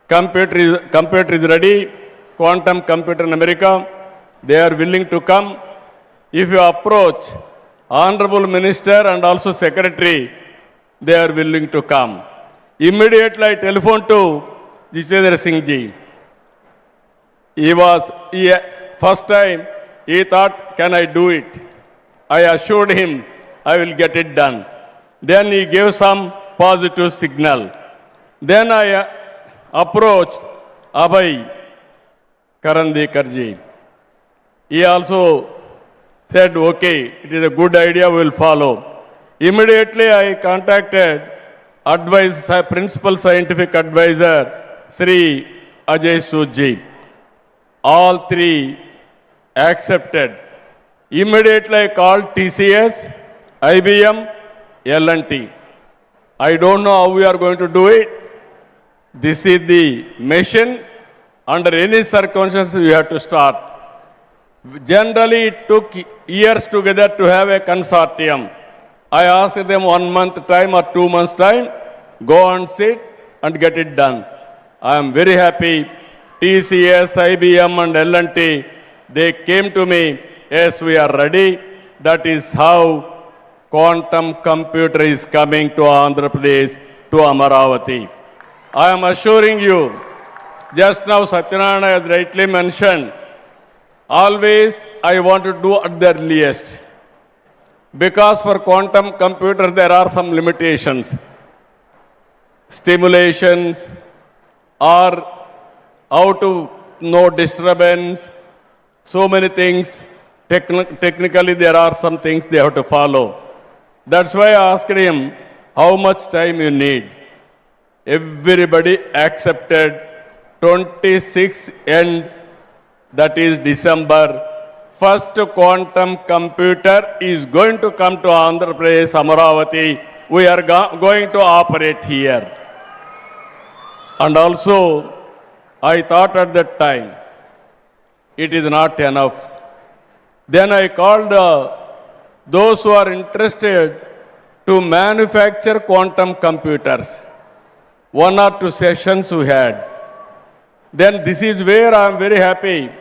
computer is ready, quantum computer in America. They are willing to come. If you approach Honorable Minister and also Secretary, they are willing to come. Immediately I telephoned to Jitendra Singh ji. First time, he thought, can I do it? I assured him, I will get it done. Then he gave some positive signal. Then I approached Abhay Karandikar ji. He also said, okay, it is a good idea, we will follow. Immediately I contacted Principal Scientific Advisor, Sri Ajay Sood ji. All three accepted. Immediately I called TCS, IBM, L&T. I don't know how we are going to do it. This is the mission. Under any circumstances, we have to start. Generally, it took years together to have a consortium. I asked them 1 month time or 2 months time, go and sit and get it done. I am very happy. TCS, IBM and L&T, they came to me, yes, we are ready. That is how quantum computer is coming to Andhra Pradesh, to Amaravati. I am assuring you, just now Satyanarayana has rightly mentioned, always I want to do at the earliest. Because for quantum computer there are some limitations. Stimulations or how to know disturbance, so many things. Technically there are some things they have to follow. That's why I asked him, how much time you need? Everybody accepted 26 end, that is December. First quantum computer is going to come to Andhra Pradesh, Amaravati. We are going to operate here. And also, I thought at that time, it is not enough. Then I called those who are interested to manufacture quantum computers. 1 or 2 sessions we had. Then this is where I am very happy.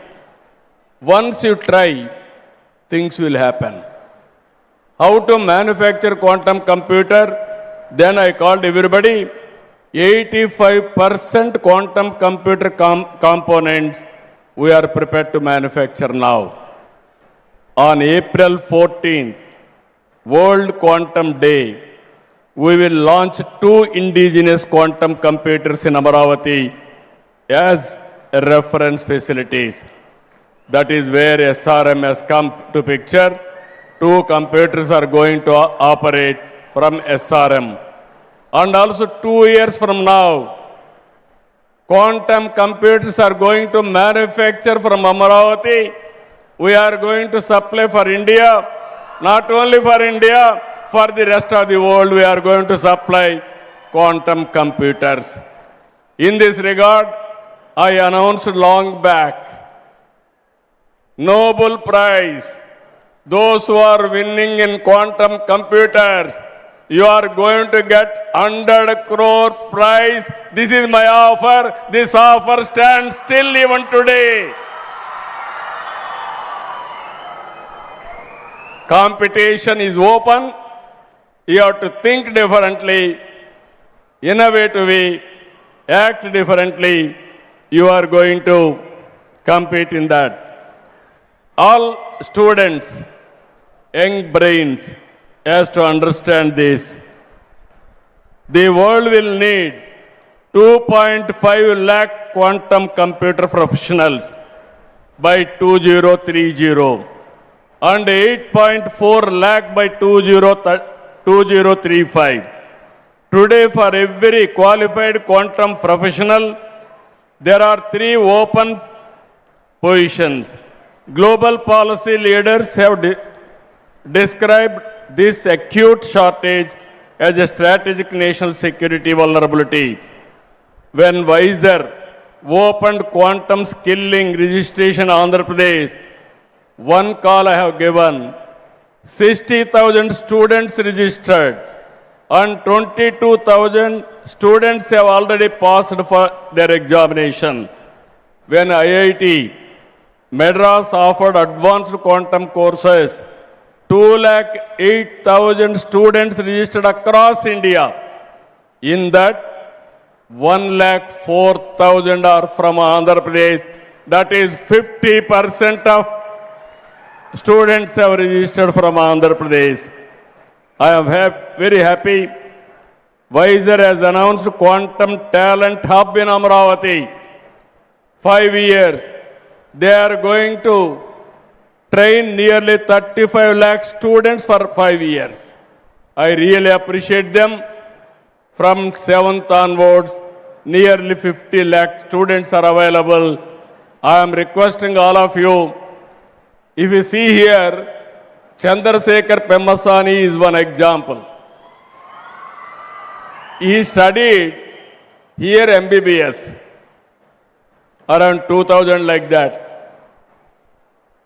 Once you try, things will happen. how to manufacture quantum computer. Then I called everybody. 85% quantum computer components we are prepared to manufacture now. On April 14th, World Quantum Day, we will launch 2 indigenous quantum computers in Amaravati as reference facilities. That is where SRM has come to picture. 2 computers are going to operate from SRM. And also 2 years from now, quantum computers are going to manufacture from Amaravati. We are going to supply for India, not only for India, for the rest of the world we are going to supply quantum computers. In this regard, I announced long back, Nobel Prize, those who are winning in quantum computers, you are going to get 100 crore prize. This is my offer. This offer stands still even today. Competition is open. You have to think differently, innovatively, act differently. You are going to compete in that. All students, young brains, has to understand this. The world will need 2.5 lakh quantum computer professionals by 2030 and 8.4 lakh by 2035. Today, for every qualified quantum professional, there are 3 open positions. Global policy leaders have described this acute shortage as a strategic national security vulnerability. When Wiser opened quantum skilling registration in Andhra Pradesh, one call I have given, 60,000 students registered and 22,000 students have already passed for their examination. When IIT Madras offered advanced quantum courses, 208,000 students registered across India. In that, 104,000 are from Andhra Pradesh. That is 50% of students have registered from Andhra Pradesh. I am very happy. Wiser has announced Quantum Talent Hub in Amaravati. 5 years. They are going to train nearly 35 lakh students for 5 years. I really appreciate them. From 7th onwards, nearly 50 lakh students are available. I am requesting all of you, if you see here, Chandrasekhar Pemmasani is one example. He studied here MBBS, around 2000 like that.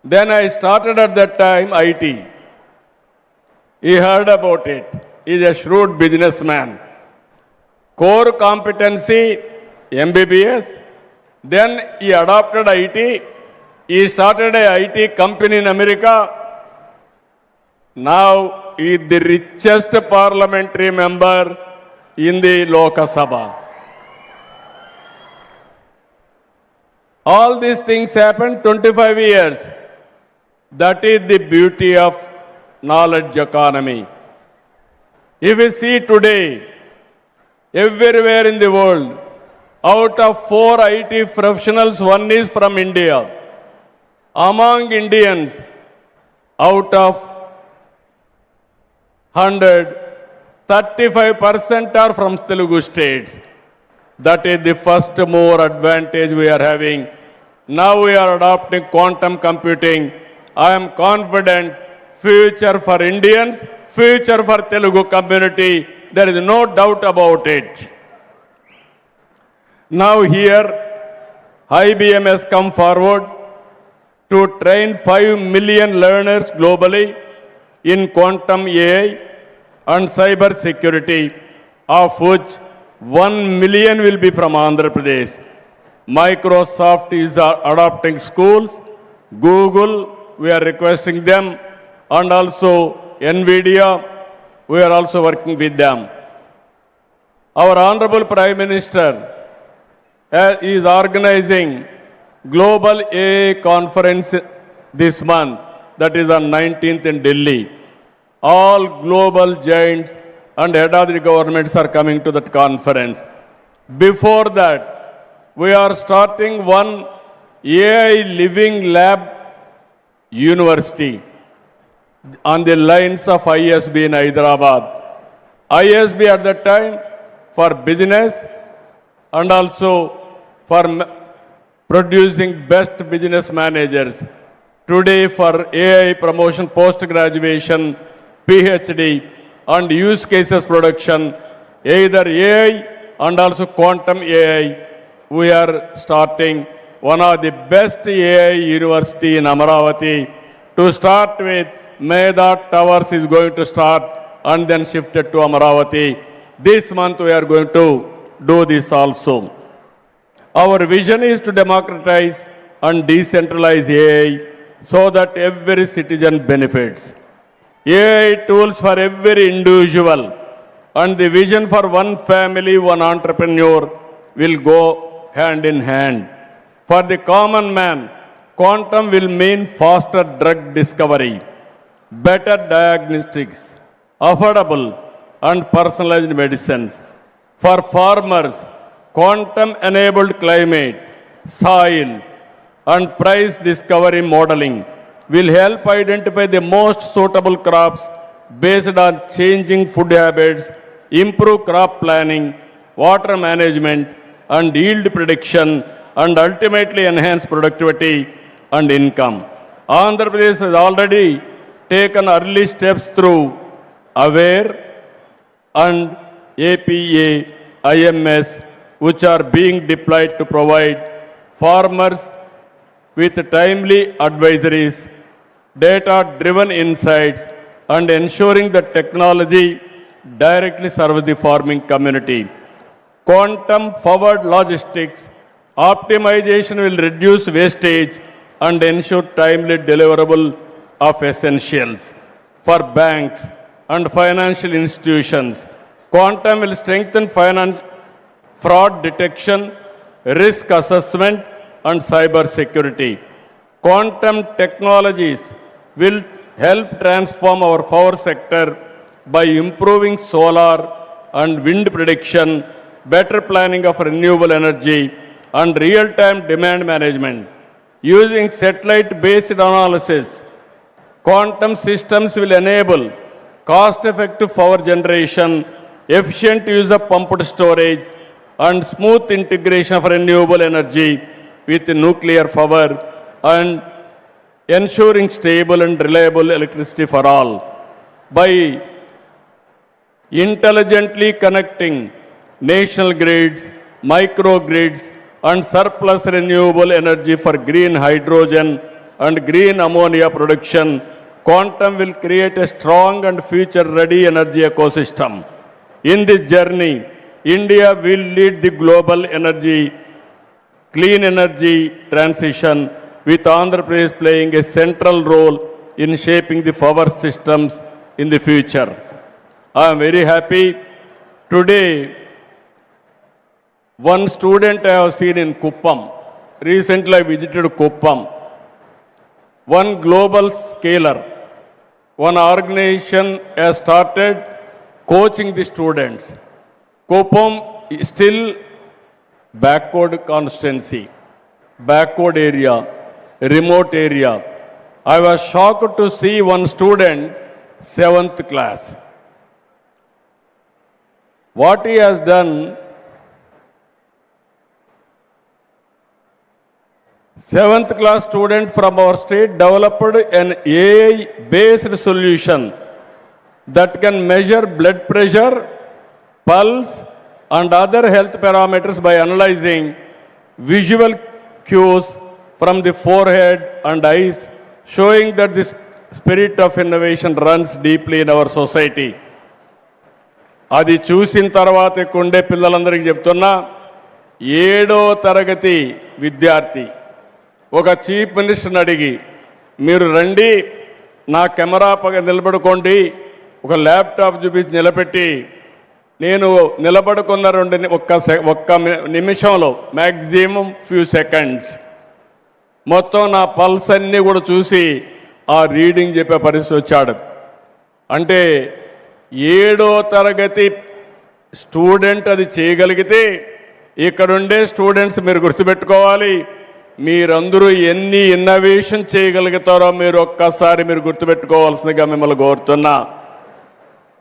Then I started at that time IT. He heard about it. He is a shrewd businessman. Core competency, MBBS. Then he adopted IT. He started a IT company in America. Now he is the richest parliamentary member in the Lok Sabha. All these things happened 25 years. That is the beauty of knowledge economy. If we see today, everywhere in the world, out of 4 IT professionals, 1 is from India. Among Indians, out of 100, 35% are from Telugu states. That is the first more advantage we are having. Now we are adopting quantum computing. I am confident future for Indians, future for Telugu community. There is no doubt about it. Now here, IBM has come forward to train 5 million learners globally in quantum AI and cyber security, of which 1 million will be from Andhra Pradesh. Microsoft is adopting schools. Google, we are requesting them, and also NVIDIA, we are also working with them. Our Honorable Prime Minister is organizing Global AI Conference this month, that is on 19th in Delhi. All global giants and head of the governments are coming to that conference. Before that, we are starting one AI Living Lab University on the lines of ISB in Hyderabad. ISB at that time for business and also for producing best business managers. Today for AI promotion, post-graduation, PhD and use cases production, either AI and also quantum AI, we are starting one of the best AI university in Amaravati. To start with, Meda Towers is going to start and then shifted to Amaravati. This month we are going to do this also. Our vision is to democratize and decentralize AI so that every citizen benefits. AI tools for every individual and the vision for one family, one entrepreneur will go hand in hand. For the common man, quantum will mean faster drug discovery, better diagnostics, affordable and personalized medicines. For farmers, quantum-enabled climate, soil and price discovery modeling will help identify the most suitable crops based on changing food habits, improve crop planning, water management and yield prediction and ultimately enhance productivity and income. Andhra Pradesh has already taken early steps through AWARE and APA, IMS, which are being deployed to provide farmers with timely advisories, data-driven insights, and ensuring that technology directly serves the farming community. Quantum-forward logistics optimization will reduce wastage and ensure timely deliverable of essentials. For banks and financial institutions, quantum will strengthen fraud detection, risk assessment, and cyber security. Quantum technologies will help transform our power sector by improving solar and wind prediction, better planning of renewable energy, and real-time demand management. Using satellite-based analysis, quantum systems will enable cost-effective power generation, efficient use of pumped storage, and smooth integration of renewable energy with nuclear power and ensuring stable and reliable electricity for all. By intelligently connecting national grids, microgrids, and surplus renewable energy for green hydrogen and green ammonia production, quantum will create a strong and future-ready energy ecosystem. In this journey, India will lead the global clean energy transition, with Andhra Pradesh playing a central role in shaping the power systems in the future. I am very happy. Today, one student I have seen in Kuppam. Recently I visited Kuppam. One global scaler, one organization has started coaching the students. Kuppam is still backward constituency, backward area, remote area. I was shocked to see one student, 7th class. What he has done, 7th class student from our state developed an AI-based solution that can measure blood pressure, pulse, and other health parameters by analyzing visual cues from the forehead and eyes, showing that the spirit of innovation runs deeply in our society. అది చూసిన తర్వాత కొండే పిల్లలందరికీ చెప్తున్నా, 7వ తరగతి విద్యార్థి ఒక chief మినిస్టర్ని అడిగి, మీరు రండి నా కెమెరా పక్క నిలబడుకోండి, ఒక ల్యాప్టాప్ చూపించి నిలబెట్టి నేను నిలబడుకున్న ఒక్క నిమిషంలో మ్యాక్సిమం ఫ్యూ సెకండ్స్ మొత్తం నా పల్స్ అన్నీ కూడా చూసి ఆ రీడింగ్ చెప్పే పరిస్థితి వచ్చాడు. అంటే 7వ తరగతి స్టూడెంట్ అది చేయగలిగితే ఇక్కడుండే స్టూడెంట్స్ మీరు గుర్తుపెట్టుకోవాలి, మీరందరూ ఎన్ని ఇన్నోవేషన్ చేయగలుగుతారో మీరు ఒక్కసారి మీరు గుర్తుపెట్టుకోవాల్సిందిగా మిమ్మల్ని కోరుతున్నా.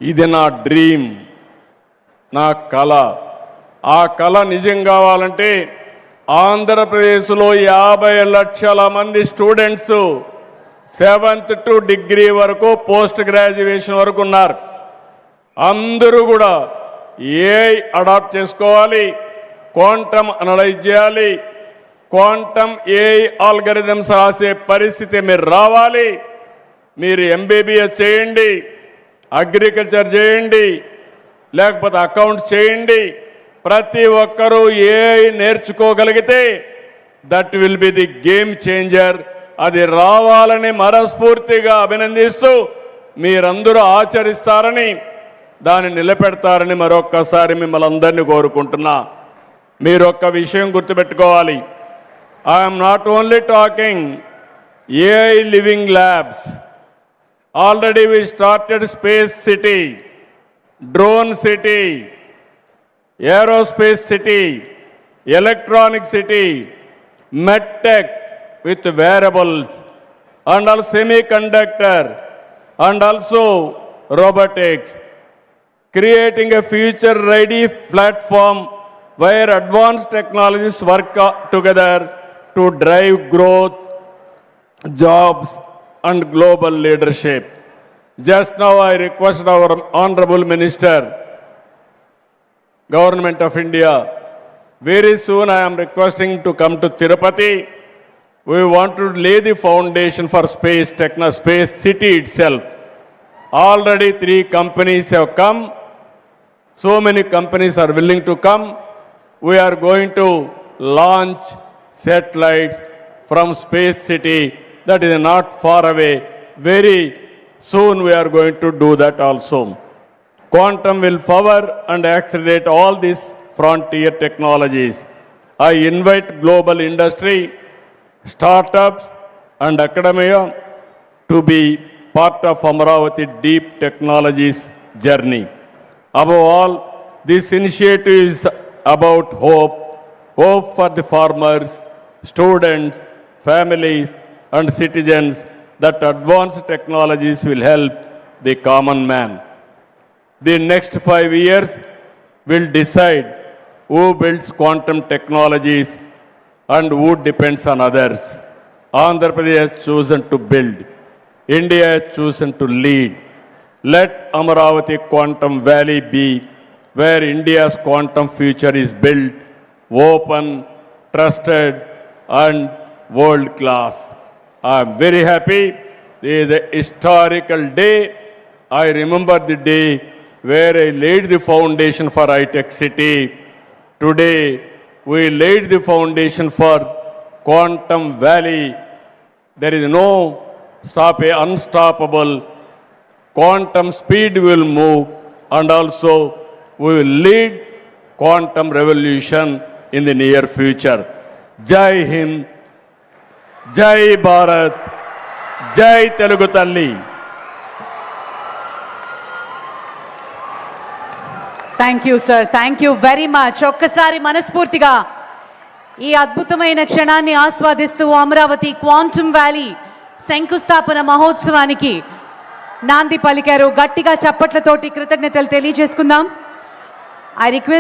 ఇది నా డ్రీమ్, నా కళ. ఆ కళ నిజం కావాలంటే ఆంధ్రప్రదేశ్లో 50 లక్షల మంది స్టూడెంట్స్ 7th to డిగ్రీ వరకు పోస్ట్ గ్రాడ్యుయేషన్ వరకు ఉన్నారు. అందరూ కూడా ఏఐ అడాప్ట్ చేసుకోవాలి, క్వాంటమ్ అనలైజ్ చేయాలి, క్వాంటమ్ ఏఐ ఆల్గరిథమ్స్ రాసే పరిస్థితి మీరు రావాలి. మీరు ఎంబీబీఎస్ చేయండి, అగ్రికల్చర్ చేయండి, లేకపోతే అకౌంట్ చేయండి. ప్రతి ఒక్కరూ ఏఐ నేర్చుకోగలిగితే that will be the game changer. అది రావాలని మనస్ఫూర్తిగా అభినందిస్తూ మీరందరూ ఆచరిస్తారని, దాన్ని నిలబెడతారని మరొక్కసారి మిమ్మల్ని అందరినీ కోరుకుంటున్నా. మీరు ఒక్క విషయం గుర్తుపెట్టుకోవాలి, I'm not only talking AI living labs. Already we started space city, drone city, aerospace city, electronic city, medtech with wearables, and also semiconductor, and also robotics, creating a future-ready platform where advanced technologies work together to drive growth, jobs, and global leadership. Just now I request our Honorable Minister, Government of India, very soon I am requesting to come to Tirupati. We want to lay the foundation for space city itself. Already 3 companies have come. So many companies are willing to come. We are going to launch satellites from space city. That is not far away. Very soon we are going to do that also. Quantum will power and accelerate all these frontier technologies. I invite global industry, startups, and academia to be part of Amaravati deep technologies journey. Above all, this initiative is about hope for the farmers, students, families, and citizens, that advanced technologies will help the common man. The next 5 years will decide who builds quantum technologies and who depends on others. Andhra Pradesh has chosen to build. India has chosen to lead. Let Amaravati Quantum Valley be where India's quantum future is built, open, trusted, and world class. I am very happy. It is a historical day. I remember the day where I laid the foundation for high-tech city. Today, we laid the foundation for Quantum Valley. There is no unstoppable. Quantum speed will move, and also we will lead quantum revolution in the near future. Jai Hind, Jai Bharat, Jai Telugu Talli. Thank you sir, thank you very much. ఒక్కసారి మనస్ఫూర్తిగా ఈ అద్భుతమైన క్షణాన్ని ఆస్వాదిస్తూ Amaravati quantum valley శంకుస్థాపన మహోత్సవానికి నాంది పలికారు. గట్టిగా చప్పట్లతోటి కృతజ్ఞతలు తెలియజేసుకుందాం. I request